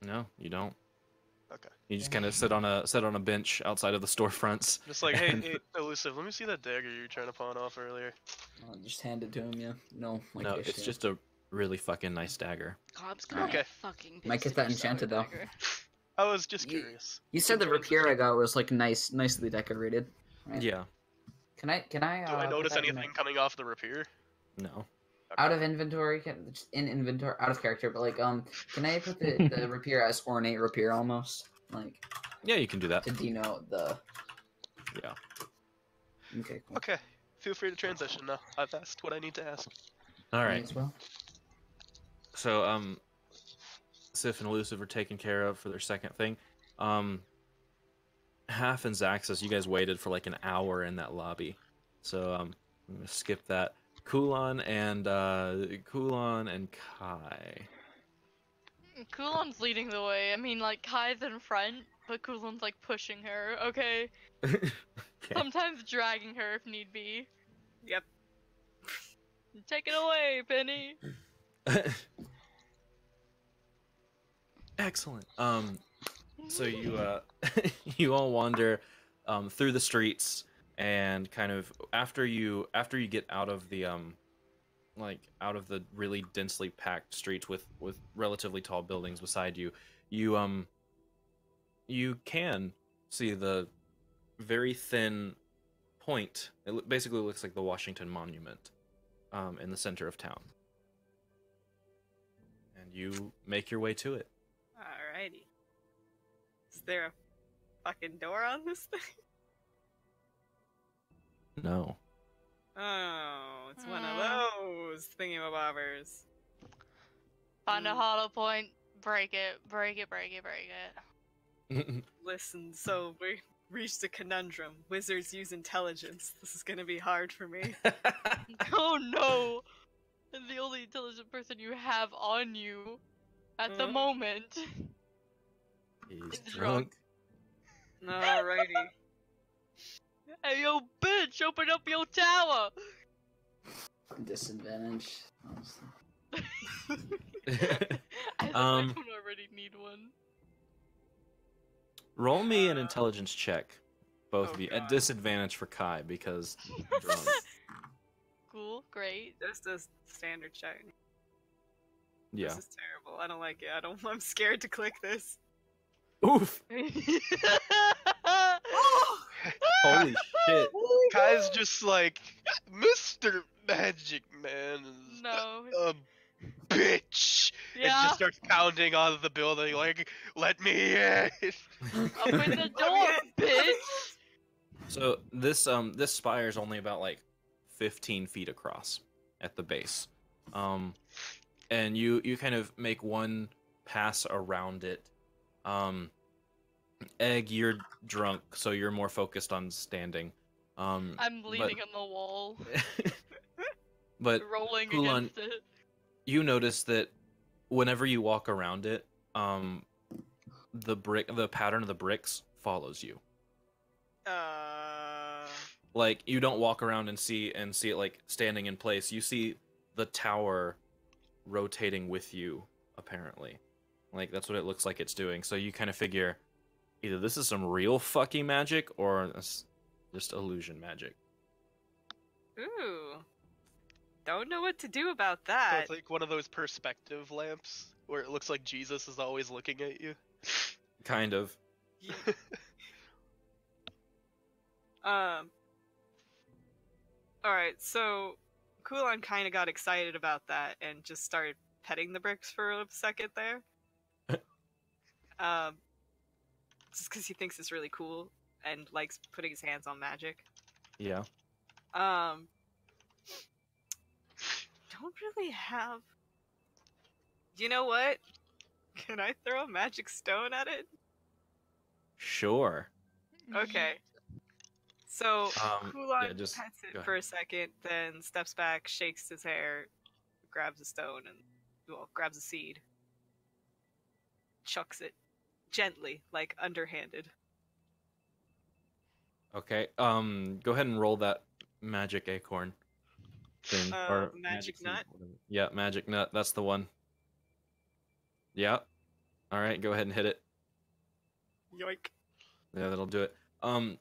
No, you don't. Okay. You just kind of sit on a bench outside of the storefronts. Just like, hey, Elusive, let me see that dagger you were trying to pawn off earlier. I'll just hand it to him, yeah. No, like No, this it's shit. just a really fucking nice dagger. Cobb's gonna Okay. be fucking Might pissed get if that you saw enchanted, the though. dagger. I was just You- curious. You said the Good rapier I got was like nicely decorated. Right? Yeah. Can I Do I put notice that in anything coming off the rapier? No. out of inventory? Just in inventory, out of character, but like can I put the rapier as ornate rapier almost like Yeah, you can do that. to denote the? Yeah. Okay, cool. Okay, feel free to transition now. I've asked what I need to ask. All Might right. as well. So Sif and Elusive are taken care of for their second thing. Half and Zaxxas, you guys waited for like an hour in that lobby. So I'm gonna skip that. Kulon and Kai. Kulon's leading the way. I mean, like, Kai's in front, but Kulon's, like, pushing her, okay? Okay. Sometimes dragging her if need be. Yep. Take it away, Penny! Excellent. So you you all wander through the streets, and kind of after you get out of the like out of the really densely packed streets with relatively tall buildings beside you, you can see the very thin point. It basically looks like the Washington Monument in the center of town. And you make your way to it. Alrighty. Is there a fucking door on this thing? No. Oh, it's one of those thingamabobbers. Find a hollow point, break it, break it, break it, break it. Listen, so we reached a conundrum. Wizards use intelligence. This is gonna be hard for me. Oh no! And the only intelligent person you have on you at the moment. He's It's drunk. Alrighty. Hey yo, bitch! Open up your tower! Disadvantage. Honestly. I think I don't already need one. Roll me an intelligence check, both of you, at God. disadvantage for Kai because drunk. Cool, great. Just a standard check. Yeah. This is terrible. I don't like it. I'm scared to click this. Oof! Holy shit! Kai's just like, Mr. Magic Man is No. a bitch! And Yeah. just starts pounding on the building like, let me in! Open the door, bitch! So this spire is only about like 15 feet across at the base, and you kind of make one pass around it. Egg, you're drunk, so you're more focused on standing. I'm leaning on the wall, but rolling Kulon, against it. you notice that whenever you walk around it, the pattern of the bricks follows you. Like you don't walk around and see it like standing in place. You see the tower rotating with you, apparently. Like that's what it looks like it's doing. So you kind of figure either this is some real fucking magic or it's just illusion magic. Ooh. Don't know what to do about So that. it's like one of those perspective lamps where it looks like Jesus is always looking at you. Kind of. Alright, so Kulon kind of got excited about that and just started petting the bricks for a second there. Just because he thinks it's really cool and likes putting his hands on magic. Yeah. Don't really have. You know what? Can I throw a magic stone at it? Sure. Okay. So Kulon yeah, just pets go it for a second, then steps back, shakes his hair, grabs a stone, and grabs a seed, chucks it gently, like underhanded. Okay. Go ahead and roll that magic acorn thing or magic seed, nut? whatever. Yeah, magic nut. That's the one. Yeah. All right. Go ahead and hit it. Yoink. Yeah, that'll do it.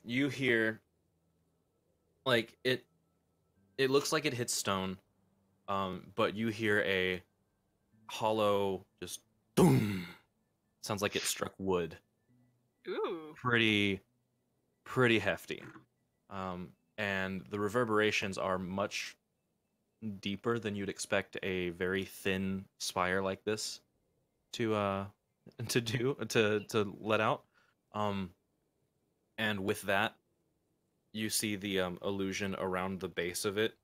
You hear like it looks like it hits stone, but you hear a hollow just boom. Sounds like it struck wood. Ooh. Pretty hefty. and the reverberations are much deeper than you'd expect a very thin spire like this to to let out. And with that, you see the illusion around the base of it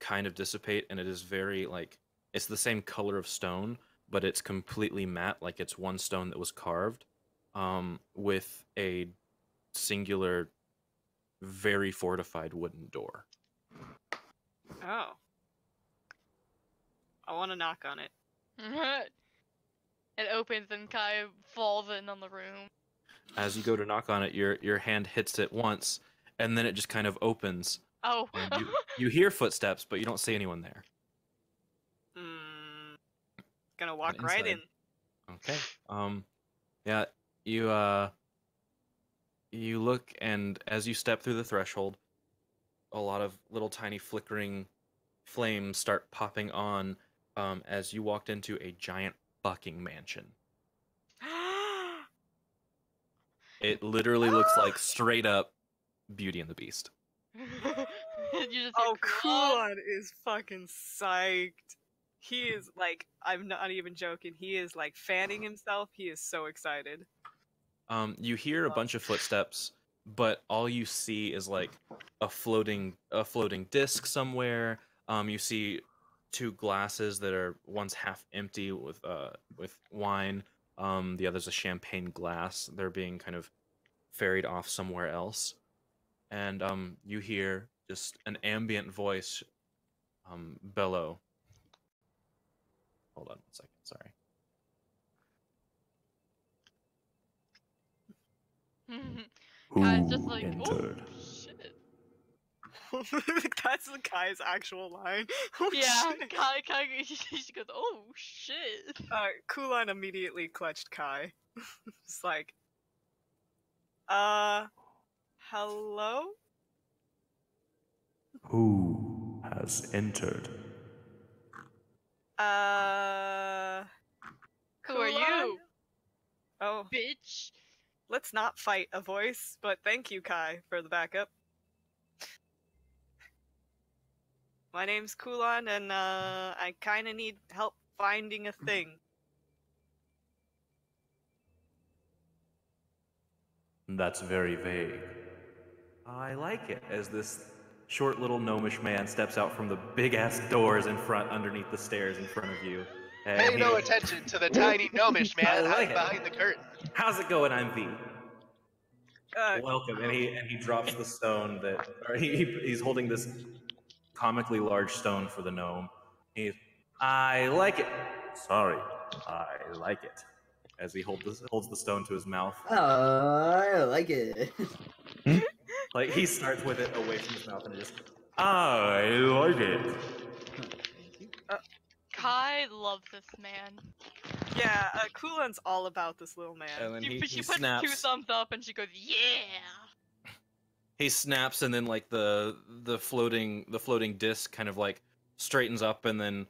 kind of dissipate, and it is very like it's the same color of stone, but it's completely matte, like it's one stone that was carved, with a singular, very fortified wooden door. Oh. I want to knock on it. It opens and Kai falls in on the room. As you go to knock on it, your hand hits it once, and then it just kind of opens. Oh. And you hear footsteps, but you don't see anyone there. Gonna walk right in. Okay. Yeah, you look, and as you step through the threshold, a lot of little tiny flickering flames start popping on, as you walked into a giant fucking mansion. It literally looks like straight up Beauty and the Beast. You just Oh, cool. Kulon is fucking psyched. He is like, I'm not even joking. He is like fanning himself. He is so excited. You hear a bunch of footsteps, but all you see is like a floating disc somewhere. You see two glasses that are one's half empty with wine. The other's a champagne glass. They're being kind of ferried off somewhere else. And you hear just an ambient voice bellow. Hold on 1 second, sorry. Kai's just like, entered? oh shit. That's the guy's actual line. Oh, Yeah, shit. Kai she goes, oh shit. Kulon immediately clutched Kai. It's like, hello? Who has entered? Who are you, Oh, bitch? let's not fight a voice, but thank you, Kai, for the backup. My name's Kulon, and I kinda need help finding a thing. That's very vague. I like it, as this short little gnomish man steps out from the big ass doors in front underneath the stairs in front of you. And Pay no attention to the tiny gnomish man I like hiding it. behind the curtain. How's it going, I'm V? Uh, Welcome. And he drops the stone that, or he's holding this comically large stone for the gnome. I like it. Sorry, I like it. As he holds the stone to his mouth. I like it. Like, he starts with it away from his mouth and just, I like it. Kai loves this man. yeah, Kulon's all about this little man. And then She he puts two snaps. thumbs up and she goes, yeah. He snaps, and then like the floating disc kind of like straightens up, and then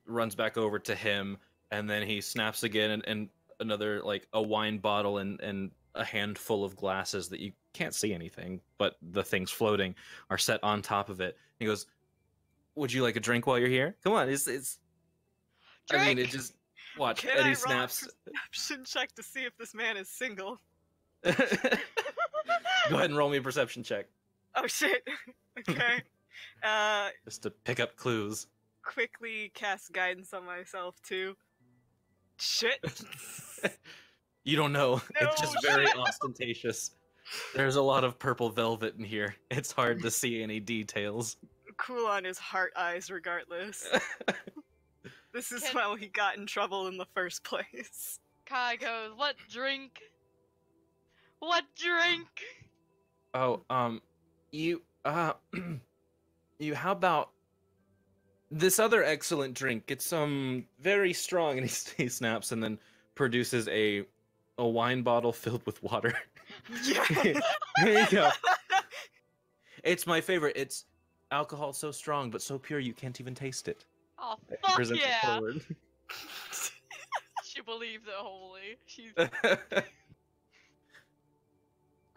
runs back over to him, and then he snaps again, and another like a wine bottle and a handful of glasses that you can't see anything, but the things floating are set on top of it. He goes, "Would you like a drink while you're here? Come on, it's. I mean, it just watch." Can and I he roll snaps. a perception check to see if this man is single? Go ahead and roll me a perception check, Oh shit. Okay. just to pick up clues. Quickly cast guidance on myself too. Shit. You don't know. No It's just very ostentatious. There's a lot of purple velvet in here. It's hard to see any details. Kulon is heart eyes regardless. This is how he got in trouble in the first place. Kai goes, what drink? What drink? Oh, you, how about this other excellent drink? It's very strong, and he snaps and then produces a wine bottle filled with water. Yeah. Here you go. It's my favorite. It's alcohol so strong but so pure you can't even taste it. Oh, fuck Presents it yeah. forward. She believes it wholly. She's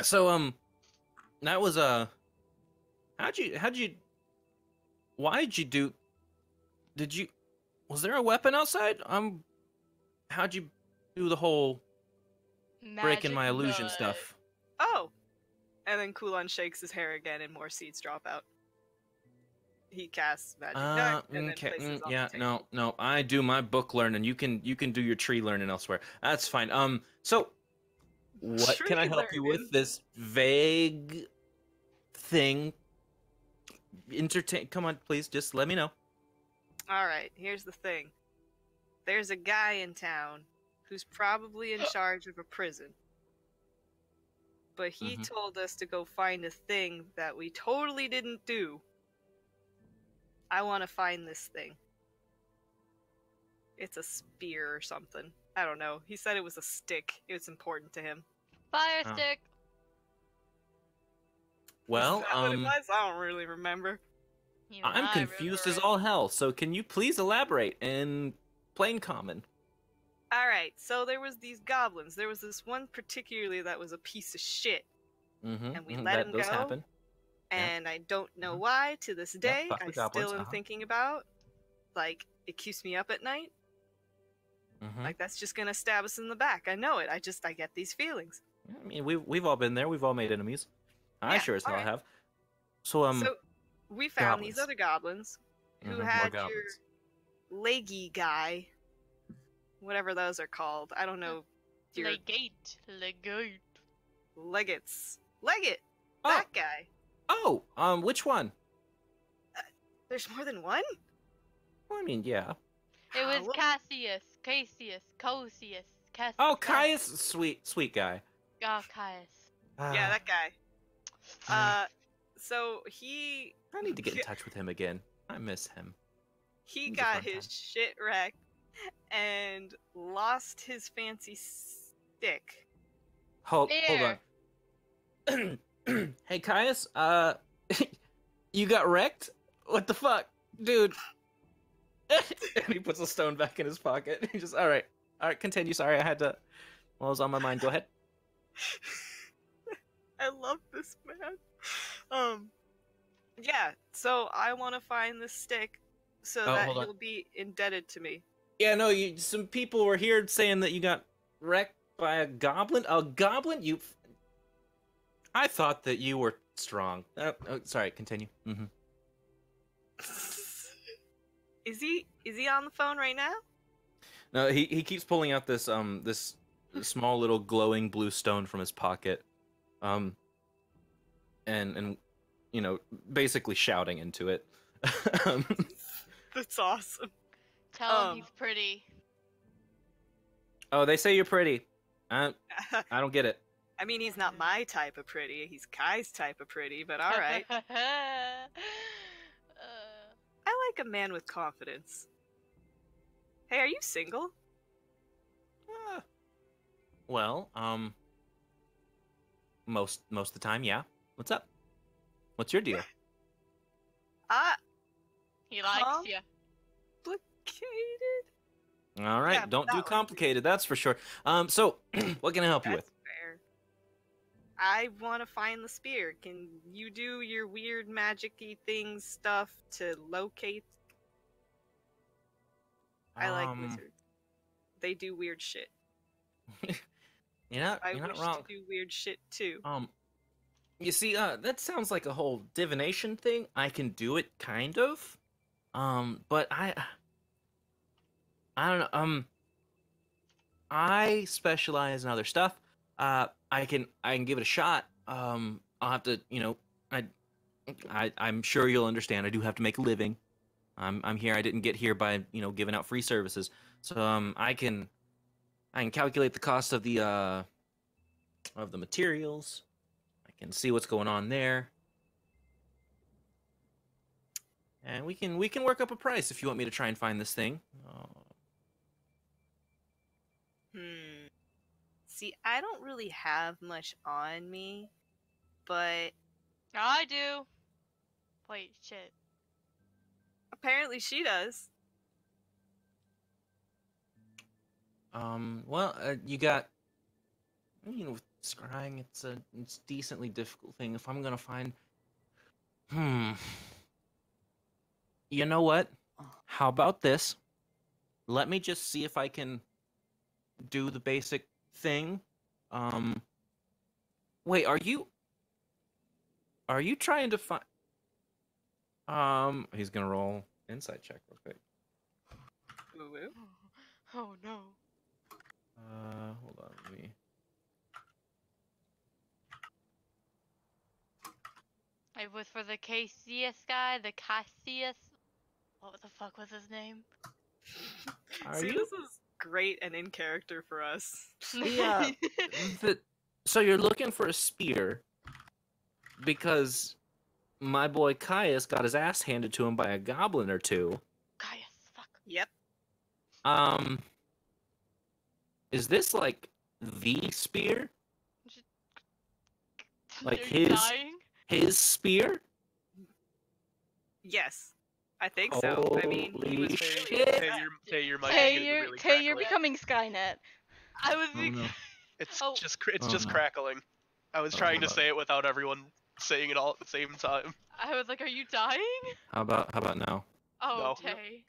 So that was Why did you do? Did you? Was there a weapon outside? How'd you do the whole breaking Magic my illusion nut. stuff? Oh! And then Kulon shakes his hair again and more seeds drop out. He casts magic duck and then Okay, places on yeah, the table. no. I do my book learning. You can do your tree learning elsewhere. That's fine. So what can I Tree help you learning? with? This vague thing. Come on, please, just let me know. Alright, here's the thing. There's a guy in town who's probably in charge of a prison. But he Mhm. told us to go find a thing that we totally didn't do. I want to find this thing. It's a spear or something. I don't know. He said it was a stick. It's important to him. Fire Oh. stick. Well, Is that what it was? I don't really remember. Even I'm I confused as remember all hell. So can you please elaborate in plain common? Alright, so there was these goblins. There was this one particularly that was a piece of shit. Mm-hmm. And we let him does go. happen. Yeah. And I don't know Mhm. why to this day. fuck I the goblins, still am uh-huh. thinking about. Like, it keeps me up at night. Mm-hmm. Like, that's just gonna stab us in the back. I know it. I get these feelings. I mean, we've all been there. We've all made enemies. I Yeah, sure as hell alright. have. So So, we found these goblins. other goblins who Mhm, more had goblins. your leggy guy. Whatever those are called. I don't know. Your Legate. legates. Legate! Oh, That guy. which one? There's more than one? Well, I mean, yeah. It was What- Cassius, Cosius, Cassius. Oh, Caius, sweet guy. Oh, Caius. Yeah, that guy. Mm. So he I need to get in touch with him again. I miss him. he It was a got fun his time. shit wrecked and lost his fancy stick. Hold There. on. Hey, Caius, you got wrecked? What the fuck? Dude. And he puts a stone back in his pocket. He just, all right, continue. Sorry, I had to, what was on my mind? Go ahead. I love this man. Yeah, so I want to find this stick so Oh, that hold on. he'll be indebted to me. Yeah, no, some people were here saying that you got wrecked by a goblin. A goblin? I thought that you were strong. Sorry, continue. Mm-hmm. Is he on the phone right now? No, he keeps pulling out this this small little glowing blue stone from his pocket, and you know, basically shouting into it. That's awesome. Tell him he's pretty. Oh, they say you're pretty. I don't get it. I mean, he's not my type of pretty. He's Kai's type of pretty, but all right. I like a man with confidence. Hey, are you single? Well, most of the time, yeah. What's up? What's your deal? He likes you. Complicated? All right, Yeah, don't that do one. complicated. That's for sure. So what can I help you That's with? fair. I want to find the spear. Can you do your weird magic-y things stuff to locate? I like wizards. They do weird shit. You're not I wish wrong. to do weird shit too. You see, that sounds like a whole divination thing. I can do it, kind of. But I don't know. I specialize in other stuff. I can give it a shot. I'll have to, you know, I'm sure you'll understand. I do have to make a living. I'm here. I didn't get here by, you know, giving out free services. So I can calculate the cost of the materials. I can see what's going on there. And we can work up a price if you want me to try and find this thing. See, I don't really have much on me, but I do. Wait, shit. apparently she does. Well, you got, you know, with scrying, it's a decently difficult thing. If I'm gonna find You know what? How about this? Let me just see if I can do the basic thing. Wait, are you trying to find he's gonna roll insight check real quick. Woo-woo. Oh no. Hold on, let me It was for the KCS guy, the Cassius. What the fuck was his name? Are See, you? this is great and in character for us. Yeah. So you're looking for a spear because my boy Caius got his ass handed to him by a goblin or two. Caius, fuck. Yep. Is this like the spear? Like Are you dying? his spear? Yes. I think so. I mean, he was Holy really shit. Tay, your mic is Tay, getting you're really Tay, you're crackly. becoming Skynet. I was Oh, no. It's Oh. just Oh, no. crackling. I was Oh, trying to hold on. say it without everyone saying it all at the same time. I was like, are you dying? How about now? Oh, No. Tay.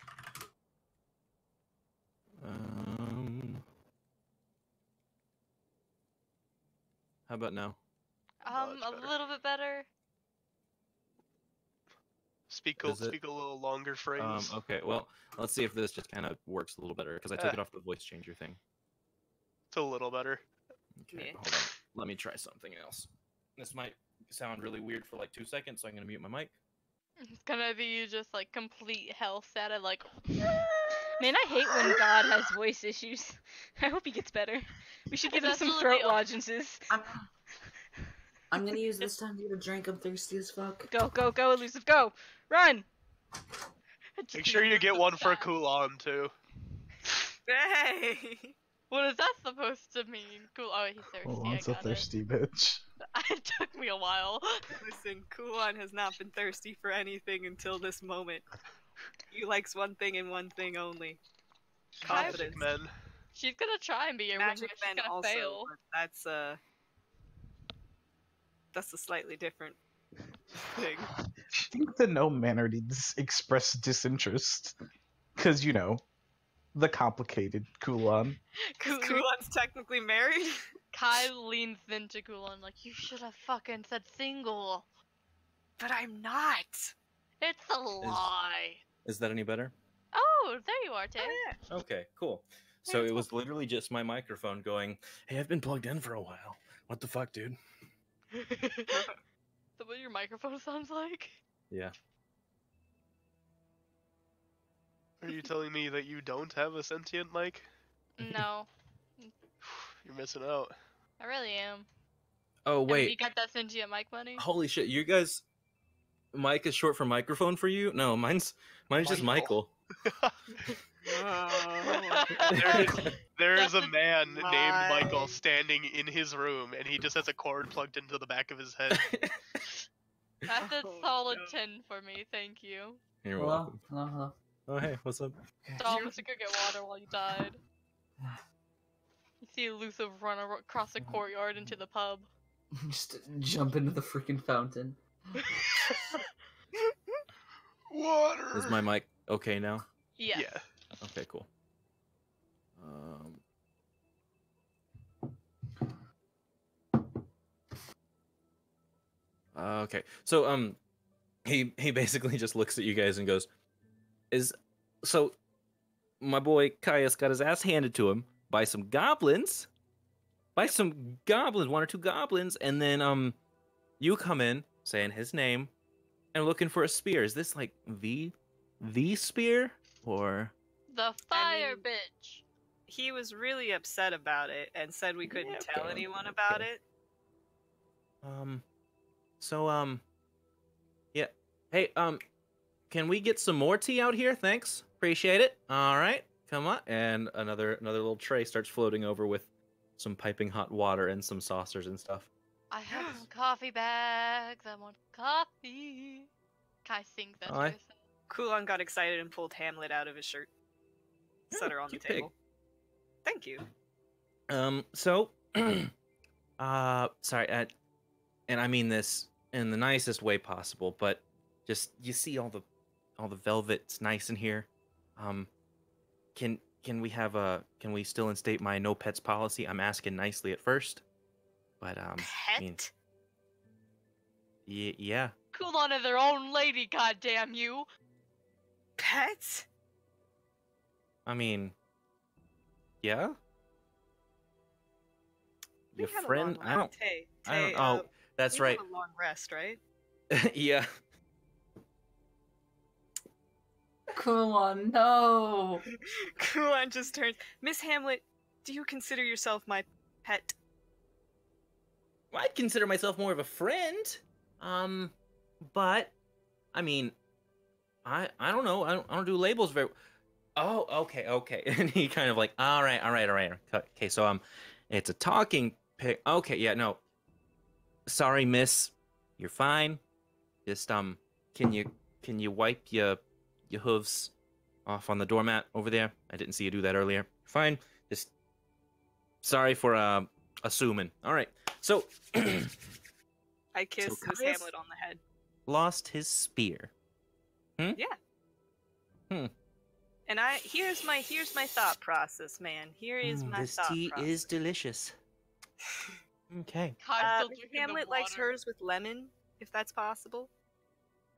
How about now? Much A better. little bit better. Speak Is it? a little longer phrase. Okay, well, let's see if this just kind of works a little better because I took it off the voice changer thing. It's a little better. Okay, Yeah. hold on. Let me try something else. This might sound really weird for like 2 seconds, so I'm gonna mute my mic. It's gonna be you just like complete hell status, like. Man, I hate when God has voice issues. I hope he gets better. We should give him some throat lozenges. I'm gonna use this time to get a drink. I'm thirsty as fuck. Go, go, go, elusive, go! Run! Make sure you get one for Kulan too. Hey! What is that supposed to mean? Cool. Oh, he's thirsty. Oh, I it's a got thirsty bitch. it. It took me a while. Listen, Kulan has not been thirsty for anything until this moment. He likes one thing and one thing only. Confidence. Magic men. She's gonna try and be your Magic wingman. She's men gonna also, fail. but that's a slightly different thing. I think the gnome manner needs express disinterest. Because, you know, the complicated Kulan. Kulan's technically married? Kai leans into Kulan like, you should have fucking said single. But I'm not! It's a lie. Is that any better? Oh, there you are, Tay. Okay, cool. So it was literally just my microphone going, "Hey, I've been plugged in for a while. What the fuck, dude?" Is that what your microphone sounds like? Yeah. Are you telling me that you don't have a sentient mic? No, You're missing out. I really am. Oh Have wait. you got that sentient mic money? Holy shit! You guys, mic is short for microphone for you? No, mine's just Michael. There's a man named My- Michael standing in his room, and he just has a cord plugged into the back of his head. That's a Oh, solid no. 10 for me, thank you. You're Hello? welcome. Hello, hello. Oh hey, what's up? Dom went to go get water while you died. You see Elusive run across the courtyard into the pub. Just jump into the freaking fountain. Water! Is my mic okay now? Yes. Yeah. Okay, cool. Okay, so he basically just looks at you guys and goes, so my boy Caius got his ass handed to him by some goblins, one or two goblins, and then you come in saying his name and looking for a spear. Is this like the spear or? The fire bitch. He was really upset about it and said we couldn't Yeah, tell okay, anyone about okay. it. Yeah. Hey, can we get some more tea out here? Thanks. Appreciate it. All right. Come on. And another little tray starts floating over with some piping hot water and some saucers and stuff. I have some coffee bags. I want coffee. Kai sings that to Alright. herself. Kulan got excited and pulled Hamlet out of his shirt. Set her on the cute pig. table. Thank you. So, sorry, and I mean this in the nicest way possible, but just you see all the velvet's nice in here. Can we still instate my no pets policy? I'm asking nicely at first, but I mean, Pet? yeah. Kulon is their own lady, goddamn you. Pets? I mean, yeah. We Your had a friend? long I don't. Tay, I don't. Tay, Oh, that's we right. had a long rest, right? Yeah. Kulon, no. Kuan just turns. Miss Hamlet, do you consider yourself my pet? Well, I'd consider myself more of a friend. But I mean, I don't know. I don't do labels very. Oh, okay. And he kind of like, all right. Okay, so it's a talking pig. Okay, yeah, no. Sorry, miss. You're fine. Just can you wipe your hooves off on the doormat over there? I didn't see you do that earlier. Fine. Just sorry for assuming. All right. So I kiss So Miss Caius- Hamlet on the head. lost his spear. Yeah. Hmm. And here's my thought process, man. Here is my This thought tea process. is delicious. Okay. I'm still Miss drinking Hamlet the likes water. hers with lemon, if that's possible.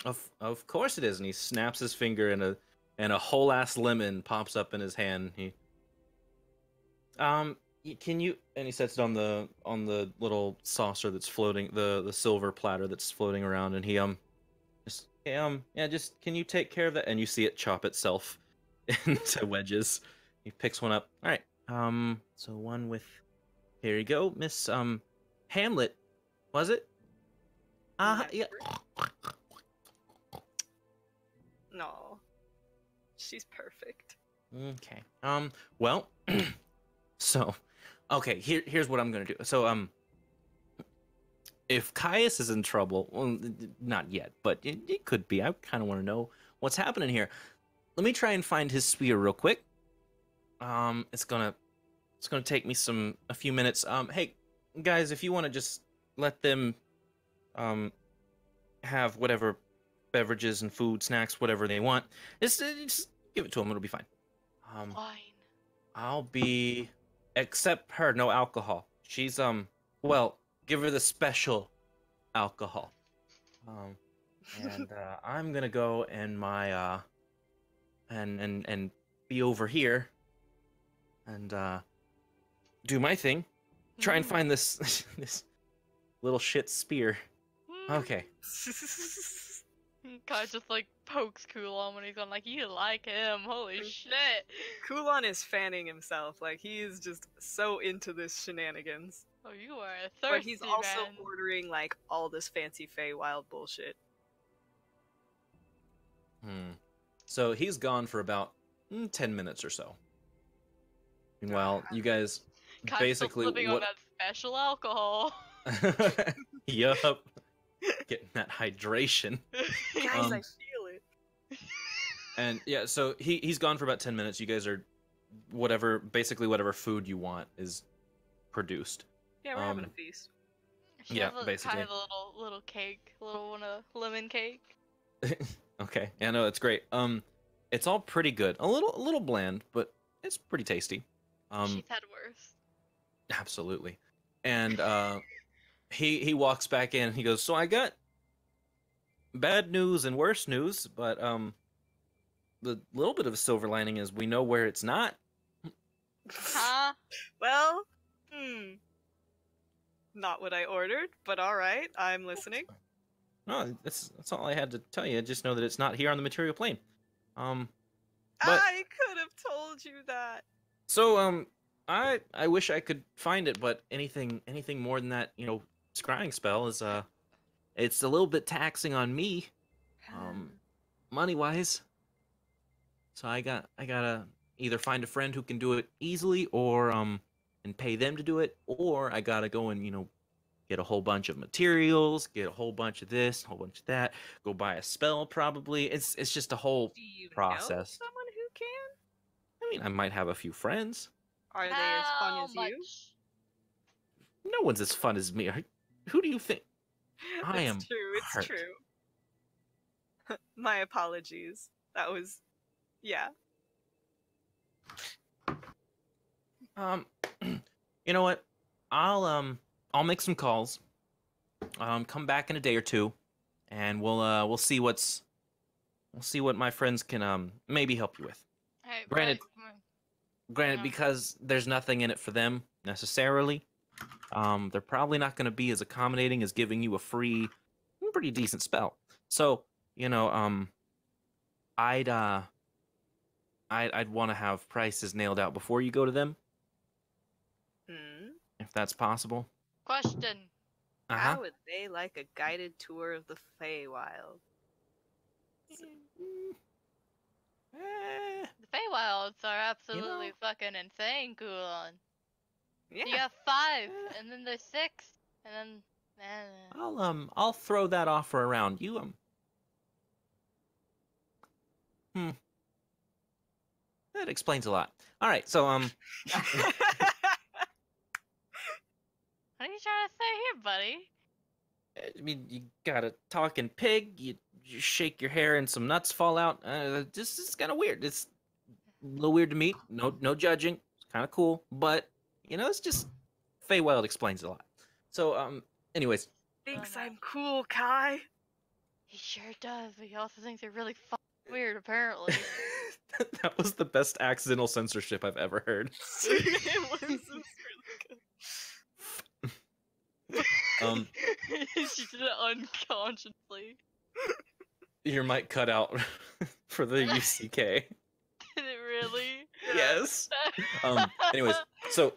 Of course it is, and he snaps his finger and a whole ass lemon pops up in his hand. Can you, and he sets it on the little saucer that's floating, the silver platter that's floating around, and he just yeah, just can you take care of that? And you see it chop itself into wedges. He picks one up. All right. So one with, here you go, Miss Hamlet, was it? Yeah. No. She's perfect. Okay. Well, so, okay, here's what I'm gonna do. So, if Caius is in trouble, well, not yet, but it could be. I kind of want to know what's happening here. Let me try and find his spear real quick. It's gonna take me a few minutes. Hey, guys, if you want to just let them, have whatever beverages and food, snacks, whatever they want, just give it to them. It'll be fine. Fine. I'll be, except her, no alcohol. She's well, give her the special alcohol. And I'm gonna go and my and be over here and do my thing. Try and find this this little shit spear. Okay. Guy just like pokes Kulon when he's on, like, you like him, holy shit. Kulon is fanning himself. Like, he is just so into this shenanigans. Oh, you are a thirsty But he's also man. ordering, like, all this fancy Feywild bullshit. So he's gone for about 10 minutes or so. Meanwhile, you guys Guy's basically still living on that special alcohol. Yup. Getting that hydration. Guys, I feel it. And yeah, so he's gone for about 10 minutes. You guys are basically whatever food you want is produced. Yeah, we're having a feast. She Yeah, has basically. kind of a little cake, a little one, a lemon cake. Okay. Yeah, no, it's great. It's all pretty good. A little bland, but it's pretty tasty. She's had worse. Absolutely. And he walks back in. He goes, "So I got bad news and worse news, but the little bit of a silver lining is we know where it's not." Huh? Well, not what I ordered, but alright, I'm listening. No, that's all I had to tell you. Just know that it's not here on the material plane. But I could have told you that. so I wish I could find it, but anything more than that, scrying spell is it's a little bit taxing on me, money wise. So I gotta either find a friend who can do it easily, or and pay them to do it, or I gotta go and get a whole bunch of materials, get a whole bunch of this, a whole bunch of that, go buy a spell probably. It's just a whole Do you know process. someone who can? I mean, I might have a few friends. Are they as fun How as much? you? No one's as fun as me. Who do you think? I am It's true, it's hurt. true. My apologies. That was, yeah. You know what? I'll make some calls. Come back in a day or two, and we'll see what my friends can maybe help you with. Hey, Granted, Yeah. because there's nothing in it for them necessarily. They're probably not going to be as accommodating as giving you a free, pretty decent spell. So, you know, I'd want to have prices nailed out before you go to them, Hmm? if that's possible. Question. Uh-huh. How would they like a guided tour of the Feywild? The Feywilds are absolutely fucking insane, Kulon. Yeah. You have 5, and then there's 6, and then I'll throw that offer around. That explains a lot. All right, so what are you trying to say here, buddy? I mean, you got a talking pig. You shake your hair and some nuts fall out. Just it's kind of weird. It's a little weird to me. No judging. It's kind of cool, but you know, it's just Feywild explains a lot. So anyways, Thinks I'm cool, Kai. He sure does, but he also thinks you're really fucking weird, apparently. that was the best accidental censorship I've ever heard. It was really good. She did it unconsciously. Your mic cut out for the UCK. Did it really? Yes. Anyways, so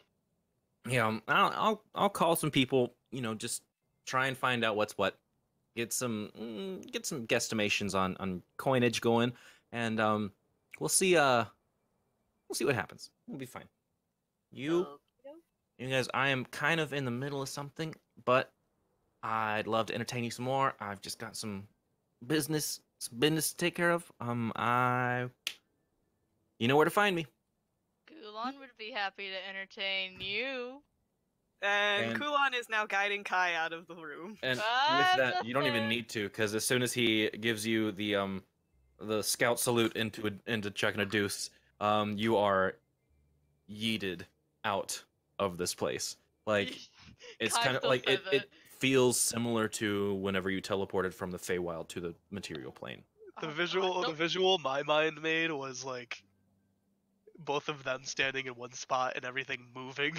yeah, I'll call some people. You know, just try and find out what's what. Get some guesstimations on coinage going, and we'll see what happens. We'll be fine. You guys, I am kind of in the middle of something, but I'd love to entertain you some more. I've just got some business to take care of. You know where to find me. Kulon would be happy to entertain you. And Kulon is now guiding Kai out of the room. And with that, you don't even need to, because as soon as he gives you the scout salute into Chuck and a Deuce, you are yeeted out of this place. Like it's Kai kind of still like says it feels similar to whenever you teleported from the Feywild to the material plane. The visual my mind made was like both of them standing in one spot and everything moving.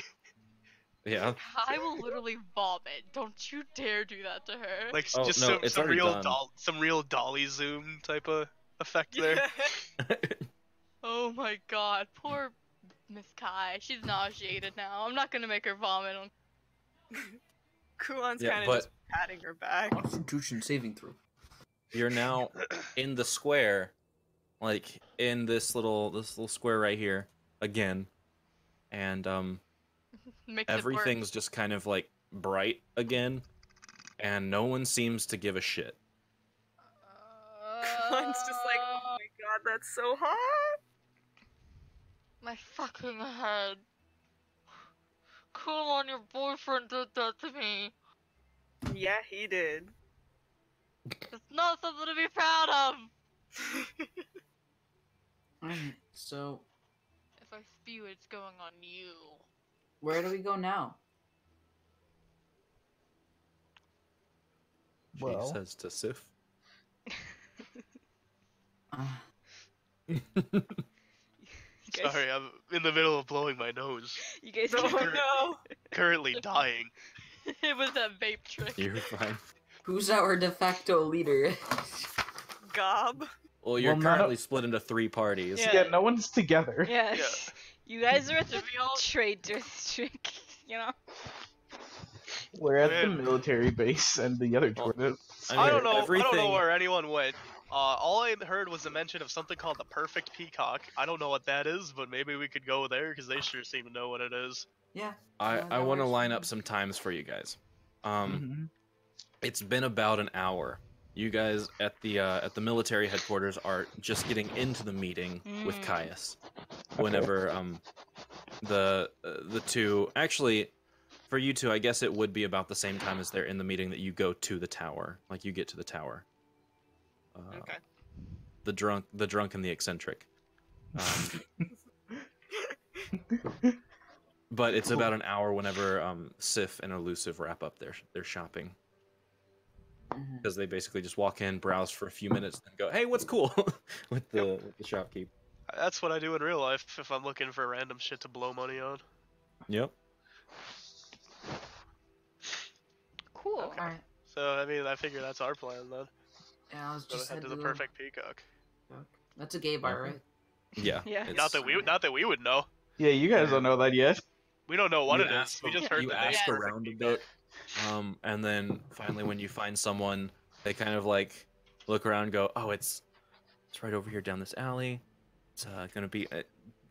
Yeah. I will literally vomit. Don't you dare do that to her. Like Oh, just no, it's some already real done. some real dolly zoom type of effect there. Oh my god, poor Miss Kai. She's nauseated now. I'm not gonna make her vomit on. Kulon's Yeah, kind of but- just patting her back. Constitution saving throw. You're now in the square, like in this little square right here again, and Makes it everything's just kind of like bright again, and no one seems to give a shit. Kulon's just like, oh my god, that's so hot. My fucking head. Kulon, your boyfriend did that to me. Yeah, he did. It's not something to be proud of. Alright, so If I spew, it's going on you. where do we go now? She says to Sif. Sorry, I'm in the middle of blowing my nose. You guys Oh keep no. Currently dying. It was that vape trick. You're fine. Who's our de facto leader? Gob. Well, you're Well, none of- currently split into 3 parties. Yeah. Yeah, no one's together. Yeah. Yeah. You guys are at the We all- trade district, you know? We're at the Man. military base, and the other Well, tornado. I don't know. I don't everything- know where anyone went. All I heard was a mention of something called the Perfect Peacock. I don't know what that is, but maybe we could go there because they sure seem to know what it is. Yeah. I that want to works line for up me. some times for you guys. Mhm. It's been about an hour. You guys at the military headquarters are just getting into the meeting with Caius. Whenever the two, actually, for you two, I guess it would be about the same time as they're in the meeting that you go to the tower. Like you get to the tower. Okay. The drunk, and the eccentric. But it's about an hour whenever Sif and Elusive wrap up their shopping. Because they basically just walk in, browse for a few minutes, and go, "Hey, what's cool?" with the shopkeep. That's what I do in real life if I'm looking for random shit to blow money on. Yep. Cool. Okay. Alright. So I mean, I figure that's our plan then. Yeah, I was Go just head head to to the perfect peacock. That's a gay bar, Okay. right? Yeah. Yeah. it's- Not that we would know. Yeah, you guys don't know that yet. We don't know what You it is. ask We a- just heard you the ask name. around a Perfect bit, Peacock. and then finally, when you find someone, they kind of like look around, and go, "Oh, it's right over here down this alley. It's gonna be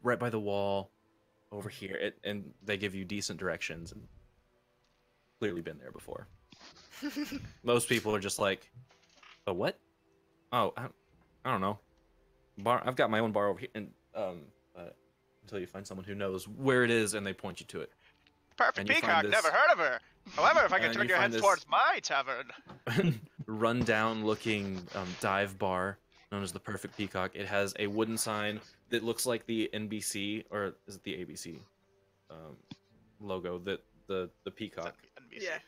right by the wall over here." And they give you decent directions, and clearly been there before. Most people are just like, "Oh, what? Oh, I don't know. Bar. I've got my own bar over here." And until you find someone who knows where it is, and they point you to it. Perfect And you find Peacock. this- Never heard of her. However, if I can and turn you your find head this- towards my tavern. Run-down looking dive bar known as the Perfect Peacock. It has a wooden sign that looks like the NBC, or is it the ABC logo, that the peacock. NBC. Yeah.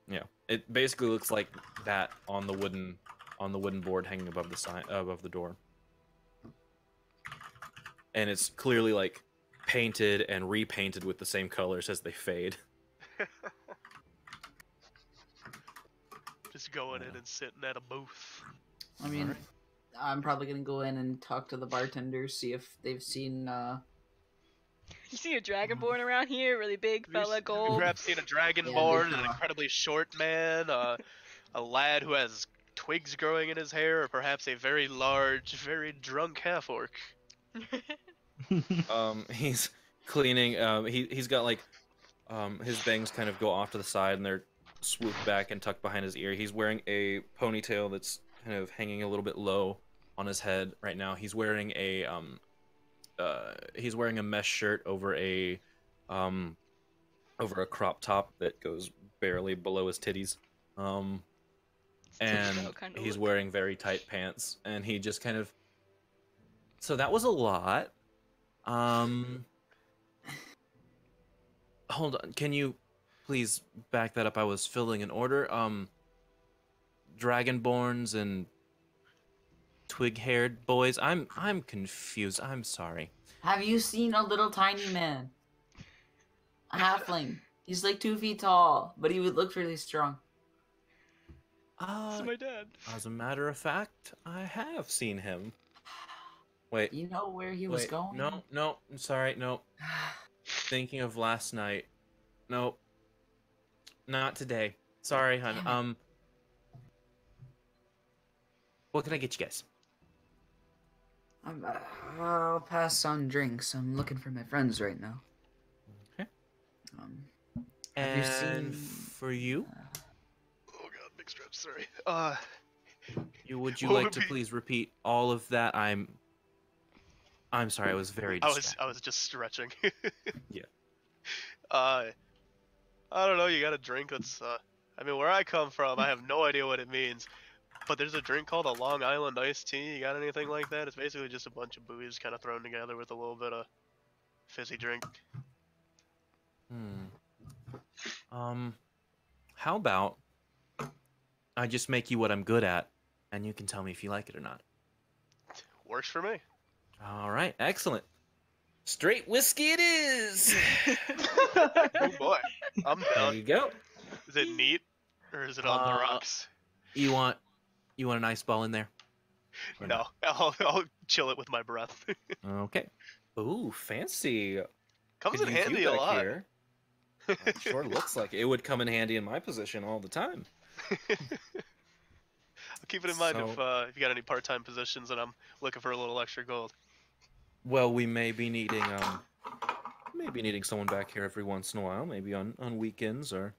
Yeah, it basically looks like that on the wooden board hanging above the sign, above the door. And it's clearly like painted and repainted with the same colors as they fade. Just going in and sitting at a booth. I mean, Alright. I'm probably gonna go in and talk to the bartenders, see if they've seen. You see a dragonborn around here? Really big Have you fella, have you gold. perhaps seen a dragonborn, Yeah, an big fella. incredibly short man, a lad who has twigs growing in his hair, or perhaps a very large, very drunk half-orc? He's cleaning. He's got like his bangs kind of go off to the side, and they're swooped back and tucked behind his ear. He's wearing a ponytail that's kind of hanging a little bit low on his head right now. He's wearing a mesh shirt over a crop top that goes barely below his titties. And Kinda he's look. wearing very tight pants, and he just kind of. So that was a lot. Hold on. Can you please back that up? I was filling an order. Dragonborns and twig-haired boys. I'm confused. I'm sorry. Have you seen a little tiny man? A halfling. He's like 2 feet tall, but he would look really strong. This is my dad. As a matter of fact, I have seen him. Wait. You know where he was Wait. going? No. I'm sorry. No. Thinking of last night. Nope. Not today. Sorry, hon. Damn it. What can I get you guys? I'll pass on drinks. I'm looking for my friends right now. Okay. Have you And seen? for you, Oh god, big stretch. Sorry. would you What like would to be- please repeat all of that? I'm sorry. I was very distracted. I was just stretching. Yeah. I don't know. You got a drink that's. I mean, where I come from, I have no idea what it means. But there's a drink called a Long Island iced tea. You got anything like that? It's basically just a bunch of booze kind of thrown together with a little bit of fizzy drink. How about I just make you what I'm good at, and you can tell me if you like it or not. Works for me. All right, excellent. Straight whiskey it is. Oh boy, I'm There down. you go. Is it neat, or is it on the rocks? You want an ice ball in there? Or No, I'll chill it with my breath. not? Okay. Ooh, fancy. Comes Could in use handy you a back lot. here. Sure looks like it would come in handy in my position all the time. I'll keep it in mind if So- you got any part-time positions and I'm looking for a little extra gold. Well, we may be needing someone back here every once in a while, maybe on weekends or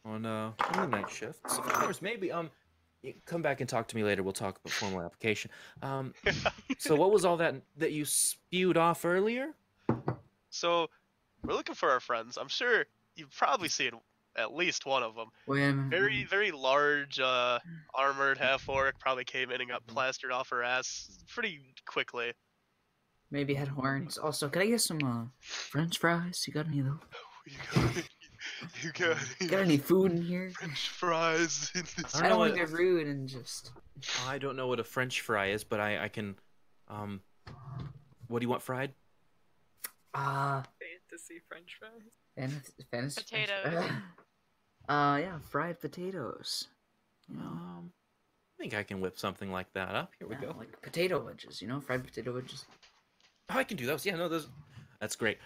on the night shifts. Of course, maybe you come back and talk to me later. We'll talk about formal application. So what was all that you spewed off earlier? So, we're looking for our friends. I'm sure you've probably seen at least one of them. Wait a minute. Very, very large, armored half-orc, probably came in and got plastered off her ass pretty quickly. Maybe had horns. Also, could I get some French fries? You got any of those? You Got any food in here? French fries in this. I don't want to get rude and just. I don't know what a French fry is, but I can. What do you want fried? Fantasy French fries. Fantasy. Potatoes. Yeah, fried potatoes. You know, I think I can whip something like that up. Here we yeah, go. like potato wedges. You know, fried potato wedges. Oh, I can do those. Yeah, no, those. That's great.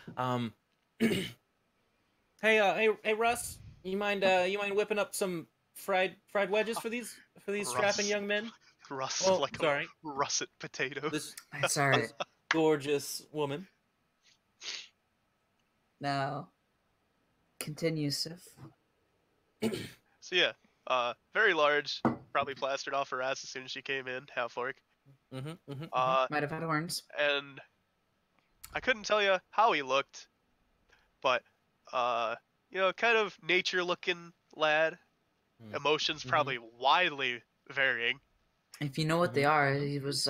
Hey, Russ, you mind whipping up some fried wedges for these strapping young men? Russet, Oh, like sorry. a russet potato. That's all right. Gorgeous woman. Now, continue, Sif. So yeah, very large, probably plastered off her ass as soon as she came in, half orc. Might have had horns. And I couldn't tell you how he looked, but kind of nature-looking lad. Emotions probably widely varying. If you know what they are, he was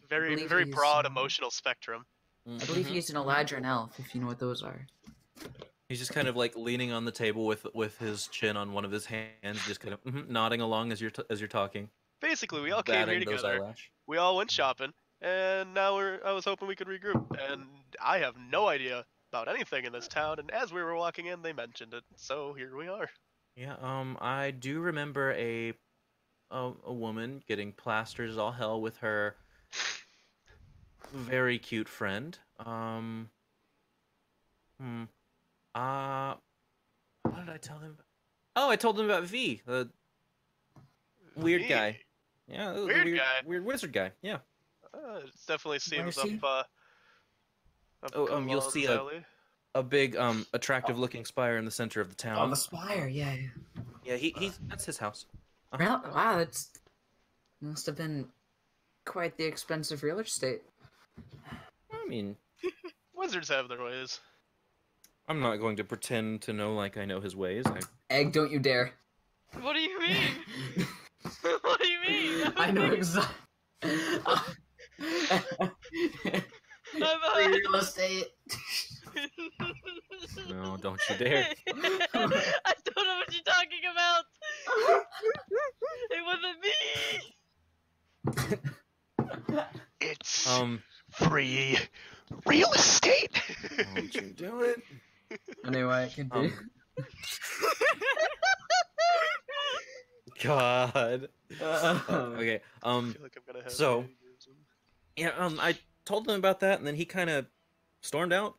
Very, believe very he's, broad emotional spectrum. I believe he's an Eladrin elf, if you know what those are. He's just kind of like leaning on the table with his chin on one of his hands, just kind of nodding along as you're talking. Basically, we all came here Batting those together. eyelash. We all went shopping, and now I was hoping we could regroup. And I have no idea about anything in this town. And as we were walking in, they mentioned it, so here we are. Yeah, I do remember a woman getting plastered as all hell with her very cute friend. What did I tell him? Oh, I told him about V, the weird V? guy. Yeah, the Weird guy? weird wizard guy. Yeah. It definitely seems Where is he? up You'll see alley. a big attractive looking spire in the center of the Oh, town. the spire, yeah. Yeah, he's that's his house. Wow, that's must have been quite the expensive real estate. I mean, Wizards have their ways. I'm not going to pretend to know like I know his ways. Egg, don't you dare. What do you mean? What do you mean? I know exactly. Free real estate. No, don't you dare. I don't know what you're talking about. It wasn't me. It's Um, free real estate. don't you do it? Anyway, continue. God. Okay. I feel like I'm gonna have So- an aneurysm. Yeah. I told him about that, and then he kind of stormed out.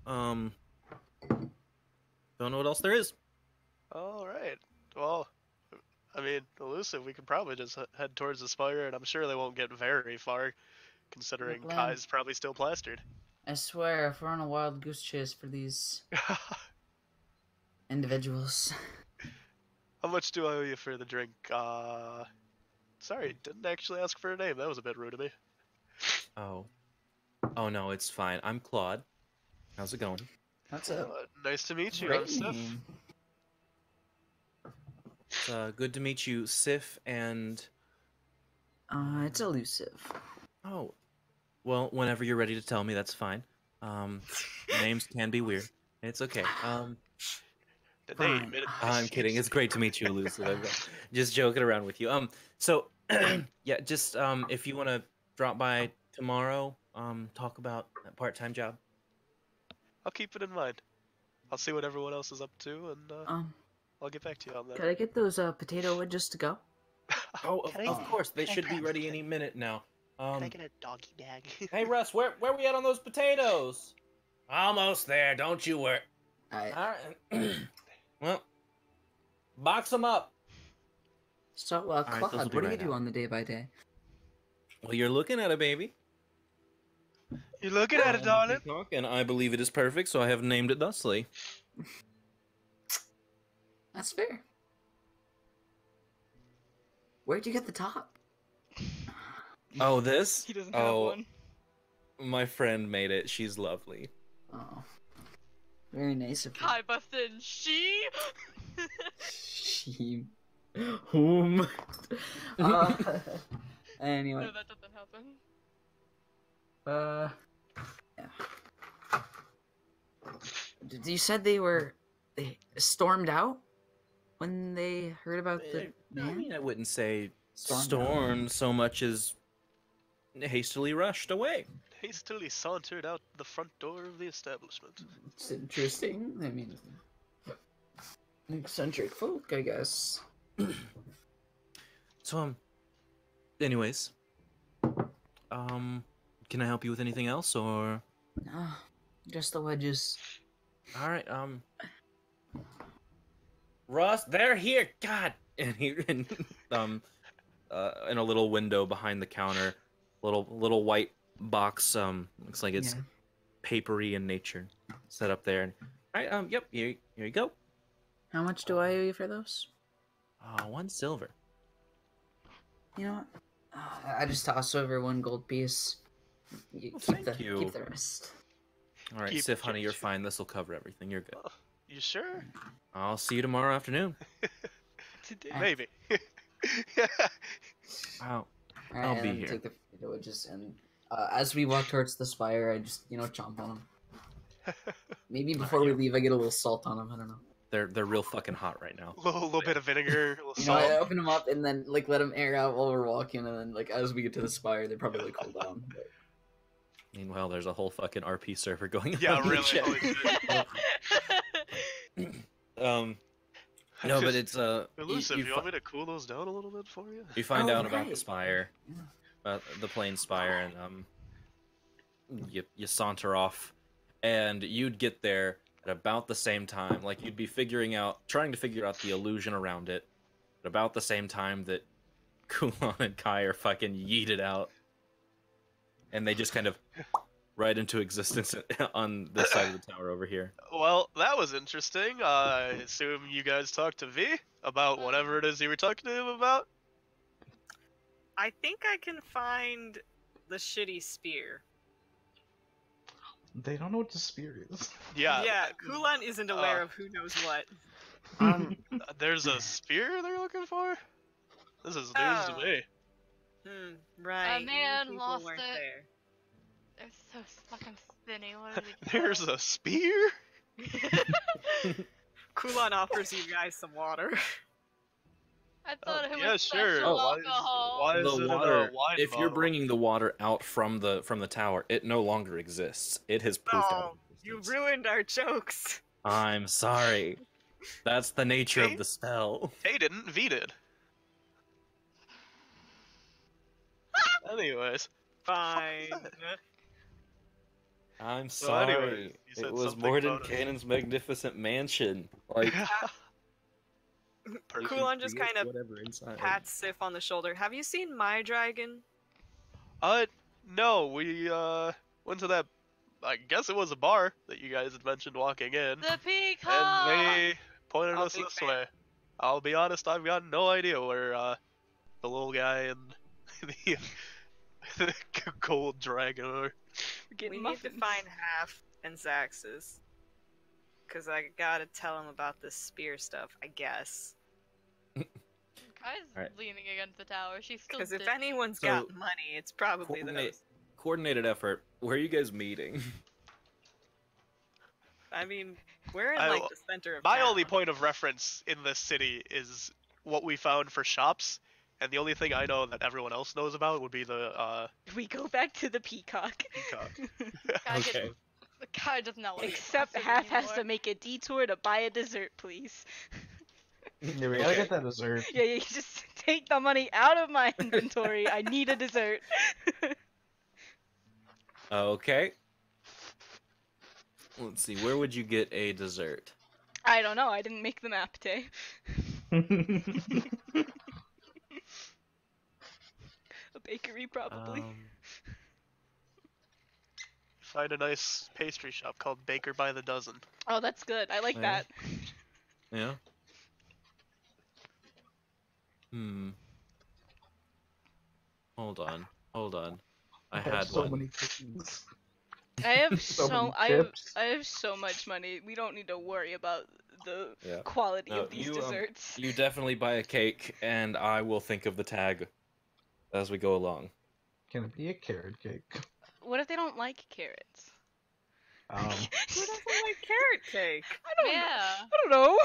Don't know what else there is. All right. Well, I mean, elusive. We could probably just head towards the spire, and I'm sure they won't get very far, considering Glenn. Kai's probably still plastered. I swear, if we're on a wild goose chase for these individuals. How much do I owe you for the drink? Sorry, didn't actually ask for a name. That was a bit rude of me. Oh no, it's fine. I'm Claude. How's it going? That's a Nice to meet you. I'm great Steph. name. It's good to meet you, Sif. And It's elusive. oh, well, whenever you're ready to tell me, that's fine. Names can be weird. It's okay. The Fine. name. I'm kidding. It's great to meet you, Elusive. I'm just joking around with you. So yeah, just if you want to drop by tomorrow, talk about that part-time job. I'll keep it in mind. I'll see what everyone else is up to, and I'll get back to you on that. Could I get those potato wedges to go? Oh, Can of I- course. They can I should be grab ready some? any minute now. Can I get a doggy bag? Hey, Russ, where we at on those potatoes? Almost there. Don't you worry. I All right. Well, box them up. So, right, those will Claude, be what do you right do out. on the day by day? Well, you're looking at a baby. You looking at it, darling? And I believe it is perfect, so I have named it thusly. That's fair. Where'd you get the top? Oh, this? He doesn't have Oh, one. my friend made it. She's lovely. Oh. Very nice of you. Kai busts in. She. She. Whom? Anyway. No, that doesn't happen. Yeah. You said they stormed out when they heard about the I man? mean, I wouldn't say Stormed out. stormed so much as hastily rushed away. Hastily sauntered out the front door of the establishment. It's interesting. I mean, eccentric folk, I guess. So, anyways, can I help you with anything else, or? No, just the wedges. All right, Ross, they're here. God, and in a little window behind the counter, little white box. Looks like it's Yeah. papery in nature, set up there. All right, yep, here you go. How much do I owe you for those? 1 silver. You know what? I just toss over 1 gold piece. You Well, keep thank you. keep the rest. All right, Keep Sif, honey, you're change. fine. This will cover everything. You're good. You sure? I'll see you tomorrow afternoon. Today, Ah. maybe. Wow. All right, I'll and be then here. take the wedges, and as we walk towards the spire, I just chomp on them. Maybe before we leave, I get a little salt on them. I don't know. They're real fucking hot right now. little bit of vinegar, a little You know, I salt. open them up and then let them air out while we're walking, and then as we get to the spire, they probably cool down. But... Meanwhile, there's a whole fucking RP server going on. Yeah, in the really. chat. Holy shit. No, but it's Elusive, you you want me to cool those down a little bit for you? you find Oh, out about the right. spire, the plain spire, and you saunter off, and you'd get there at about the same time. Like you'd be trying to figure out the illusion around it, at about the same time that Kulon and Kai are fucking yeeted out, and they just kind of right into existence on this side of the tower over here. Well, that was interesting. I assume you guys talked to V about whatever it is you were talking to him about? I think I can find the shitty spear. They don't know what the spear is. Yeah. Yeah, Kulan isn't aware of who knows what. There's a spear they're looking for? This is news to Oh. me. Right. you man people lost weren't it. there. They're so fucking spinny. What did he There's a spear? Kulan offers you guys some water. I thought it was yeah, sure. special Why alcohol. is The it water. in a wine If you're bottle? bringing the water out from the tower, it no longer exists. It has poofed out. Oh, of you existence. ruined our jokes. I'm sorry. That's the nature Okay. of the spell. Tay didn't, V did. Anyways. Fine. I'm So sorry. anyways, you said It was something more than about it. Canon's magnificent mansion. Like Perfect. Kulan just kind of whatever inside. pats Sif on the shoulder. Have you seen my dragon? No, we, went to that, I guess it was a bar that you guys had mentioned walking in. The peacock. And they pointed Oh, us big this fan. way. I'll be honest, I've got no idea where, the little guy and the gold dragon are. We're We getting need to muffins. find Half and Zax's. Because I gotta tell him about this spear stuff, I guess. Kai's Alright. leaning against the tower. She's still Because if dizzy. anyone's So, got money, it's probably those. Coordinated effort. Where are you guys meeting? I mean, we're in I- like the center of My town. only point of reference in this city is what we found for shops, and the only thing I know that everyone else knows about would be the, We go back to the peacock. peacock. Kai Okay. Kai does not want to Except gossip Half has anymore. to make a detour to buy a dessert, please. Yeah, we gotta get that dessert. Yeah, you just take the money out of my inventory. I need a dessert. Okay. Let's see. Where would you get a dessert? I don't know. I didn't make the map, Tay. A bakery, probably. Find a nice pastry shop called Baker by the Dozen. Oh, that's good. I like Yeah. that. Yeah. Hold on. I had so one. many cookies. I have So many I chips. have so much money. We don't need to worry about the Yeah. quality No, of these you desserts. you definitely buy a cake, and I will think of the tag as we go along. Can it be a carrot cake? What if they don't like carrots? Um, Who doesn't like carrot cake? I don't know. Yeah. I don't know.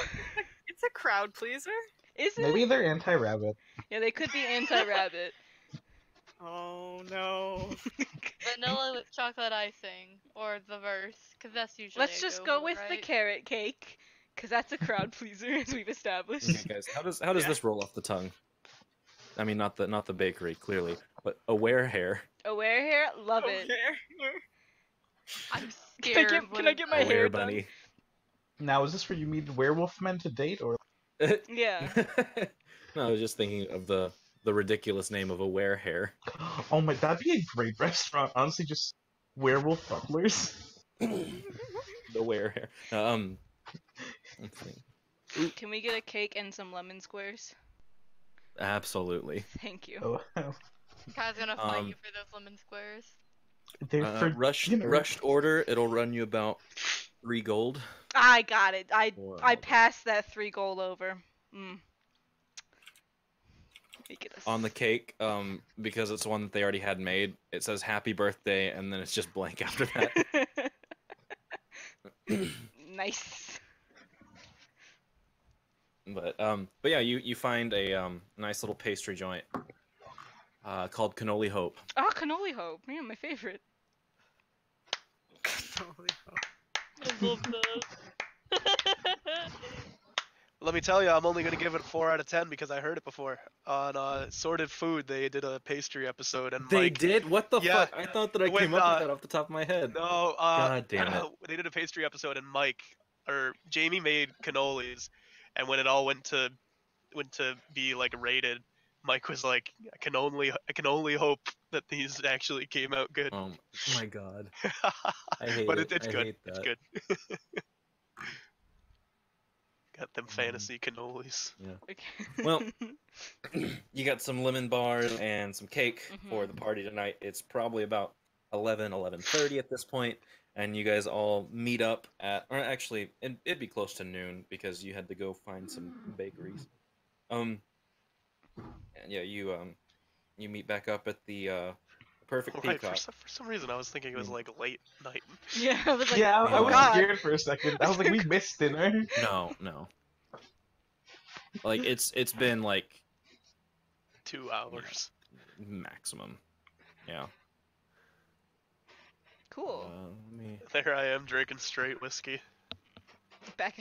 It's a crowd pleaser. Is it? maybe they're anti-rabbit. Yeah, they could be anti-rabbit. Oh no. Vanilla with chocolate icing, or the verse, because that's usually Let's a just go go with the right? carrot cake, cause that's a crowd pleaser, as we've established. Okay, guys, how does this roll off the tongue? I mean, not the bakery, clearly, but aware hair. Aware hair, love it. I'm Can I scared. can I get my Aware hair bunny. Now, is this where you meet werewolf men to date, or done? Yeah. No, I was just thinking of the ridiculous name of aware hair. oh my, that'd be a great restaurant. Honestly, just werewolf butlers. The aware hair. Let's see. Can we get a cake and some lemon squares? Absolutely. Thank you. Oh, Kai's gonna fight Um, you for those lemon squares. they're for dinner. Rushed order. It'll run you about 3 gold. I got it. I Or, passed that 3 gold over. Make it a on the cake, because it's one that they already had made. It says "Happy Birthday," and then it's just blank after that. Nice. But yeah, you find a nice little pastry joint called Cannoli Hope. Oh, cannoli hope. Yeah, my favorite. I love that. Let me tell you, I'm only gonna give it a 4 out of 10 because I heard it before on Sorted Food. They did a pastry episode, and They Mike, did? What the Yeah, fuck? I thought that I when, came up with that off the top of my head. no, God damn it. they did a pastry episode, and Mike or Jamie made cannolis, and when it all went to be like rated, Mike was like, I can only hope that these actually came out good. Oh my god. I hate But it. it's I good. hate It's that. good. Got them fantasy cannolis. Okay. Well, you got some lemon bars and some cake for Mhm. the party tonight. It's probably about 11:30 at this point, and you guys all meet up at, or actually, it'd be close to noon because you had to go find some bakeries. And yeah, you meet back up at the Perfect Right, Peacock. for some reason I was thinking it was like late night. Yeah, I was like, Yeah, I oh was god. scared for a second. I was like, we missed dinner. No. Like it's been like 2 hours. maximum. Yeah. Cool. Let me... There I am drinking straight whiskey. Back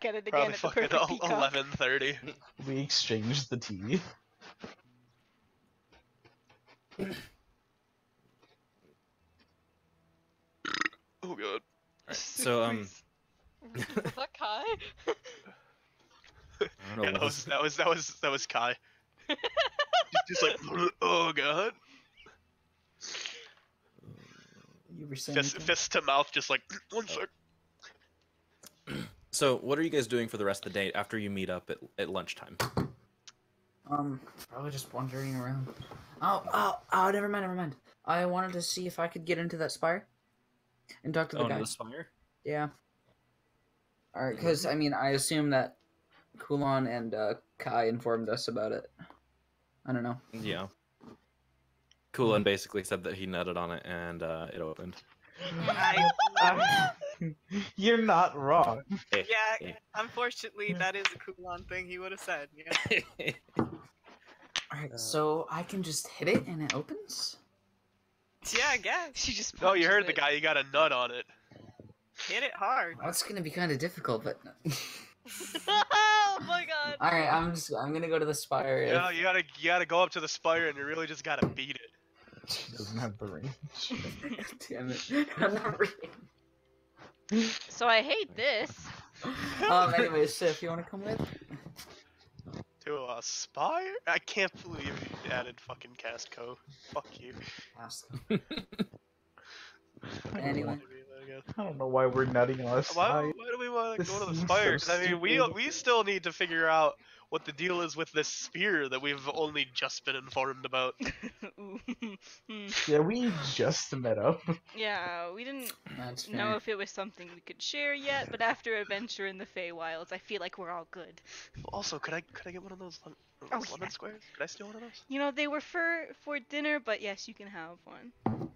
at it again Probably at the fucking perfect peacock. 11:30. We exchanged the tea. Oh god. So Please. Was that Kai? I don't know Yeah, what that was Kai. just like, oh god. You were saying anything? Fist to mouth, just like, one sec. So, what are you guys doing for the rest of the day after you meet up at lunchtime? Probably just wandering around. Oh, never mind. I wanted to see if I could get into that spire and talk to the Oh, guy. the spire? Yeah. Alright, because, I mean, I assume that Kulon and Kai informed us about it. I don't know. Yeah. Kulon basically said that he nutted on it and it opened. You're not wrong. Yeah, unfortunately, that is a Kulon thing he would have said. Yeah. Alright, so I can just hit it and it opens? Yeah, I guess. She just No, you punches heard the it. guy. You got a nut on it. Hit it hard. Well, it's gonna be kind of difficult, but... Oh my god. Alright, I'm gonna go to the spire. Yeah, you gotta go up to the spire and you really just gotta beat it. He doesn't have the range. Damn it. I'm not reading. So I hate this. Anyways, Sif, you wanna come with? To a spire? I can't believe you added fucking cast code. Fuck you. Ask. I Anyway. don't know why we're nutting on a Why side. do we want to This go to the seems spire? so Because I mean, we stupid. still need to figure out what the deal is with this spear that we've only just been informed about. Ooh. Hmm. Yeah, we just met up. Yeah, we didn't That's know fair. if it was something we could share yet, but after a venture in the Feywilds, I feel like we're all good. Also, could I get one of those, Oh, lemon yeah. squares? Could I steal one of those? You know, they were for dinner, but yes, you can have one.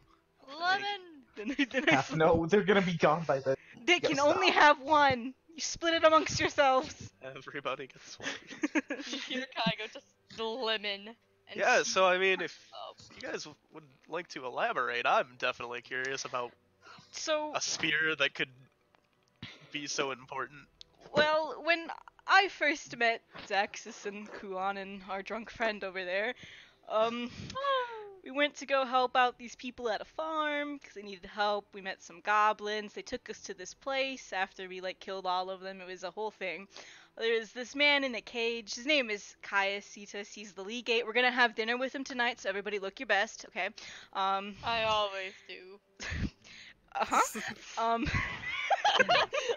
Lemon! Dinner No, they're gonna be gone by then. They can only have one. You split it amongst yourselves. Everybody gets one. You hear Kaigo just lemon. And Yeah, so I mean, if up. you guys would like to elaborate, I'm definitely curious about So, a spear that could be so important. well, when I first met Zaxis and Kuan and our drunk friend over there, we went to go help out these people at a farm because they needed help. We met some goblins. They took us to this place after we like killed all of them. It was a whole thing. There's this man in a cage. His name is Caius Cetus. He's the Legate. We're gonna have dinner with him tonight, so everybody look your best, okay? I always do. Uh-huh.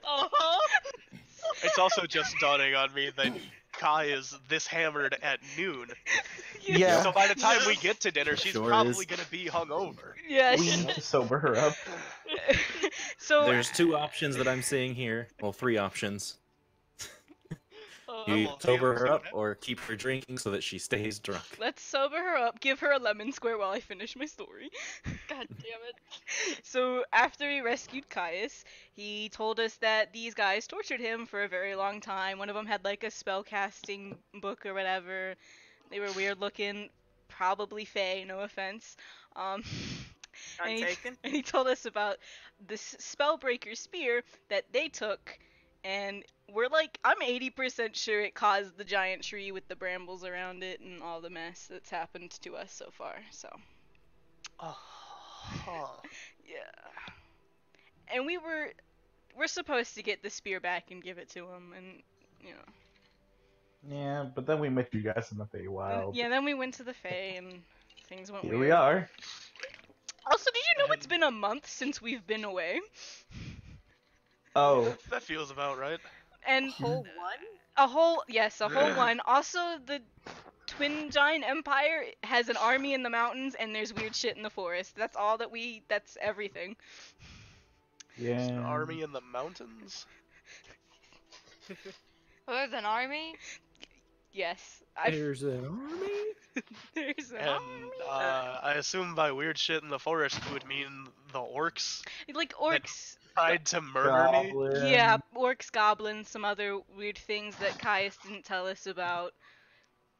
Uh-huh. It's also just dawning on me that Kai is this hammered at noon. Yeah. So by the time we get to dinner, she's Sure probably is. gonna be hungover. Yeah. We need to sober her up. So There's two options that I'm seeing here. Well, three options. You Well, sober yeah, her so up that- or keep her drinking so that she stays drunk. let's sober her up. Give her a lemon square while I finish my story. God damn it. So after we rescued Caius, he told us that these guys tortured him for a very long time. One of them had like a spell casting book or whatever. They were weird looking, probably Fae, no offense. Um, None and he, taken. and he told us about this spellbreaker spear that they took, and we're like, I'm 80% sure it caused the giant tree with the brambles around it and all the mess that's happened to us so far. So yeah, and we're supposed to get the spear back and give it to him, and you know. Yeah, but then we met you guys in the Feywild. Yeah, then we went to the Fae and things went Here weird. we are. Also, did you know it's been a month since we've been away? Oh, That feels about right. And Whole one? a whole one. Also, the Twin Giant Empire has an army in the mountains, and there's weird shit in the forest. That's all that we. That's everything. yeah. An army in the mountains. Oh, there's an army? Yes, There's an army? there's an And army. I assume by weird shit in the forest you would mean the orcs Like orcs. tried to murder me. Goblin. Yeah, orcs, goblins, some other weird things that Caius didn't tell us about.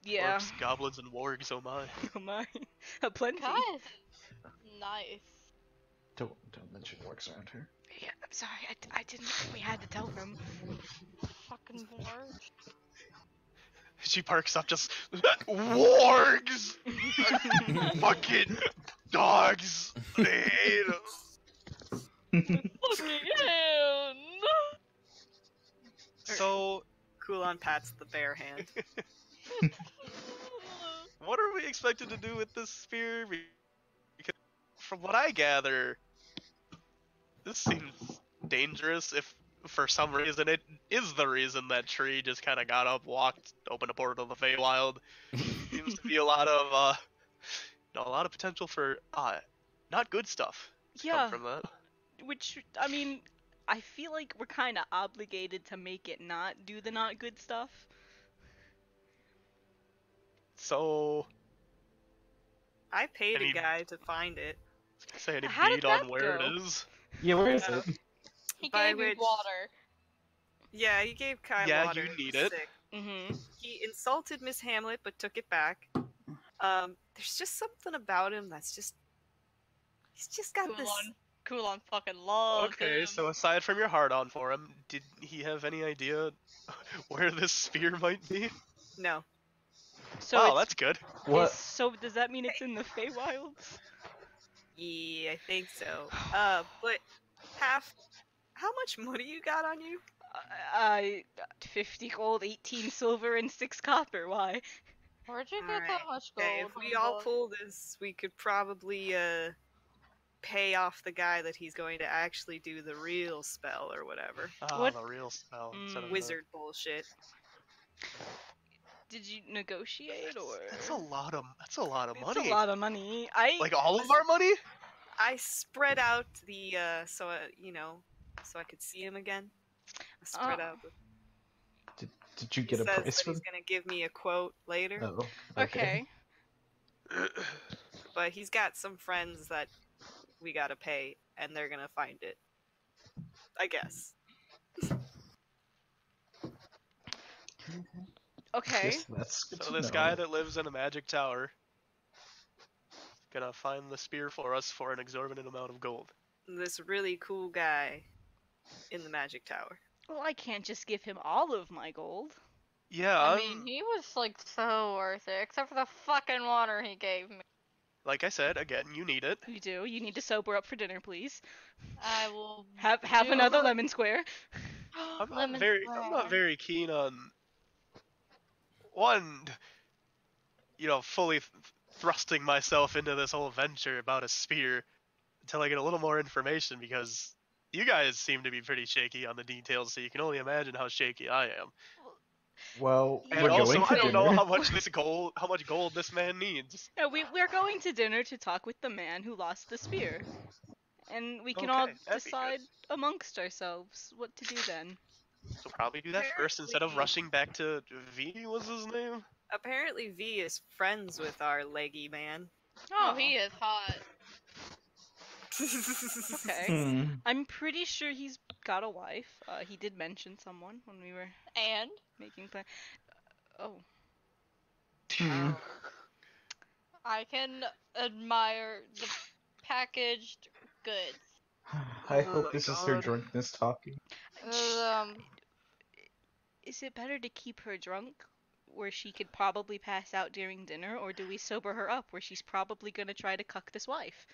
Yeah. Orcs, goblins, and wargs, oh my. Oh my. Plenty. Guys. Nice. Don't mention orcs around here. Yeah, I'm sorry. I didn't think we had to tell them. Fucking word. She parks up just wargs! Fucking dogs! They hate us. Fucking hell! So, Kulon pats the bare hand. what are we expected to do with this spear? Because from what I gather, this seems dangerous. If for some reason it is the reason that tree just kind of got up, walked, opened a portal to the Feywild. Seems to be a lot of a lot of potential for not good stuff to Yeah. come from that. Which, I mean, I feel like we're kind of obligated to make it not do the not good stuff. So, I paid Any- a guy to find it. I was gonna say any How did bead on that where go? it is. Yeah, where is Uh, it? He By gave me which- water. Yeah, he gave Kai Yeah, water. you he need was it. sick. Mm-hmm. He insulted Miss Hamlet, but took it back. There's just something about him that's just—he's just got this. Kulon fucking loves Okay, him. so aside from your hard on for him, did he have any idea where this spear might be? No, So Wow, it's, that's good. What? so does that mean it's in the Feywilds? yeah, I think so. But how much money you got on you? 50 gold, 18 silver, and 6 copper. Why? Where'd you get Alright, that much gold? Okay, if we all pull this, we could probably pay off the guy that he's going to actually do the real spell or whatever. Ah, What- the real spell instead of Mm. the- Wizard bullshit. Did you negotiate or? That's a lot of money. It's a lot of money. Like all of our money? I spread out the so so I could see him again. I spread out. Did you He get a says price that for he's gonna give me a quote later, Oh, Okay. but he's got some friends that we gotta pay, and they're gonna find it. I guess. Okay. Yes, that's good So to this know. guy that lives in a magic tower is gonna find the spear for us for an exorbitant amount of gold. This really cool guy in the magic tower. Well, I can't just give him all of my gold. Yeah, I mean, he was like so worth it, except for the fucking water he gave me. like I said, again, you need it. You do. You need to sober up for dinner, please. I will Have do- another lemon square. I'm not Lemon I'm not square. very keen on one, fully thrusting myself into this whole venture about a spear until I get a little more information, because you guys seem to be pretty shaky on the details, so you can only imagine how shaky I am. Well, And we're also, going to I don't know dinner. how much gold this man needs. No, we're going to dinner to talk with the man who lost the spear, and we can all Okay, that'd be good. decide amongst ourselves what to do then. So probably do that first instead of rushing back to V. Was his name? Apparently, V is friends with our leggy man. Oh, he is hot. Okay. Hmm. I'm pretty sure he's got a wife. He did mention someone when we were And making plans. Oh. Hmm. I can admire the packaged goods. I Oh hope my this is her God. drunkenness talking. Is it better to keep her drunk, where she could probably pass out during dinner, or do we sober her up, where she's probably gonna try to cuck this wife?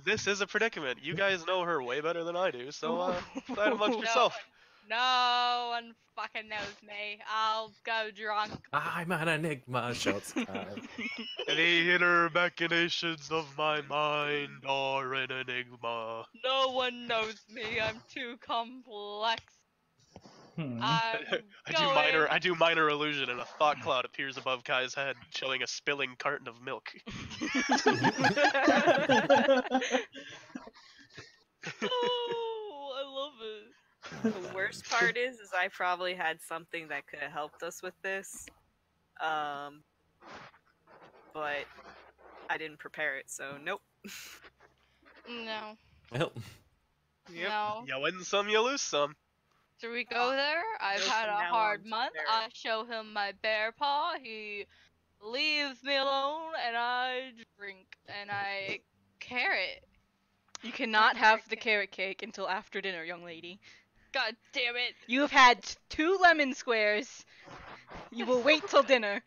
This is a predicament. You guys know her way better than I do, so decide amongst No. yourself. No one fucking knows me. I'll go drunk. I'm an enigma. Shouts time. The inner machinations of my mind are an enigma. No one knows me. I'm too complex. Hmm. I'm I do minor illusion, and a thought cloud appears above Kai's head, showing a spilling carton of milk. Oh, I love it. The worst part is I probably had something that could have helped us with this, but I didn't prepare it, so nope. No. Well, Yep. No. You win some, you lose some. Should we go there? I've Go had from a now hard on to month. there. I show him my bear paw. He leaves me alone, and I drink, and I carrot. You cannot have the carrot cake until after dinner, young lady. God damn it. You have had 2 lemon squares. You will wait till dinner.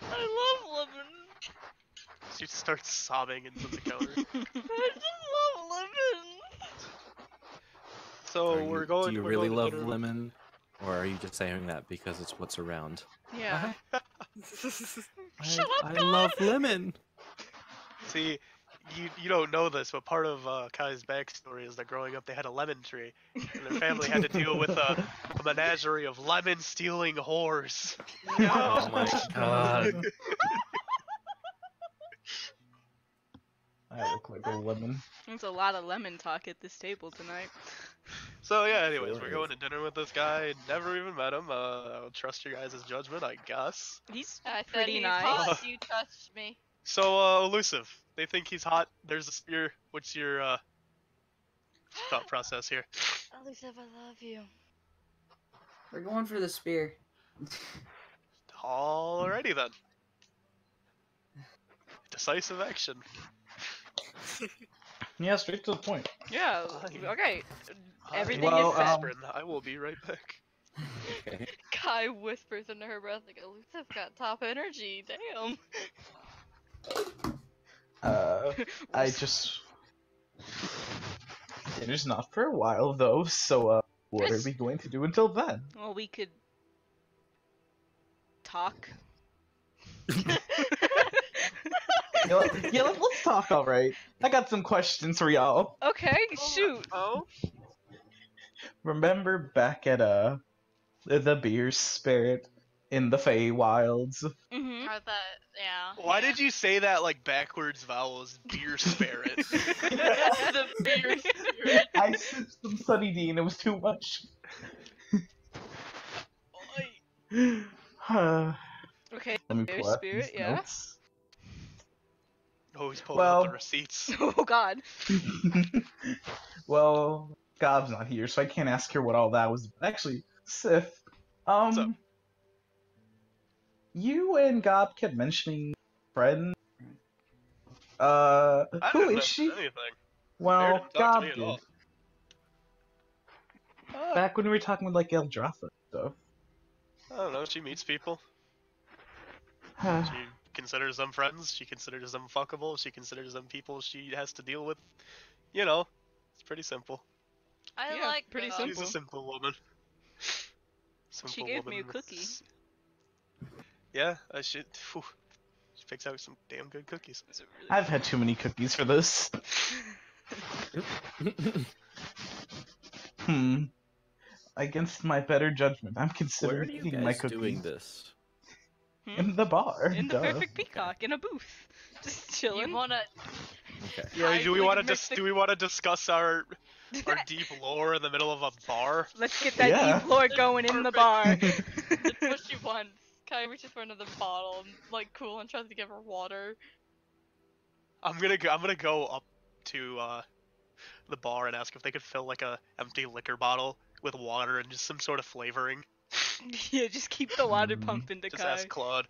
I love lemon. She starts sobbing into the counter. I just love lemon. So we're going. Do you we're really going to love dinner. lemon, or are you just saying that because it's what's around? Yeah. I love lemon. See, you don't know this, but part of Kai's backstory is that growing up they had a lemon tree, and their family had to deal with a menagerie of lemon-stealing whores. Oh my god. I look like a lemon. There's a lot of lemon talk at this table tonight. So yeah, anyways, Sure we're is. going to dinner with this guy. Never even met him. I'll trust your guys' judgment, I guess. He's I said pretty he's nice. hot. You touched me. So elusive. They think he's hot. There's a spear. What's your thought process here? Elusive, I love you. We're going for the spear. Alrighty then. Decisive action. Yeah, straight to the point. Yeah, Fine. okay. Everything Well, is set. aspirin. I will be right back. Okay. Kai whispers into her breath like, Elusive got top energy. Damn. I just. Dinner's not for a while though, so what are Yes. we going to do until then? Well, we could talk. Yeah, let's talk. All right. I got some questions for y'all. Okay, shoot. Oh, remember back at the beer spirit in the Feywilds? Mm-hmm. Or that, yeah. Why did you say that like backwards vowels? Beer spirit. The beer spirit. I sipped some Sunny D and it was too much. Let Okay, me bear pull out spirit, these yeah. notes. Oh, he's pulling out the Well, receipts. Oh god. well, Gob's not here, so I can't ask her what all that was. Actually, Sif, What's up? you and Gob kept mentioning friend. I Who didn't is mention she? anything. Bear Well, didn't talk to Gob me at did. all. Back when we were talking with like Eldratha and stuff. I don't know. She meets people. She considers them friends. She considers them fuckable. She considers them people she has to deal with. You know, it's pretty simple. I Yeah, like pretty Gob. simple. She's a simple woman. Simple She gave woman me a with cookie. Yeah, I should. Whew. She picks out some damn good cookies. Is it really? I've had too many cookies for this. Against my better judgment, I'm Where considering are you eating my guys cookies doing this? in the bar. In the duh. perfect peacock, in a booth. Just chilling. You wanna... Okay. Yeah, do we Like, want to mix the- do we want to discuss our deep lore in the middle of a bar? Let's get that Yeah. deep lore going in the bar. It's what she wants. Kai reaches for another bottle and, like, cool and tries to give her water. I'm gonna go up to the bar and ask if they could fill like a empty liquor bottle with water and just some sort of flavoring. Yeah, just keep the water Mm. pumping to Just Kai. ask Claude.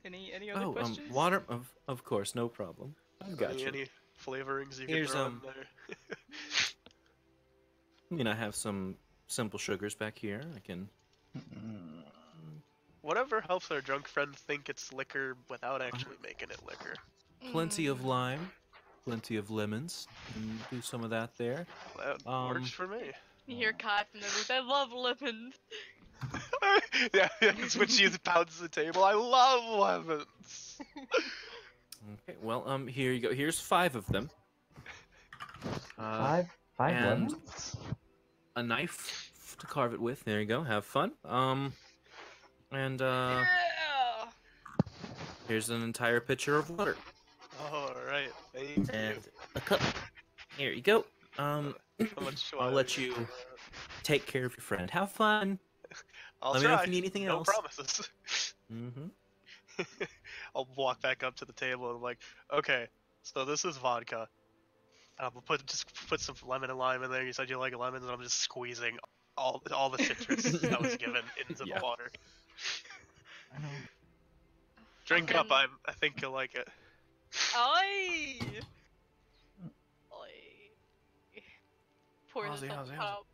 Any other Oh, questions? water, of course, no problem. I've got you. Any flavorings you Here's, can throw in there? I mean, I have some simple sugars back here. I can. Whatever helps our drunk friend think it's liquor without actually making it liquor. Plenty of lime, plenty of lemons. And do some of that there. That works for me. You hear Kai from the booth. I love lemons. Yeah, that's when she pounds the table. I love lemons. Okay, well, here you go. Here's 5 of them. Five and- lemons? A knife to carve it with. There you go. Have fun. And Yeah. here's an entire pitcher of water Alright, thank and you. a cup. Here you go. How much do I'll I let owe you take care of your friend. Have fun. I'll Let try. me know if you need anything no else. promises. Mm-hmm. I'll walk back up to the table and I'm like, okay, so this is vodka. And I'll just put some lemon and lime in there. You said you like lemons, and I'm just squeezing all the citrus that was given into Yeah. the water. I know. Drink up, I think you'll like it. Oi! Oi. Pour this How's it, on how's it, how's it? top.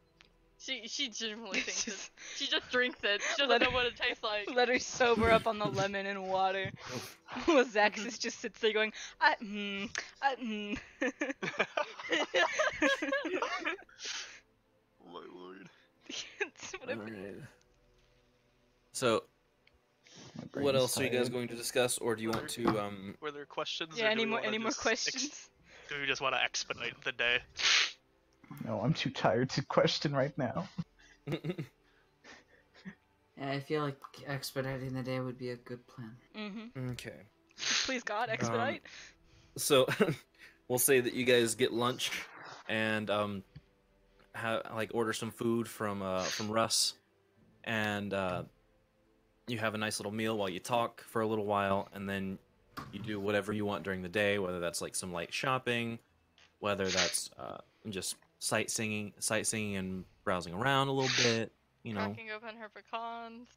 She genuinely thinks it. She just drinks it. She Let doesn't know her- what it tastes like. Let her sober up on the lemon and water. While Zaxus just sits there going, Oh my lord. It's whatever. Alright. So, My brain what is else are you guys tired. going to discuss, or do you want to Were there questions? Yeah, or any do we more wanna just questions? do we just want to expedite the day? No, I'm too tired to question right now. Yeah, I feel like expediting the day would be a good plan. Mm-hmm. Okay. Please God, expedite. So, we'll say that you guys get lunch, and order some food from Russ, and you have a nice little meal while you talk for a little while, and then you do whatever you want during the day, whether that's like some light shopping, whether that's just sightseeing and browsing around a little bit, you know. Cracking open her pecans.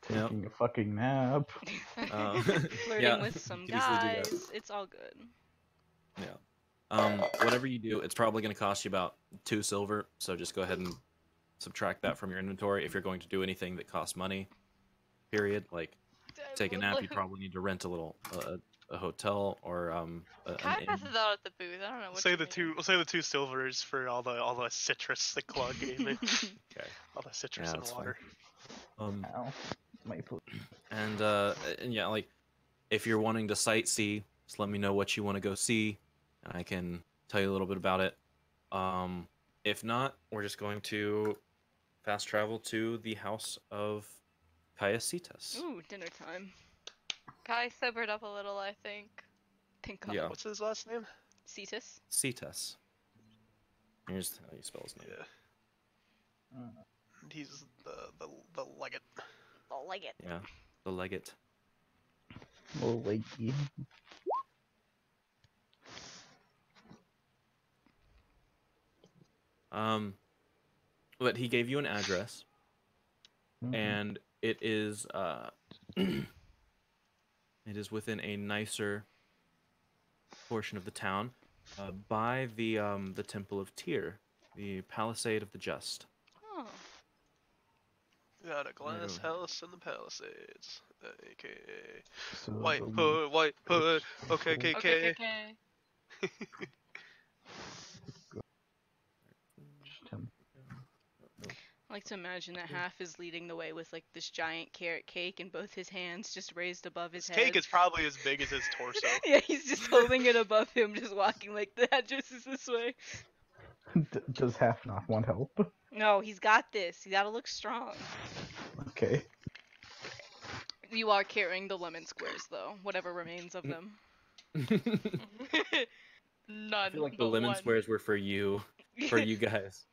Yep. Taking a fucking nap. Flirting yeah, with some you could easily do that. guys. It's all good. Yeah. Whatever you do, it's probably going to cost you about 2 silver, so just go ahead and subtract that from your inventory if you're going to do anything that costs money. Period. Like, take a nap, you probably need to rent a little a hotel or Kai an inn. passes out at the booth. I don't know what. Say you the mean. two. We'll say the 2 silvers for all the citrus that Claude gave me. Okay. All the citrus Yeah, and that's fine. water. Ow. Maple. And yeah, like, if you're wanting to sightsee, just let me know what you want to go see, and I can tell you a little bit about it. If not, we're just going to fast travel to the house of Caiasitas. Ooh, dinner time. Kai sobered up a little, I think. Thank God. Yeah, What's his last name? Cetus. Cetus. Here's how you spell his name. Yeah. He's the legate. I'll like it. Yeah, the legate. Little leggy. But he gave you an address, Mhm. and it is it is within a nicer portion of the town, by the Temple of Tyr, the Palisade of the Just. Oh. Got a glass over here. house in the Palisades, aka So White the- Hood, White Hood. Okay, Okay, KK. okay. I like to imagine that Half is leading the way with like this giant carrot cake in both his hands, just raised above his His head. cake is probably as big as his torso. Yeah, he's just holding it above him, just walking like the address is this way. Does half not want help? No, he's got this. You gotta look strong. Okay. You are carrying the lemon squares, though, whatever remains of them. I None. feel like the but lemon one. squares were for you guys.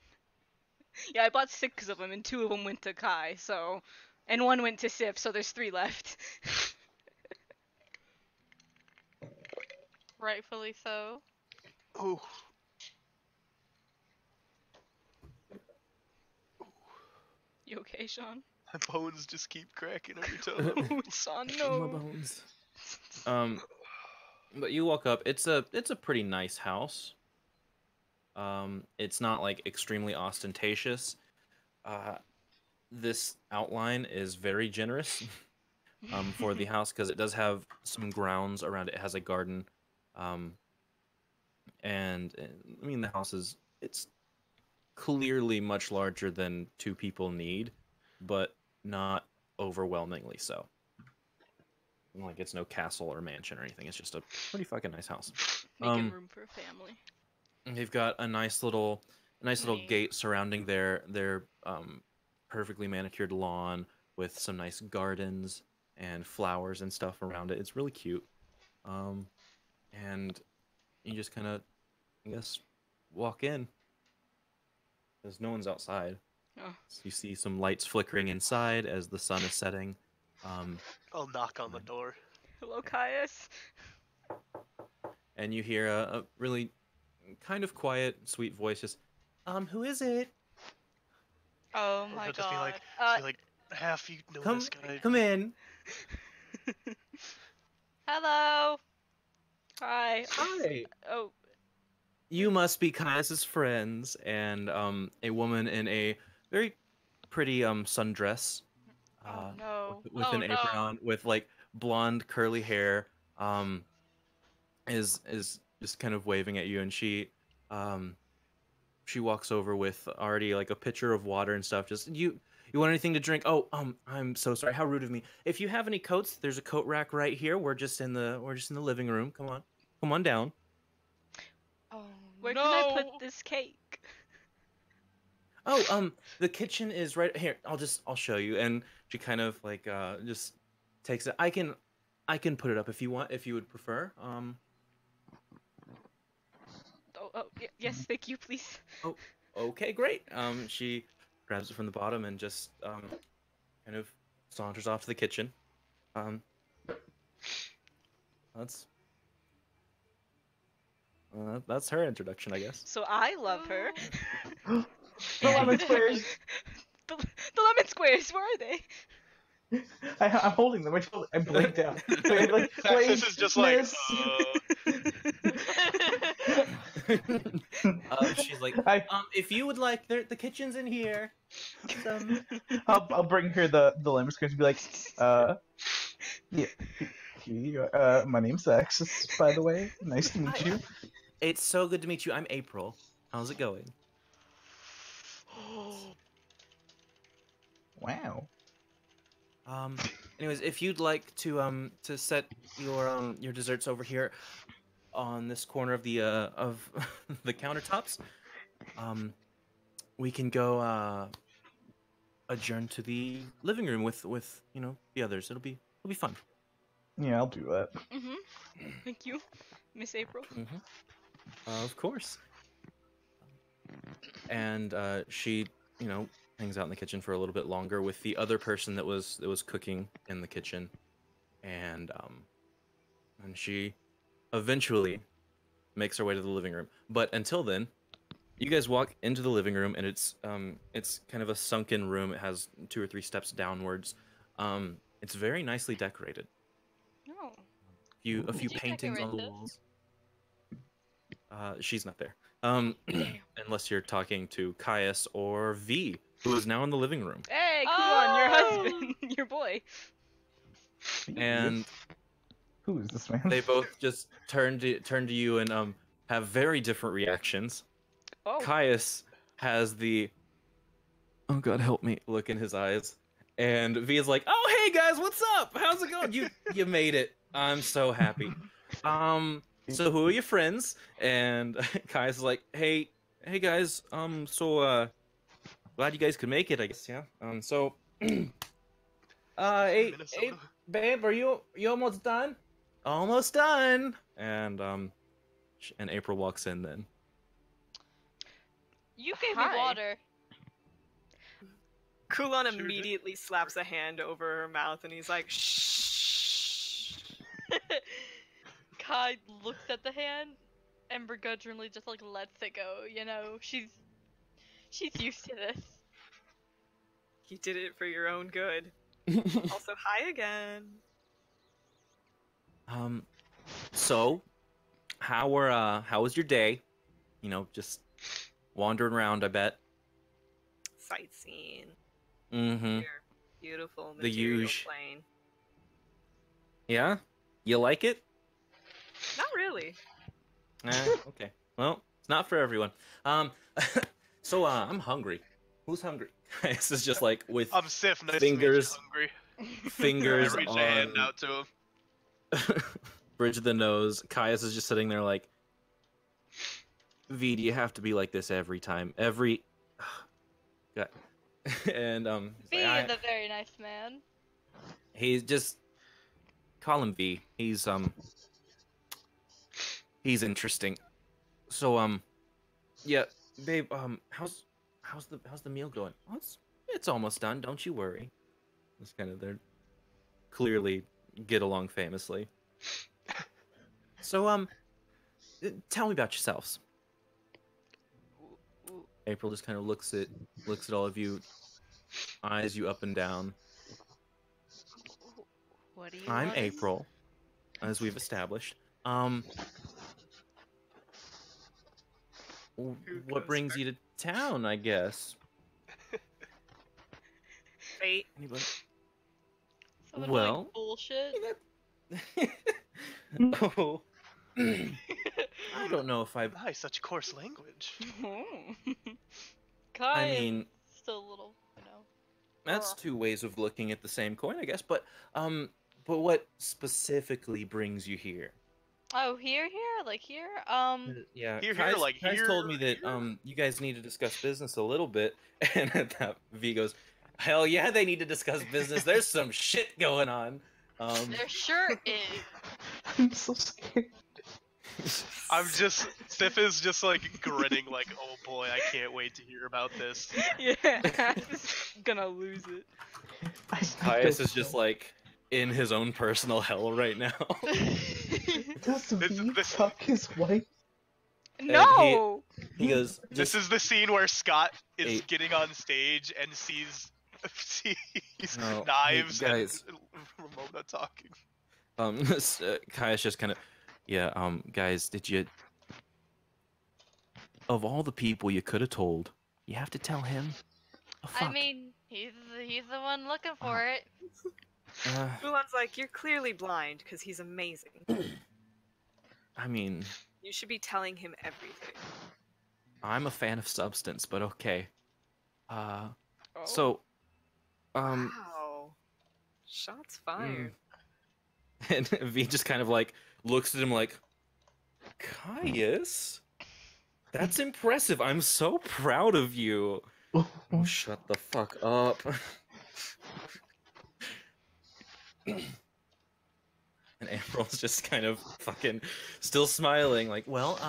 Yeah, I bought 6 of them, and 2 of them went to Kai, so... And 1 went to Sif, so there's 3 left. Rightfully so. Ooh. You okay, Sean? My bones just keep cracking every time. Oh, Sean, My no. bones. But you walk up. It's a pretty nice house. It's not like extremely ostentatious. This outline is very generous for the house because it does have some grounds around it. It has a garden, and I mean the house it's clearly much larger than 2 people need, but not overwhelmingly so. Like it's no castle or mansion or anything. It's just a pretty fucking nice house. Making room for a family. They've got a nice little Nice. gate surrounding their perfectly manicured lawn with some nice gardens and flowers and stuff around it. It's really cute. And you just kind of, I guess, walk in. Because no one's outside. Oh. So you see some lights flickering inside as the sun is setting. I'll knock on the door. Hello, Caius. And you hear a really kind of quiet, sweet voice just, who is it? Oh Or my he'll just be god. like, half you know Come, this guy. come in. Hello. Hi. Hi. Oh, You must be Caius's friends. And a woman in a very pretty sundress, Oh no. with Oh an no. apron on, with like blonde curly hair, is just kind of waving at you, and she walks over with already like a pitcher of water and stuff. Just you want anything to drink? Oh, I'm so sorry. How rude of me. If you have any coats, there's a coat rack right here. We're just in the living room. Come on down. Oh where no. can I put this cake? Oh, the kitchen is right here. I'll show you. And she kind of like just takes it. I can put it up if you want, if you would prefer. Yes, thank you, please. Oh, okay, great. She grabs it from the bottom and just kind of saunters off to the kitchen. That's her introduction, I guess. So I love her. The lemon squares. The lemon squares, where are they? I'm holding them. I blinked out. Wait, This is just like, miss. She's like, I- if you would like, the kitchen's in here. I'll bring her the lemon squares and be like, yeah, here you go. My name's Axis, by the way. Nice to meet you. It's so good to meet you. I'm April. How's it going? Wow. Anyways, if you'd like to set your desserts over here on this corner of the the countertops, we can go adjourn to the living room with the others. It'll be fun. Yeah, I'll do that. Thank you, Miss April. Of course. And she, hangs out in the kitchen for a little bit longer with the other person that was cooking in the kitchen, and she eventually makes her way to the living room. But until then, you guys walk into the living room, and it's kind of a sunken room. It has 2 or 3 steps downwards. It's very nicely decorated. Oh. A few Did you paintings on the decorate walls. She's not there. Unless you're talking to Caius or V, who is now in the living room. Hey, Kulon, your husband, your boy. And who is this man? they both just turn to you and have very different reactions. Oh. Caius has the "oh God help me" look in his eyes, and V is like, "Oh hey guys, what's up? How's it going? You made it. I'm so happy. So who are your friends?" And Caius is like, "Hey guys, so glad you guys could make it, I guess, yeah. So hey babe, are you almost done?" "Almost done." And April walks in then. You gave me Hi. water. Kulon Sure did. immediately slaps a hand over her mouth and he's like, shh. Kai looks at the hand and begrudgingly just like lets it go. She's used to this. You did it for your own good. Also, hi again. So how was your day? Just wandering around, I bet. Sightseeing. Mm-hmm. Your beautiful The material huge. plane. Yeah? You like it? Not really. Okay. Well, it's not for everyone. So I'm hungry. Who's hungry? This is just like with I'm Sif. Nice fingers, to meet you. Hungry. fingers I reach a hand on out to him. bridge of the nose. Caius is just sitting there like, V, do you have to be like this every time? Every. God. And V he's like, is a very nice man. he's just call him V. He's interesting. So yeah, babe, how's the meal going? Oh, it's almost done. Don't you worry. It's kind of they're clearly get along famously. So tell me about yourselves. April just kind of looks at all of you, eyes you up and down. What do you I'm want? April, as we've established. What brings you to town, I guess? Fate. Anybody? Some Well- annoying bullshit. Oh. I don't know if I Nice, such coarse language. Kai mean- is still a little, That's 2 ways of looking at the same coin, I guess. But what specifically brings you here? Oh, here, like here. Yeah, Here, Kai's, like Kai's here, told me that you guys need to discuss business a little bit, and at that V goes, "Hell yeah, they need to discuss business. There's some shit going on." There sure is. I'm so scared. Sif is just like grinning, like, oh boy, I can't wait to hear about this. Yeah, I'm just gonna lose it. Caius is just like in his own personal hell right now. Does V this- fuck his wife? No! He goes, This just, is the scene where Scott is Hey. getting on stage and sees No, knives hey, guys. and Ramona talking. Caius just kind of, yeah, guys, did you, of all the people you could have told, you have to tell him? Oh, fuck. I mean, he's the one looking for it. Kulon's like, you're clearly blind because he's amazing. I mean, You should be telling him everything. I'm a fan of substance, but okay. Oh. So, Wow. Shots fired. and V just kind of like looks at him like, Caius? That's impressive. I'm so proud of you. Oh, shut the fuck up. And April's just kind of fucking still smiling, like, well,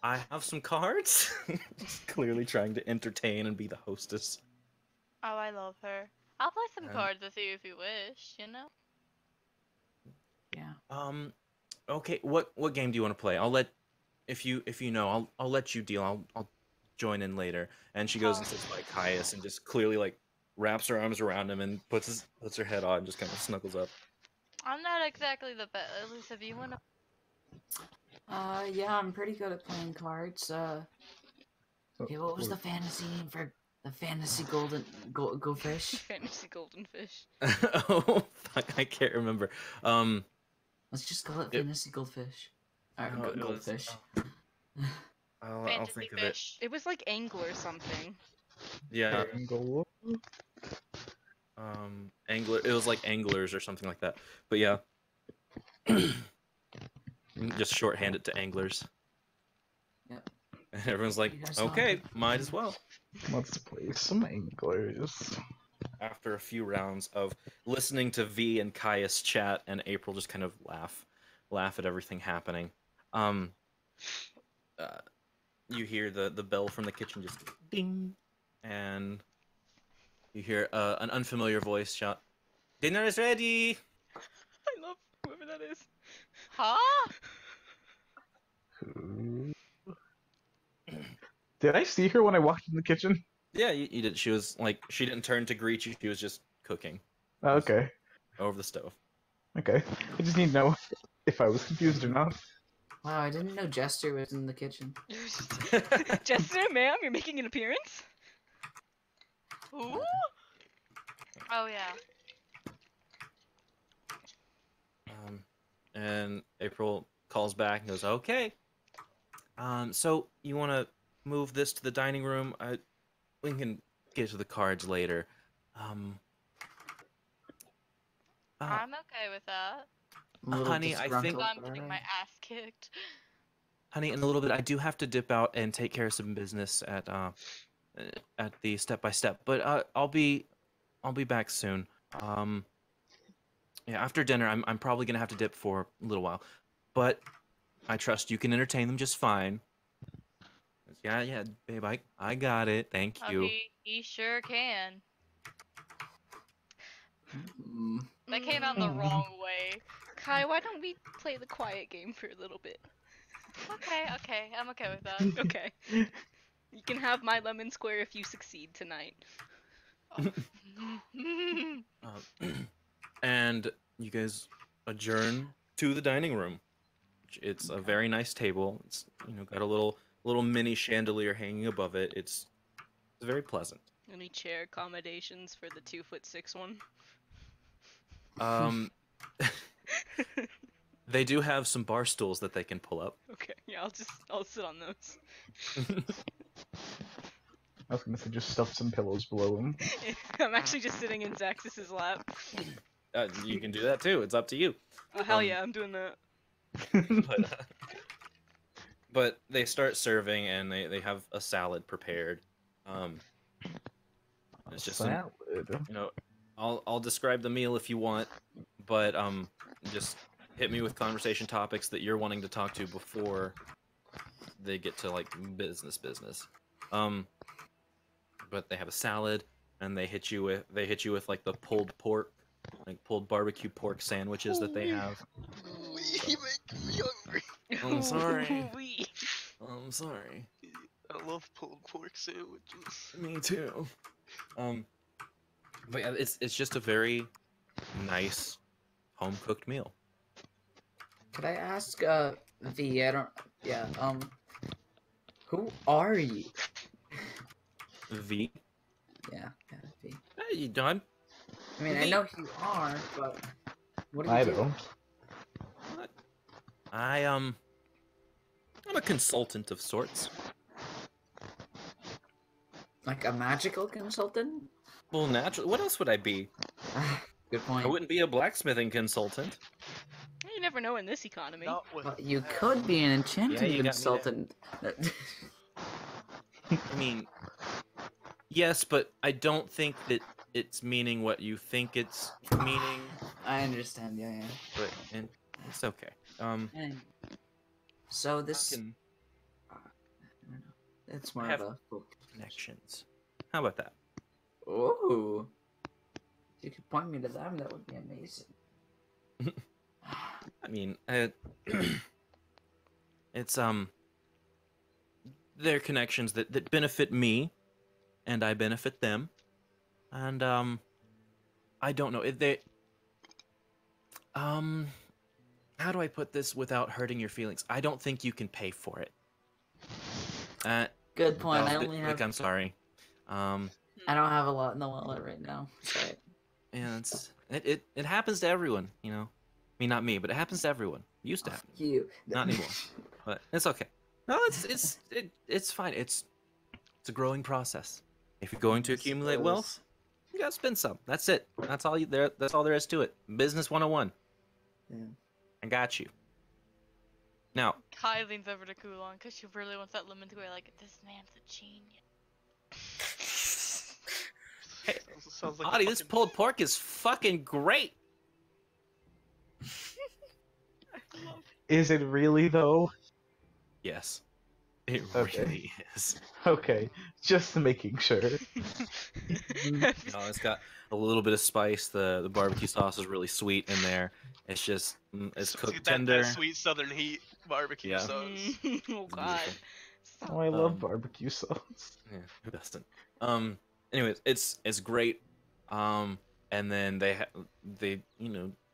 I have some cards. Just clearly trying to entertain and be the hostess. Oh, I love her. I'll play some And- cards with you if you wish, you know? Yeah. Okay, what game do you want to play? I'll let if you know, I'll let you deal. I'll join in later. And she goes and sits by Caius and just clearly like wraps her arms around him and puts her head on and just kind of snuggles up. I'm not exactly the best. At least if you want to. Yeah, I'm pretty good at playing cards. Okay, what was the fantasy name for the fantasy go fish? Fantasy golden fish. Oh, fuck, I can't remember. Let's just call it fantasy goldfish. Alright, No, it was- goldfish. I'll Fantasy think of it. fish. It was like angler something. Yeah, Angle. angler. It was like anglers or something like that. But yeah, just shorthand it to anglers. Yep. And everyone's like, You guys saw okay, it. might as well. Let's play some anglers. After a few rounds of listening to V and Caius chat, and April just kind of laugh at everything happening. You hear the bell from the kitchen just ding, and you hear an unfamiliar voice shout, "Dinner is ready!" I love whoever that is. Huh? Did I see her when I walked in the kitchen? Yeah, you did. She was like, she didn't turn to greet you. She was just cooking Oh, okay. over the stove. Okay. I just need to know if I was confused or not. Wow, I didn't know Jester was in the kitchen. Jester, ma'am, you're making an appearance? Ooh? Oh, yeah. And April calls back and goes, "Okay. So you want to move this to the dining room? We can get to the cards later. I'm okay with that. I'm a little Honey, I think- disgruntled, I'm but getting my alright. ass kicked. Honey, in a little bit, I do have to dip out and take care of some business at the step by step. But I'll be back soon. Yeah, after dinner, I'm probably gonna have to dip for a little while, but I trust you can entertain them just fine." Yeah, babe, I got it. Thank Oh, you. he sure can. Mm. That came out the wrong way. Kai, why don't we play the quiet game for a little bit? Okay, I'm okay with that. Okay. You can have my lemon square if you succeed tonight. And you guys adjourn to the dining room. It's a very nice table. It's got a little mini chandelier hanging above it. It's very pleasant. Any chair accommodations for the 2'6" one? They do have some bar stools that they can pull up. Okay, yeah, I'll sit on those. I was gonna say just stuff some pillows below him. I'm actually just sitting in Zaxxus's lap. You can do that too. It's up to you. Oh hell yeah, I'm doing that. But they start serving, and they have a salad prepared. It's just Salad. I'll describe the meal if you want, but just hit me with conversation topics that you're wanting to talk to before they get to like business. But they have a salad, and they hit you with like the pulled pork, like pulled barbecue pork sandwiches that they have. You make me hungry. I'm sorry. Ooh-wee. I'm sorry. I love pulled pork sandwiches. Me too. But yeah, it's just a very nice home cooked meal. Could I ask, V, who are you? V. Yeah, V. Hey, you done? I mean, I V. know who you are, but what do you I do? don't. What? I'm a consultant of sorts. Like a magical consultant? Well, naturally. What else would I be? Good I point. wouldn't be a blacksmithing consultant. You never never know in this economy. Not with Well, you that. could be an enchanting you got me there. consultant. I mean, yes, but I don't think that it's meaning what you think it's meaning. I understand. Yeah. And it's okay. And so this, Fucking I don't know. It's more have of a folk. connections. How about that? Ooh. If you could point me to them, that would be amazing. I mean, it's they're connections that benefit me, and I benefit them, and I don't know if they how do I put this without hurting your feelings? I don't think you can pay for it. Good point. no, I only have. I'm sorry. I don't have a lot in the wallet right now. Sorry. And it happens to everyone, you know. I mean, not me, but it happens to everyone. It used to happen. You. Not anymore. But it's okay. No, it's fine. It's a growing process. If you're going to accumulate wealth, you gotta spend some. That's it. That's all that's all there is to it. Business 101. Yeah. I got you. Now, Kai leans over to Kulon because she really wants that lemon square. Like, this man's a genius. hey, Sounds like Audie, this fucking- pulled pork is fucking great. Is it really though? Yes, it Okay. really is. Okay, just making sure. No, it's got a little bit of spice. The barbecue sauce is really sweet in there. It's just it's So cooked that tender. sweet southern heat barbecue Yeah. sauce. Oh God. Oh, I love Um, barbecue sauce. Yeah, who doesn't? Anyways, it's great. And then they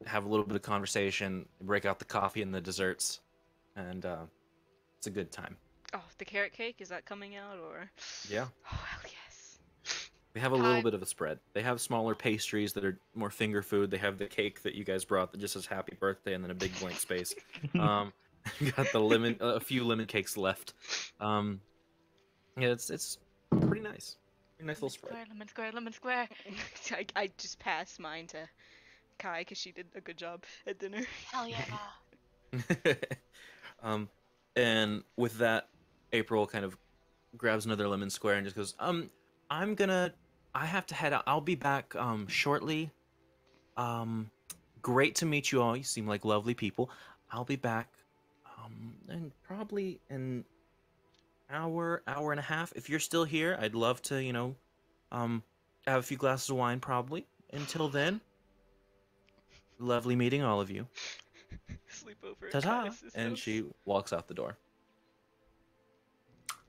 have a little bit of conversation, break out the coffee and the desserts, and it's a good time. Oh, the carrot cake, is that coming out or? Yeah. Oh hell yes. They have a little Hi. bit of a spread. They have smaller pastries that are more finger food. They have the cake that you guys brought that just says happy birthday and then a big blank space. You got the lemon, a few lemon cakes left. Yeah, it's pretty nice. Pretty nice little spread. Lemon square, lemon square. I just passed mine to Kai because she did a good job at dinner. Hell yeah. And with that, April kind of grabs another lemon square and just goes, I have to head out. I'll be back shortly. Great to meet you all. You seem like lovely people. I'll be back and probably an hour and a half. If you're still here, I'd love to, have a few glasses of wine probably. Until then, lovely meeting all of you. Sleepover at Ta-ta! Kai's And house. she walks out the door.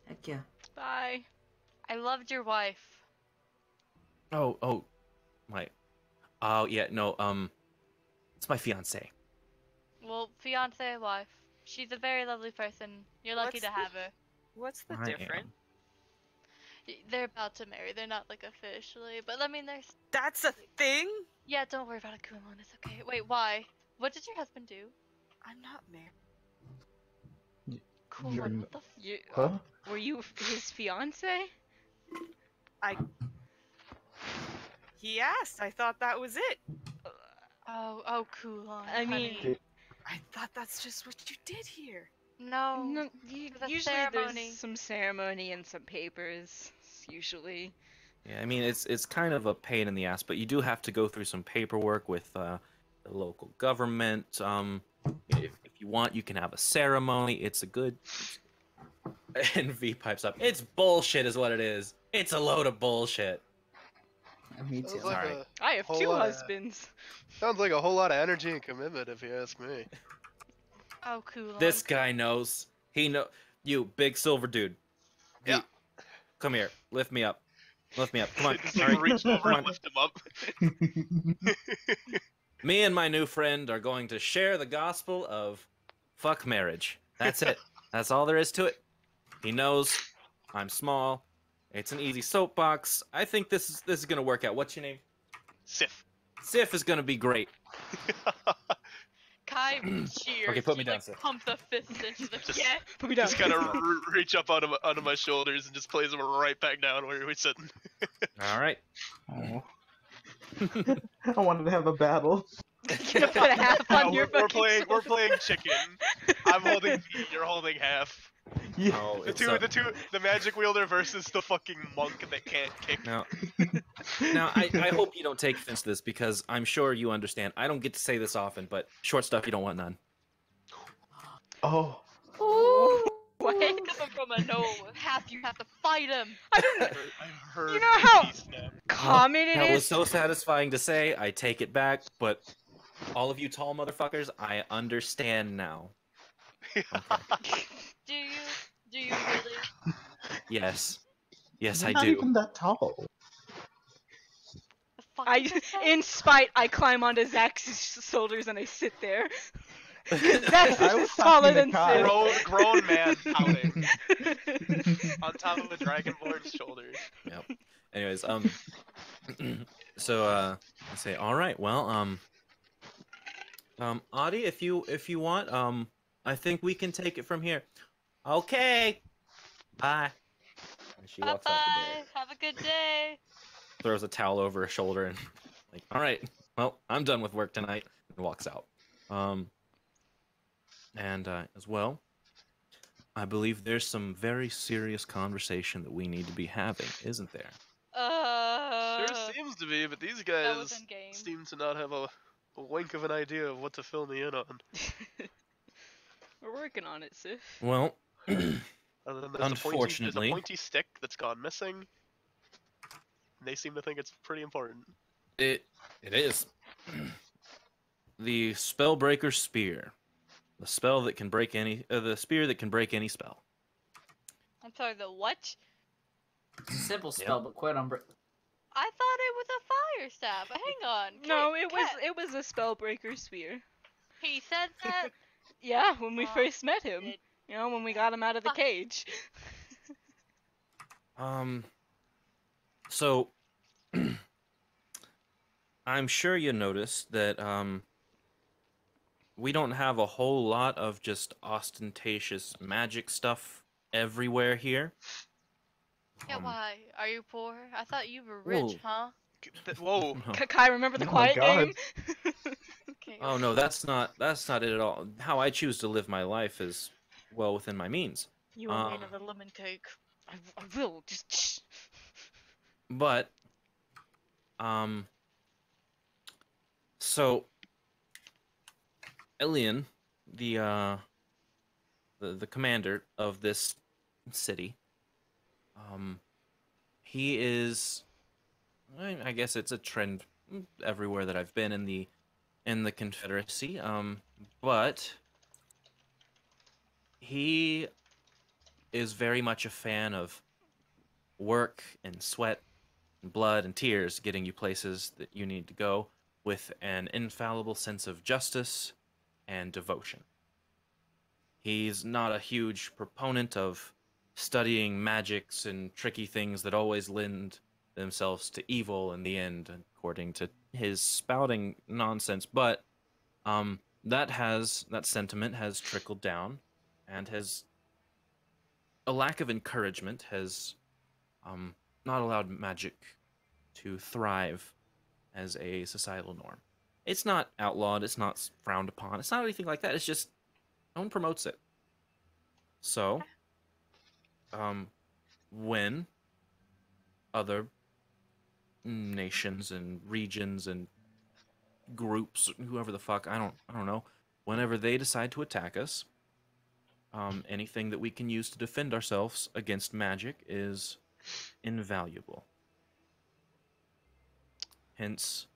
Heck yeah. Bye. I loved your wife. Oh, yeah, no, it's my fiance. Well, fiance, wife. She's a very lovely person. You're lucky What's to have her. What's the I difference? They're about to marry. They're not like officially, but I mean, there's. That's a thing? Yeah, don't worry about it, Kulon. It's okay. Wait, why? What did your husband do? I'm not married. Kulon, You're what the f- You, Huh? were you his fiance? He asked. I thought that was it. Oh, Kulon. I mean- honey. I thought that's just what you did here. No. No, the usually ceremony. there's some ceremony and some papers. Usually. Yeah, I mean, it's kind of a pain in the ass, but you do have to go through some paperwork with the local government. If you want, you can have a ceremony. It's a good... And V pipes up. It's bullshit is what it is. It's a load of bullshit. Me too. Sounds like Sorry. I have Whole two lot of- husbands. sounds like a whole lot of energy and commitment, if you ask me. Oh, Kulon. This guy knows. He know you, big silver dude. Yeah. You- come here. Lift me up. Lift me up. Come on. Just All like right. reach over Come and on. lift him up. Me and my new friend are going to share the gospel of fuck marriage. That's it. That's all there is to it. He knows I'm small. It's an easy soapbox. I think this is gonna work out. What's your name? Sif. Sif is gonna be great. Kai cheers. Okay, put me She, down, like, Sid. pump the fist in. She's like, Just- yeah. Put me down. Just kind of reach up onto my shoulders and just plays him right back down where he was sitting. All right. Oh. I wanted to have a battle. You're gonna put a half No, on your we're fucking playing. We're shoulder. playing chicken. I'm holding meat. You're holding half. Yeah. Oh, The it's the magic wielder versus the fucking monk that can't kick. now. Now, I hope you don't take offense to this because I'm sure you understand. I don't get to say this often, but short stuff you don't want none. Oh. What? Coming from a no half, you have to fight him. I don't. I heard You know how the snap. common it That was is. so satisfying to say. I take it back, but all of you tall motherfuckers, I understand now. Okay. Do you? Do you really? Yes. Yes, You're I not do. even that tall. The fuck did you say? In spite, I climb onto Zach's shoulders and I sit there. Because Zach I was is taller talking than to Kai. Sid. Grown man pouting on top of a dragonborn's shoulders. Yep. Anyways, so I say, all right, well, Audie, if you want, I think we can take it from here. Okay. Bye. And she Bye walks out the door. bye. Have a good day. Throws a towel over her shoulder and like, all right, well, I'm done with work tonight, and walks out. And as well, I believe there's some very serious conversation that we need to be having, isn't there? Sure seems to be, but these that guys was in game. seem to not have a wink of an idea of what to fill me in on. We're working on it, Sif. Well, Other than there's unfortunately, a pointy stick that's gone missing. And they seem to think it's pretty important. it is the Spellbreaker Spear, the spell that can break any, the spear that can break any spell. I'm sorry. The what? Simple spell, but quite unbreak. I thought it was a fire staff. Hang on. No, Cat- it was a spellbreaker spear. He said that. Yeah, when we Oh, first met him. it- You know, when we got him out of the Fuck. cage. So I'm sure you noticed that we don't have a whole lot of just ostentatious magic stuff everywhere here. Yeah, why? Are you poor? I thought you were rich, Whoa. huh? Whoa. No. Kai, remember the Oh my quiet God. game? Okay. Oh no, that's not it at all. How I choose to live my life is well within my means. You are made of a lemon cake. I will, just shh. But so Elian, the commander of this city, he is, I guess it's a trend everywhere that I've been in the Confederacy, but he is very much a fan of work and sweat and blood and tears getting you places that you need to go with an infallible sense of justice and devotion. He's not a huge proponent of studying magics and tricky things that always lend themselves to evil in the end, according to his spouting nonsense, but that sentiment has trickled down and has a lack of encouragement has not allowed magic to thrive as a societal norm. It's not outlawed, it's not frowned upon, it's not anything like that, it's just no one promotes it. So, when other nations and regions and groups, whoever the fuck, I don't know, whenever they decide to attack us, anything that we can use to defend ourselves against magic is invaluable. Hence,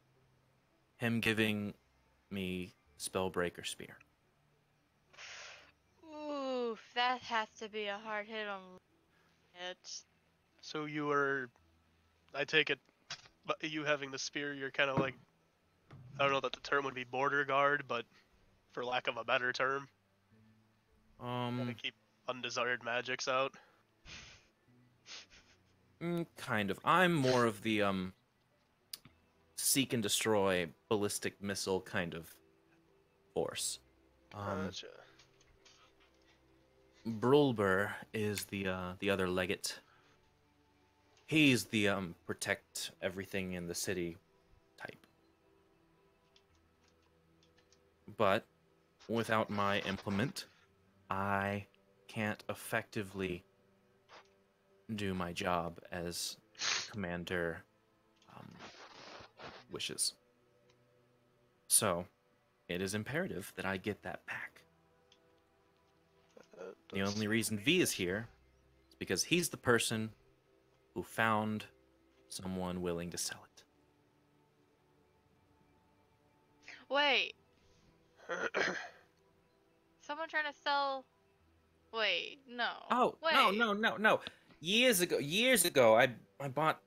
him giving me Spellbreaker Spear. Ooh, that has to be a hard hit on it. So you were, I take it, but you having the spear, you're kind of like, I don't know that the term would be border guard, but for lack of a better term, to keep undesired magics out. Kind of. I'm more of the seek and destroy ballistic missile kind of force. Gotcha. Brulber is the other legate. He's the protect everything in the city type. but without my implement, I can't effectively do my job as commander wishes. So, it is imperative that I get that back. The only reason V is here is because he's the person who found someone willing to sell it. Wait, someone trying to sell. Wait, no. Oh, Wait. no. Years ago, I bought.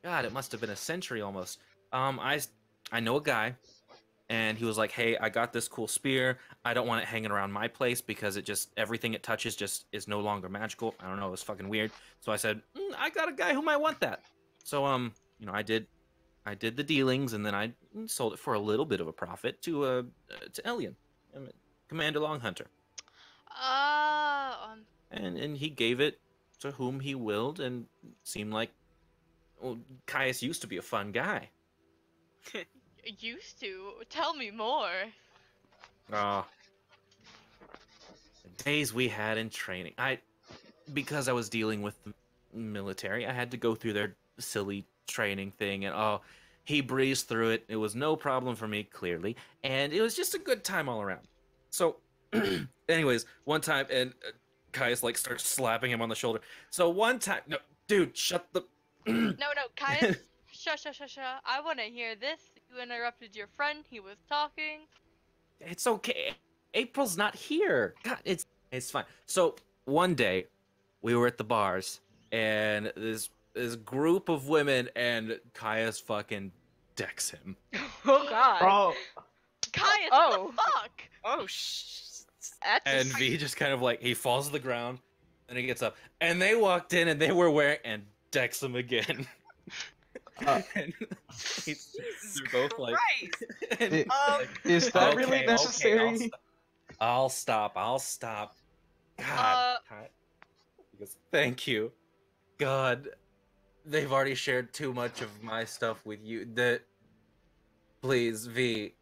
God, it must have been a century almost. I know a guy, and he was like, "Hey, I got this cool spear. I don't want it hanging around my place because it just everything it touches just is no longer magical. I don't know, it was fucking weird." So I said, "I got a guy who might want that." So I did the dealings, and then I sold it for a little bit of a profit to Elian, Commander Longhunter, and he gave it to whom he willed, and seemed like, well, Caius used to be a fun guy. Used to? Tell me more. Ah, the days we had in training. Because I was dealing with the military, I had to go through their silly training thing, and he breezed through it. It was no problem for me, clearly, and it was just a good time all around. So, anyways, one time, and Caius like starts slapping him on the shoulder. So one time, no, dude, shut the. No, Caius. Shush. I want to hear this. You interrupted your friend. He was talking. It's okay. April's not here. God, it's fine. So one day, we were at the bars, and this group of women, and Caius fucking decks him. Oh god. Bro, Caius, Oh. what the fuck? Oh, That's And V just kind of like, he falls to the ground, and he gets up, and they walked in, and they were wearing, and decks him again. And they're both like, and, is that really okay, necessary? I'll stop. God. He goes, thank you. God, they've already shared too much of my stuff with you. That, please, V,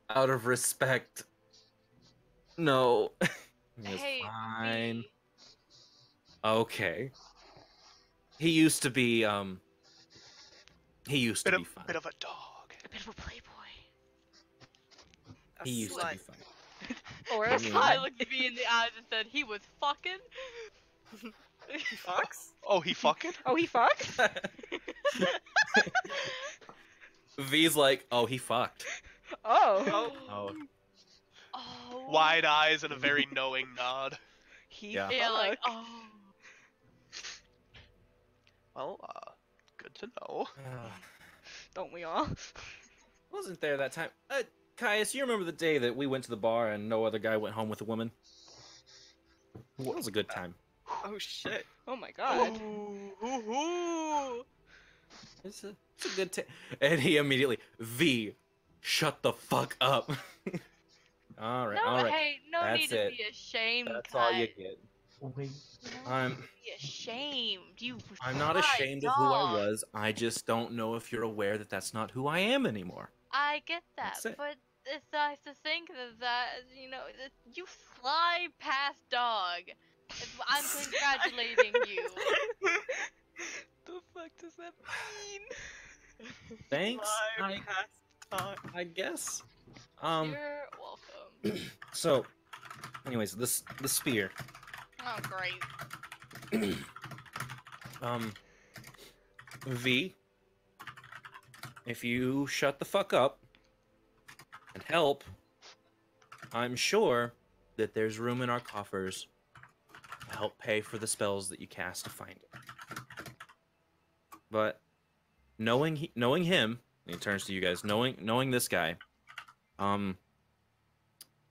out of respect, no. He goes, Hey, fine. V. Okay. He used to be, he used to be fine. Bit of a dog. a bit of a playboy. He used to be slut. fine. Or I a mean- I slut. looked at V in the eyes and said he was fucking. He fucks? Oh, he fucking? Oh, he fucks? V's like, oh, he fucked. Oh. Oh, Oh. Wide eyes and a very knowing nod. He Yeah. Yeah, like, fucked. oh. Well, good to know. Don't we all? Wasn't there that time? Caius, you remember the day that we went to the bar and no other guy went home with a woman? It was a good time. Oh shit. Oh my god. Ooh. It's a good time. And he immediately, V, shut the fuck up. all right, No, all right. hey, no That's need to it. be ashamed, That's all you Kai. get. Wait. No I'm- need to be ashamed. You. I'm not sly ashamed of who I dog. was. I just don't know if you're aware that that's not who I am anymore. I get that, That's it. but it's nice to think that you sly past dog. I'm congratulating you. The fuck does that mean? Thanks. Live past time. I guess. You're welcome. So, anyways, the spear. Oh, great. V, if you shut the fuck up and help, I'm sure that there's room in our coffers to help pay for the spells that you cast to find it. But knowing him, and he turns to you guys, knowing this guy,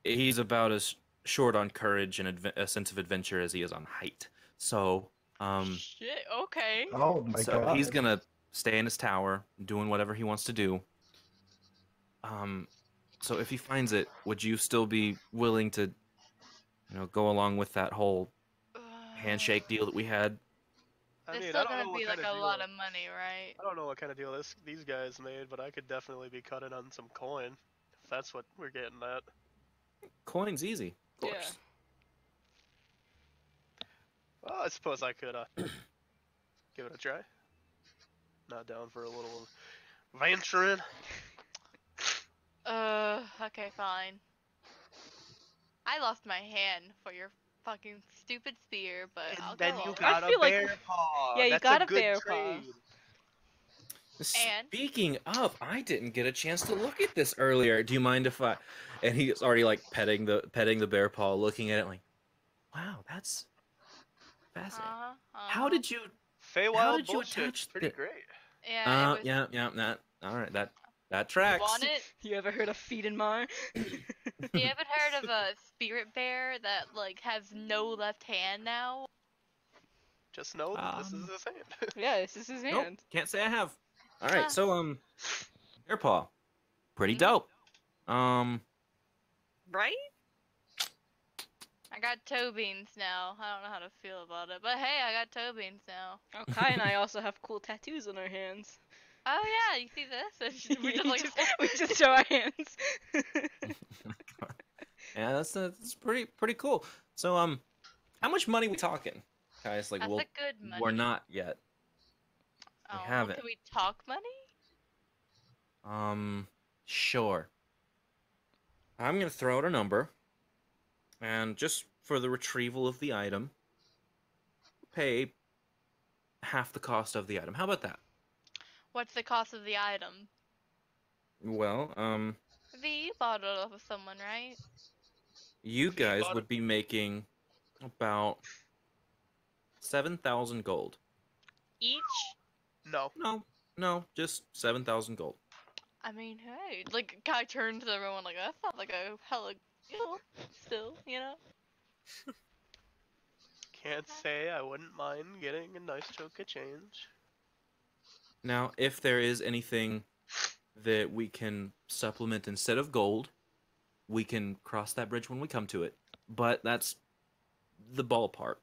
he's about as short on courage and a sense of adventure as he is on height. So, Shit. Okay. Oh my so god. he's gonna stay in his tower, doing whatever he wants to do. So if he finds it, would you still be willing to, go along with that whole handshake deal that we had? I It's mean, still I don't gonna know what be kind like of a deal. lot of money, right? I don't know what kind of deal these guys made, but I could definitely be cutting on some coin If that's what we're getting at. Coin's easy, of Yeah. course. Well, I suppose I could give it a try. Not down for a little venturing. Okay, fine. I lost my hand for your fucking stupid spear, but And I'll then go you along. got I a feel like- bear paw. yeah, you That's got a a good bear paw. trade. And? Speaking of, I didn't get a chance to look at this earlier. Do you mind if I? And he's already like petting the bear paw, looking at it like, wow, that's fascinating. How did you? How Feywild did you bullshit. attach Pretty the? great. Yeah, it was. Yeah. That all right. That You tracks. want it? You ever heard of feed and mar? You haven't heard of a spirit bear that like has no left hand now? Just know that this is his hand. Yeah, this is his Nope, hand. can't say I have. All right, Ah. so bear paw, pretty Mhm. dope. Right? I got toe beans now. I don't know how to feel about it, but hey, I got toe beans now. Oh, Kai and I also have cool tattoos on our hands. Oh yeah, you see this? We just like we just show our hands. Yeah, that's pretty cool. So how much money we talking, guys? Like, that's well, a good money. we're not yet. Oh, haven't. can we talk money? Sure. I'm gonna throw out a number, and just for the retrieval of the item, pay half the cost of the item. How about that? What's the cost of the item? Well, V, you bought it off of someone, right? you If you guys bought would be making about 7,000 gold. Each? No. No, just 7,000 gold. I mean, hey, like, Guy turned to everyone like, that's not like a hella deal, still, you know? Can't say I wouldn't mind getting a nice chunk of change. Now, if there is anything that we can supplement instead of gold, we can cross that bridge when we come to it. But that's the ballpark.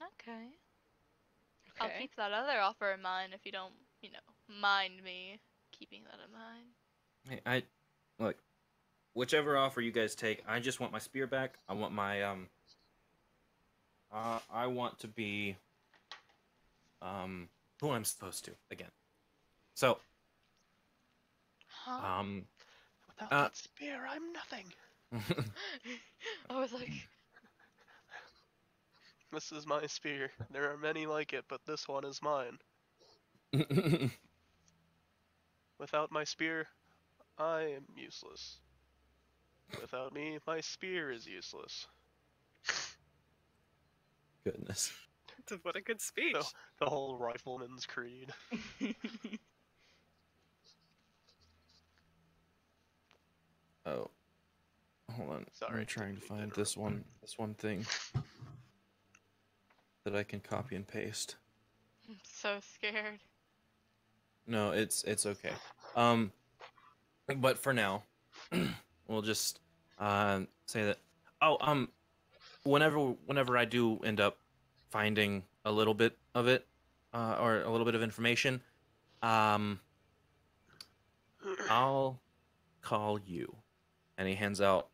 Okay. I'll keep that other offer in mind if you don't, mind me keeping that in mind. Hey, look, whichever offer you guys take, I just want my spear back. I want my I want to be who I'm supposed to again. So, Without that spear, I'm nothing. I was like, This is my spear. There are many like it, but this one is mine. Without my spear, I am useless. Without me, my spear is useless. Goodness. What a good speech. The whole rifleman's creed. Oh, hold on. Sorry, I'm trying to didn't find mean to this one thing that I can copy and paste. I'm so scared. No, it's okay. But for now, we'll just say that. Oh, whenever I do end up finding a little bit of it, or a little bit of information, I'll call you. And he hands out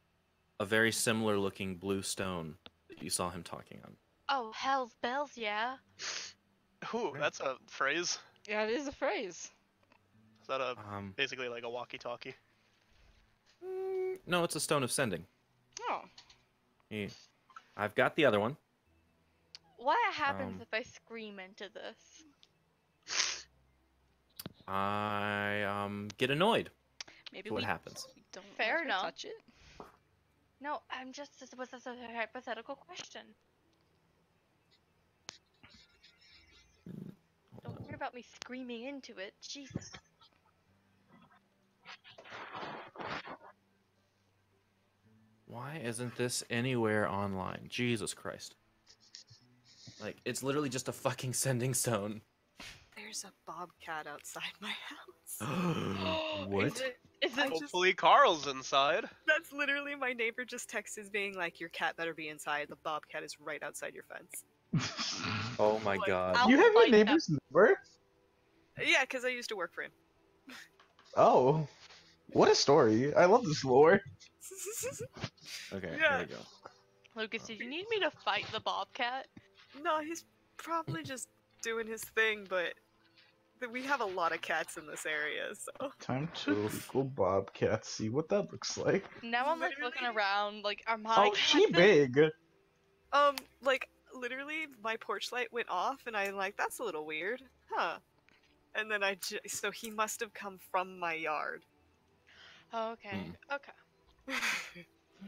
a very similar looking blue stone that you saw him talking on. Oh, hell's bells, yeah. Ooh, that's a phrase. Yeah, it is a phrase. Is that basically like a walkie-talkie? No, it's a stone of sending. Oh. I've got the other one. What happens if I scream into this? I get annoyed. Maybe What we happens? don't Fair let her enough. touch it. No, this was a hypothetical question. Don't worry about me screaming into it. Jesus. Why isn't this anywhere online? Jesus Christ. Like, it's literally just a fucking sending stone. There's a bobcat outside my house. What? Is it Hopefully Carl's inside. That's literally my neighbor just texted being like, your cat better be inside. The bobcat is right outside your fence. Oh my god. I'll You have your fight neighbor's number? Yeah, because I used to work for him. Oh, what a story! I love this lore. Okay, Yeah. here we go. Lucas, did you need me to fight the bobcat? No, he's probably just doing his thing, but we have a lot of cats in this area, so. Time to Oof. Google Bobcat, see what that looks like. Now I'm like looking Literally. around, like, are my Oh, cats she in- big. Like, literally, my porch light went off, and I'm like, that's a little weird. Huh. And then so he must have come from my yard. Oh, okay, Hmm. okay.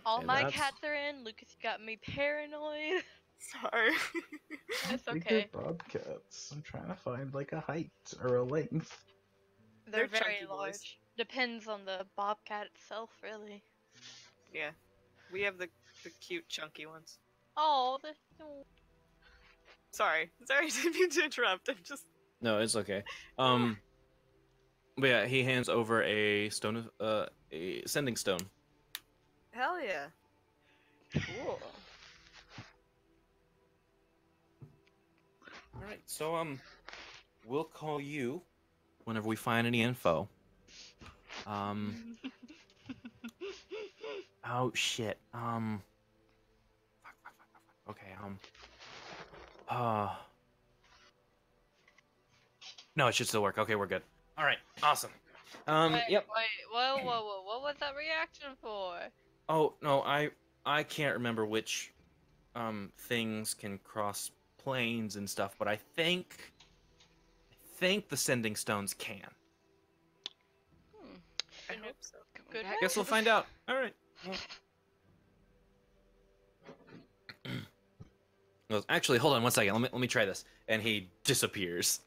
All Okay, my that's- cats are in. Lucas, you got me paranoid. Sorry. That's Bigger okay. bobcats. I'm trying to find like a height or a length. They're They're very chunky boys. large. Depends on the bobcat itself, really. Yeah. We have the cute, chunky ones. Oh, Sorry. Sorry, I didn't mean to interrupt. I'm just. No, it's okay. But yeah, he hands over a stone of a sending stone. Hell yeah. Cool. All right, so we'll call you whenever we find any info. Oh shit. Fuck. Okay. No, it should still work. Okay, we're good. All right. Awesome. wait, Yep. wait, whoa, what was that reaction for? Oh no, I can't remember which things can cross planes and stuff, but I think the sending stones can. I hope so. Good. Back Guess to we'll the- find out. All right. Well, actually, hold on one second. Let me try this. And he disappears.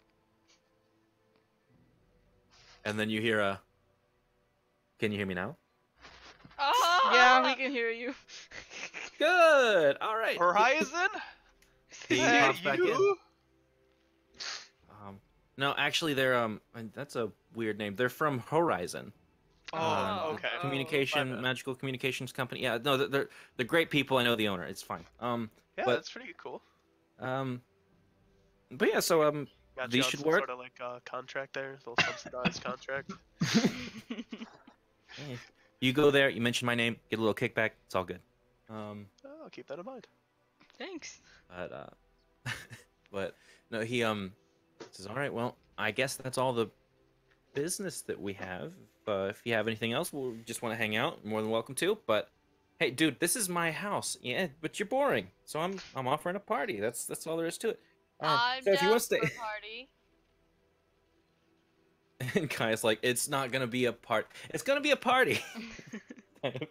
And then you hear a. Can you hear me now? Oh! Yeah, we can hear you. Good. All right. Horizon? He Hey, pops back in. you? No, actually, they're that's a weird name. They're from Horizon. Oh, okay. Oh. Communication, My bad. magical communications company. Yeah, no, they're great people. I know the owner. It's fine. Yeah, but- that's pretty cool. But yeah, so Got these you on should some work. sort of like contract there, a little subsidized contract. Hey, you go there. You mention my name. Get a little kickback. It's all good. Oh, I'll keep that in mind. Thanks. But but no, he says, all right. Well, I guess that's all the business that we have. If you have anything else, we'll just want to hang out. More than welcome to. But hey, dude, this is my house. Yeah, but you're boring. So I'm offering a party. That's all there is to it. I'm so if you down want to stay, for a party. and Kai's like, it's not gonna be a It's gonna be a party. Kind of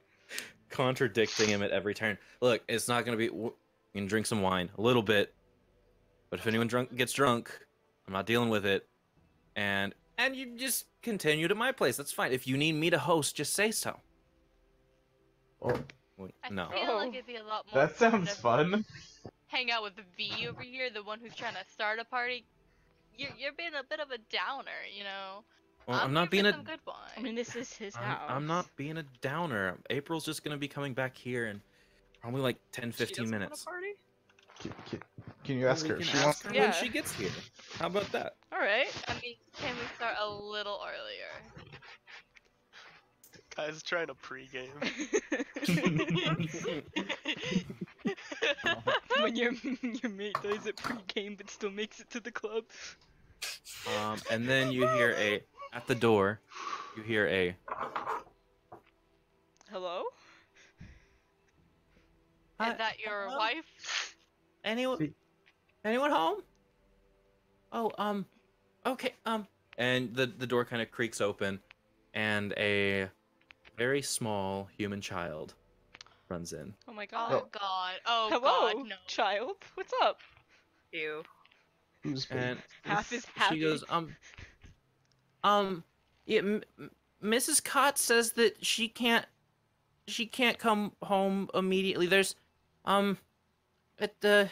contradicting him at every turn. Look, it's not gonna be. You can drink some wine, a little bit, but if anyone gets drunk, I'm not dealing with it. And you just continue to my place. That's fine. If you need me to host, just say so. Oh, Wait, I no. feel like Oh. it'd be a lot more that fun sounds to fun. hang out with the V over here, the one who's trying to start a party. You're being a bit of a downer, you know. Well, I'm here not for being a. some good wine. I mean, this is his house. I'm not being a downer. April's just gonna be coming back here in probably like 10, She 15 doesn't minutes. Want a party? Can you ask We her? can She ask wants her to. Yeah. when she gets here. How about that? All right. I mean, can we start a little earlier? Guy's trying to pregame. When your mate dies at pre-game but still makes it to the club. And then you hear at the door. You hear a. Hello? Hi, Is that your hello? wife? Anyone home? Oh, okay, and the door kind of creaks open, and a very small human child runs in. Oh my god. Oh god. Oh Hello, god, no. child. What's up? Ew. Who's big? And Half is she happy. goes, yeah, Mrs. Cott says that she can't come home immediately. There's, at the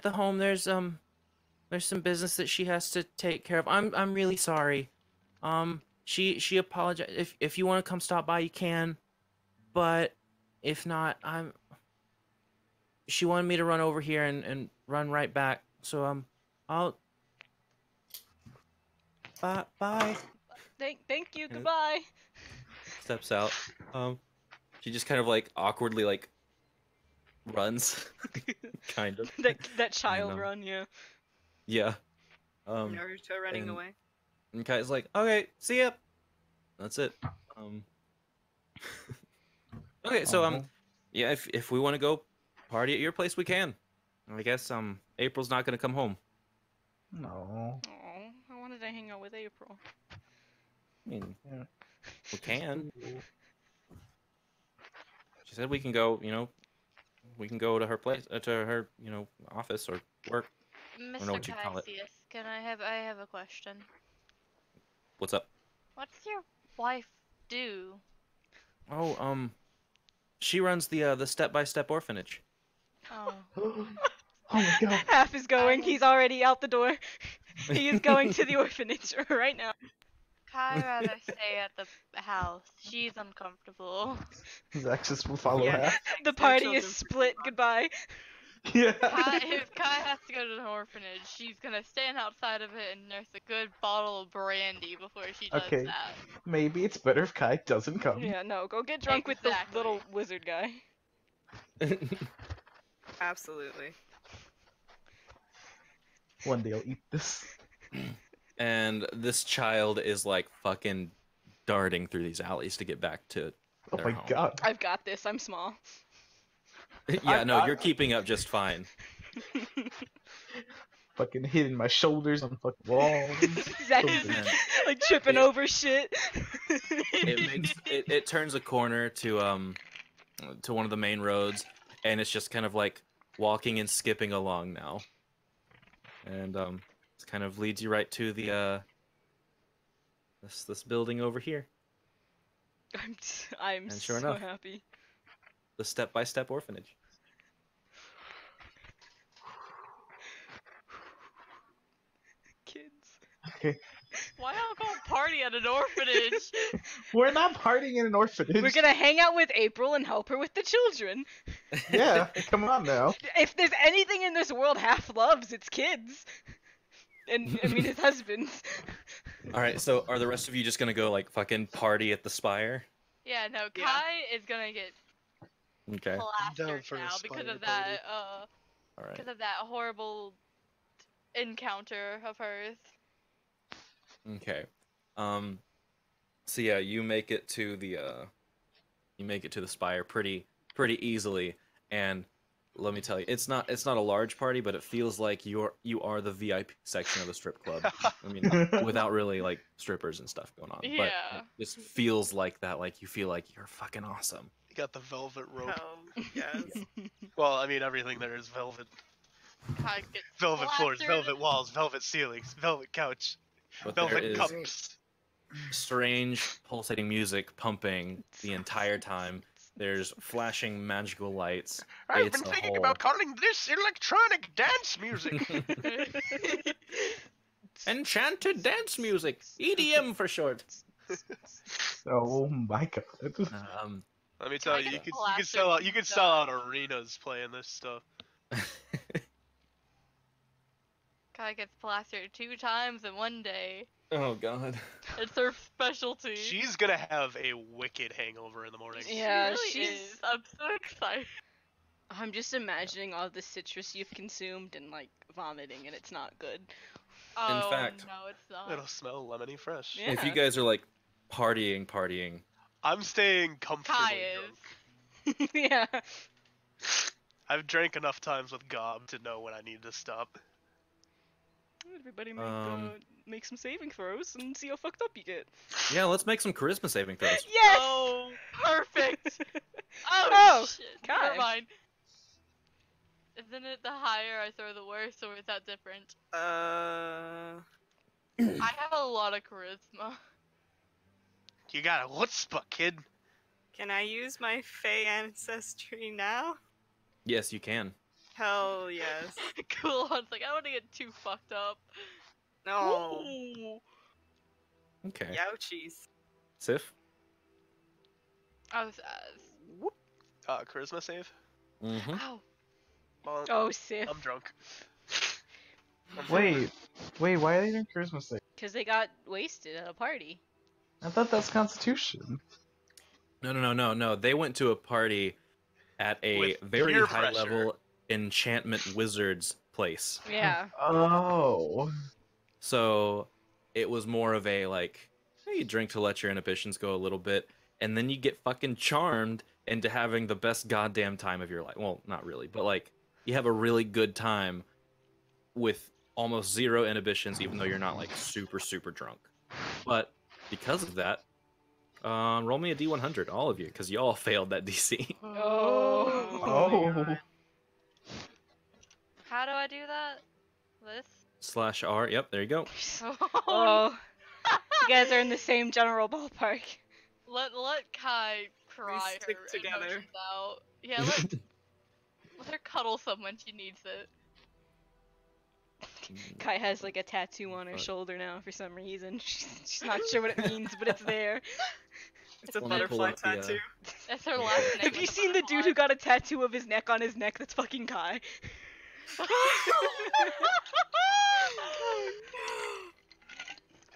home there's some business that she has to take care of. I'm really sorry. She apologized. If you want to come stop by, you can, but if not, she wanted me to run over here and run right back. So I'll bye. Thank you. Yeah. Goodbye. Steps out. She just kind of like awkwardly like runs, kind of. that child And, run, yeah. Yeah. Naruto running and- away. And Kai's like, okay, see ya. That's it. Okay, so yeah, if we want to go party at your place, we can. I guess April's not gonna come home. No. Oh, I wanted to hang out with April. I mean, Yeah. we can. She said we can go. We can go to her place, to her, office or work. don't know Mr. what you call it. Cassius, I have a question. What's up? What's your wife do? Oh, she runs the step-by-step orphanage. Oh. Oh my god. Half is going. He's already out the door. He is going to the orphanage right now. Kai rather stay at the house. She's uncomfortable. Zach just will follow Yeah. half. The party is split. Goodbye. Yeah. If Kai has to go to an orphanage, she's gonna stand outside of it and nurse a good bottle of brandy before she does Okay. that. Maybe it's better if Kai doesn't come. Yeah, no, go get drunk with the little wizard guy. Absolutely. One day I'll eat this. And this child is like fucking darting through these alleys to get back to Oh their my home. god. I've got this. I'm small. Yeah, no, you're keeping up just fine. Fucking hitting my shoulders on fucking walls. Zach So is good. like tripping It- over shit. It turns a corner to one of the main roads, and it's just kind of like walking and skipping along now. And this kind of leads you right to the this building over here, I'm And so sure enough. happy. the step-by-step orphanage. Kids. Okay. Why y'all go party at an orphanage? We're not partying in an orphanage. We're gonna hang out with April and help her with the children. Yeah, come on now. If there's anything in this world half loves, it's kids. And I mean his husbands. All right, so are the rest of you just gonna go like fucking party at the Spire? Yeah, no, Yeah. Kai is gonna get Okay. down plastered for a now because spider of that All right. because of that horrible encounter of hers. Okay. So yeah, you make it to the Spire pretty easily, and let me tell you, it's not a large party, but it feels like you are the VIP section of the strip club. I mean, without really like strippers and stuff going on, but Yeah. it just feels like that. Like you feel like you're fucking awesome. You got the velvet rope. Yes. Well, I mean, everything there is velvet. Kai gets Velvet floors, plastered. velvet walls, velvet ceilings, velvet couch, But there velvet is cups. strange pulsating music pumping the entire time. There's flashing magical lights. I've It's been a thinking whole- about calling this electronic dance music. Enchanted dance music, EDM for short. Oh my god. Let me tell I you, get you could plastered sell out. You could sell out sometimes. arenas playing this stuff. Kai gets plastered 2 times in one day. Oh god. It's her specialty. She's gonna have a wicked hangover in the morning. Yeah, she really she's- is. I'm so excited. I'm just imagining all the citrus you've consumed and like vomiting, and it's not good. Oh, fact- no, it's not. It'll smell lemony fresh. Yeah. If you guys are like partying, I'm staying comfortably Kai is. drunk. Yeah. I've drank enough times with Gob to know when I need to stop. Everybody make some saving throws and see how fucked up you get. yeah, let's make some charisma saving throws. Yes. Oh, perfect. Oh, Oh, shit. Kai. Never mind. Isn't it the higher I throw, the worse, or is that different? I have a lot of charisma. You got a chutzpah, kid. Can I use my Fey ancestry now? Yes, you can. Hell yes. Cool. I was like, I don't want to get too fucked up. No. Ooh. Okay. Youchies. Sif? I was. Charisma save. Mm-hmm. Ow. Well, Oh, Sif. I'm drunk. Wait, why are they doing Christmas Day? Because they got wasted at a party. I thought that's Constitution. No. They went to a party at a With very peer high pressure. level enchantment wizard's place. Yeah. Oh. So it was more of a like, hey, you drink to let your inhibitions go a little bit, and then you get fucking charmed into having the best goddamn time of your life. Well, not really, but like you have a really good time with almost zero inhibitions, even though you're not like super, super drunk. But because of that, roll me a D100, all of you, because y'all failed that DC. Oh. Oh. How do I do that? This? /R. Yep, there you go. Oh. You guys are in the same general ballpark. Let Kai cry stick her together. emotions out. Yeah, let her cuddle someone she needs it. Kai has like a tattoo on her shoulder now for some reason. She's not sure what it means, but it's there. It's a Let me pull butterfly up the, tattoo. That's her last name. Have you seen the dude who got a tattoo of his neck on his neck? That's fucking Kai.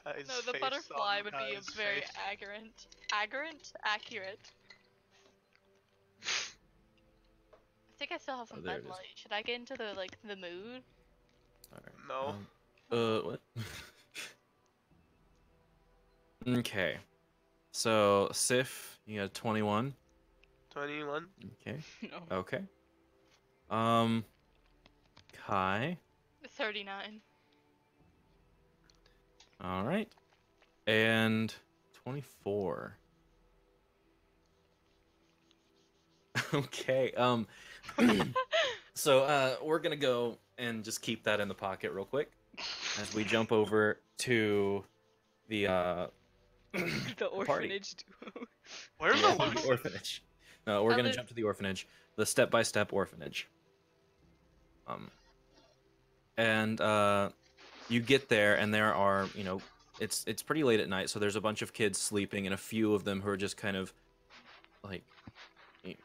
Guy's No, the face butterfly on would be Guy's very face. accurate. I think I still have some there it is. sunlight. Should I get into the mood? Alright. No. What? Okay. So, Sif, you got 21. 21. Okay. No. Okay. Kai. 39. All right. And 24. Okay. So, we're gonna go and just keep that in the pocket real quick as we jump over to the The orphanage duo. Where's Yeah, the the orphanage. No, we're I gonna live- jump to the orphanage, the step-by-step orphanage. And you get there, and there are, it's pretty late at night, so there's a bunch of kids sleeping, and a few of them who are just kind of like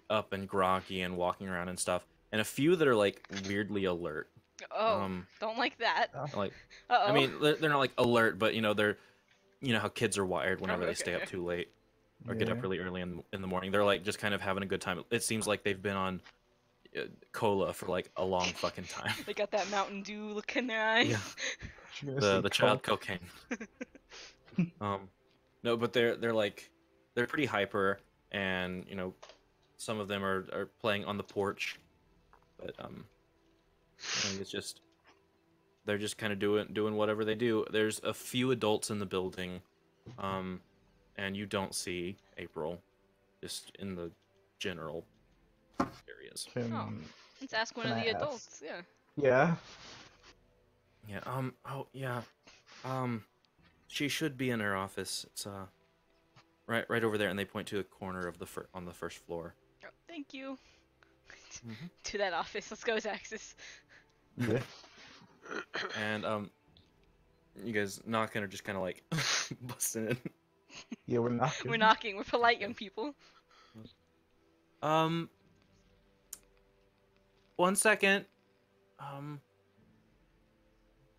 up and groggy and walking around and stuff, and a few that are like weirdly alert. Oh, don't like that. Like, Uh-oh. I mean, they're not like alert, but they're, how kids are wired whenever they okay. stay up too late or get up Yeah. really early in the morning. They're like just kind of having a good time. It seems like they've been on cola for like a long fucking time. They got that Mountain Dew look in their eyes. Yeah. You're gonna say The child coke. cocaine. No, but they're pretty hyper, and some of them are playing on the porch, but it's just they're just kind of doing whatever they do. There's a few adults in the building, and you don't see April, just in the general areas. Can- Let's ask one Can of I the ask? adults. Yeah. Yeah. Yeah. Oh yeah. She should be in her office. It's right over there, and they point to the corner of on the first floor. Oh, thank you. Mhm. To that office. Let's go, Zaxis. Yeah. And you guys knocking or just kind of like busting in. Yeah, we're not. We're knocking. We're polite young people. 1 second.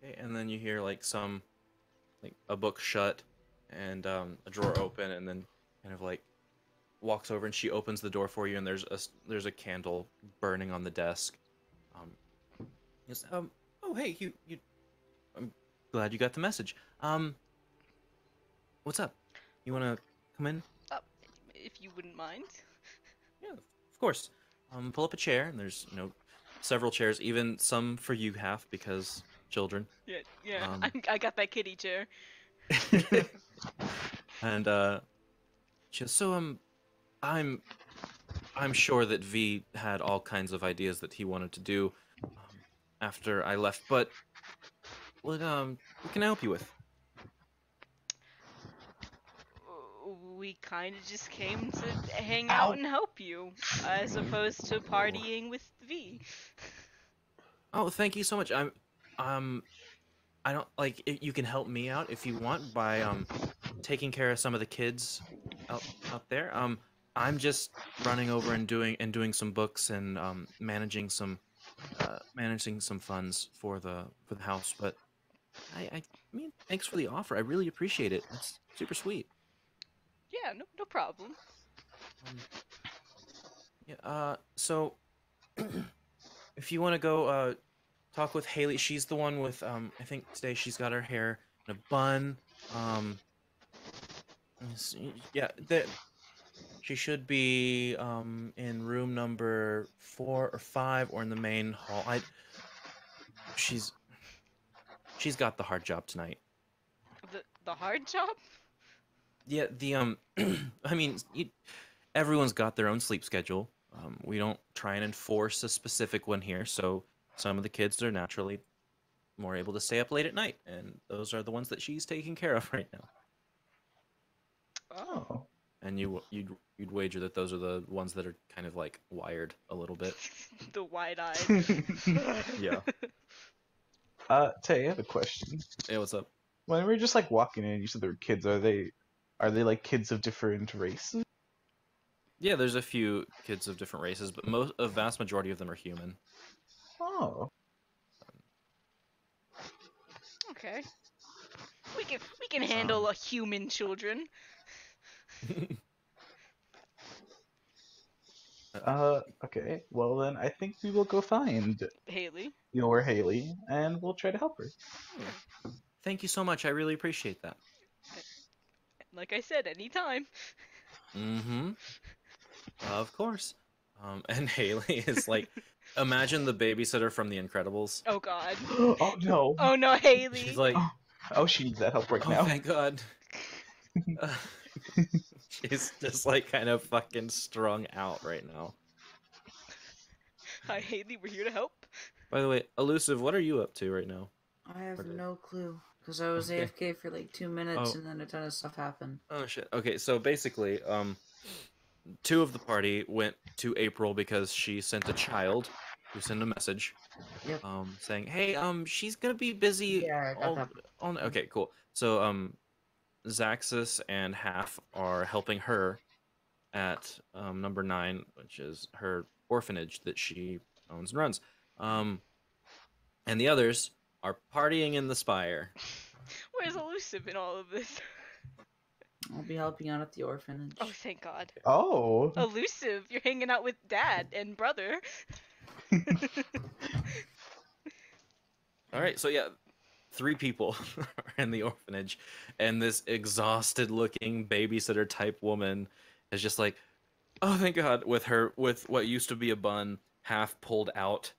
Okay, and then you hear like a book shut and a drawer open, and then kind of like walks over, and she opens the door for you, and there's a candle burning on the desk. Yes, oh hey, you I'm glad you got the message. What's up? You wanna come in? If you wouldn't mind. Yeah, of course. Pull up a chair, and there's several chairs, even some for you, Half, because children. Yeah. Um, I got that kitty chair. And she goes, so I'm sure that V had all kinds of ideas that he wanted to do after I left, but what can I help you with? We kind of just came to hang out and help you, as opposed to partying with V. Oh, thank you so much. I don't like you can help me out if you want by taking care of some of the kids out there. I'm just running over and doing some books and managing some funds for the house, but I mean, thanks for the offer. I really appreciate it. It's super sweet. Yeah, no problem. So if you want to go talk with Haley, she's the one with I think today she's got her hair in a bun. Yeah, she should be in room number 4 or 5 or in the main hall. She's got the hard job tonight. The hard job? Yeah, the I mean, everyone's got their own sleep schedule. We don't try and enforce a specific one here, so some of the kids are naturally more able to stay up late at night, and those are the ones that she's taking care of right now. Oh. And you'd wager that those are the ones that are kind of like wired a little bit. The wide-eyed. Yeah. Tay, I have a question. Hey, what's up? When we were just like walking in, you said there were kids. Are they like kids of different races? Yeah, there's a few kids of different races, but a vast majority of them are human. Oh. Okay. We can handle a human children. Okay. Well then, I think we will go find Haley. your Haley, and we'll try to help her. Thank you so much. I really appreciate that. Like I said, anytime. Mm-hmm. Of course. And Haley is like, imagine the babysitter from The Incredibles. Oh God. Oh no. Oh no, Haley. She's like, oh, she needs that help right oh, now. thank God. She's just like kind of fucking strung out right now. Hi, Haley. We're here to help. By the way, Elusive, what are you up to right now? I have no clue because I was AFK for like 2 minutes and then a ton of stuff happened. Oh shit. Okay, so basically, 2 of the party went to April because she sent a child who sent a message. Yep. Saying, "Hey, she's gonna be busy." Yeah, I got that. Okay, cool. So, Zaxxus and Half are helping her at number 9, which is her orphanage that she owns and runs. And the others are partying in the Spire. Where's Elusive in all of this? I'll be helping out at the orphanage. Oh, thank God. Oh. Elusive, you're hanging out with Dad and brother. All right, so yeah, 3 people are in the orphanage, and this exhausted-looking babysitter-type woman is just like, "Oh, thank God!" with what used to be a bun half pulled out.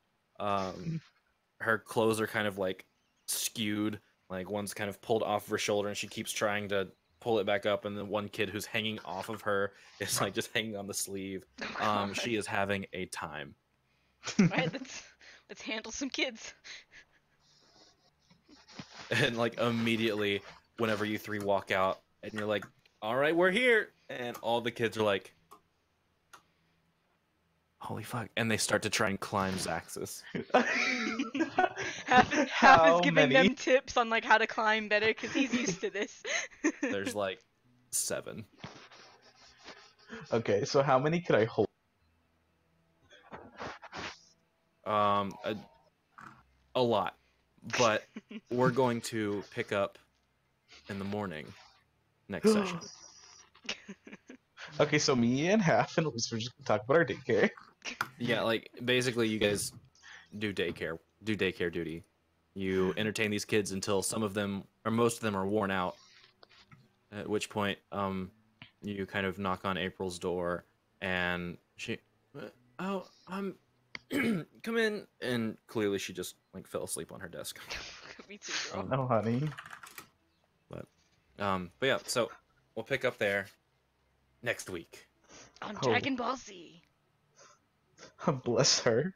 Her clothes are kind of like skewed, like one's kind of pulled off of her shoulder, and she keeps trying to pull it back up, and the one kid who's hanging off of her is like just hanging on the sleeve. She is having a time. All right, let's handle some kids. And like immediately, whenever you 3 walk out, and you're like, "All right, we're here," and all the kids are like, "Holy fuck!" and they start to try and climb Zaxxus. Half is giving them tips on like how to climb better because he's used to this. There's like 7. Okay, so how many could I hold? A lot, but we're going to pick up in the morning next session. Okay, so me and Half and Elise, we're just gonna talk about our daycare. Yeah, like basically you guys do daycare duty. You entertain these kids until some of them or most of them are worn out. At which point, you kind of knock on April's door, and she, "Oh, come in," and clearly she just like fell asleep on her desk. Me too, girl. Oh, honey. But yeah, so we'll pick up there next week On Dragon Ball Z. Bless her.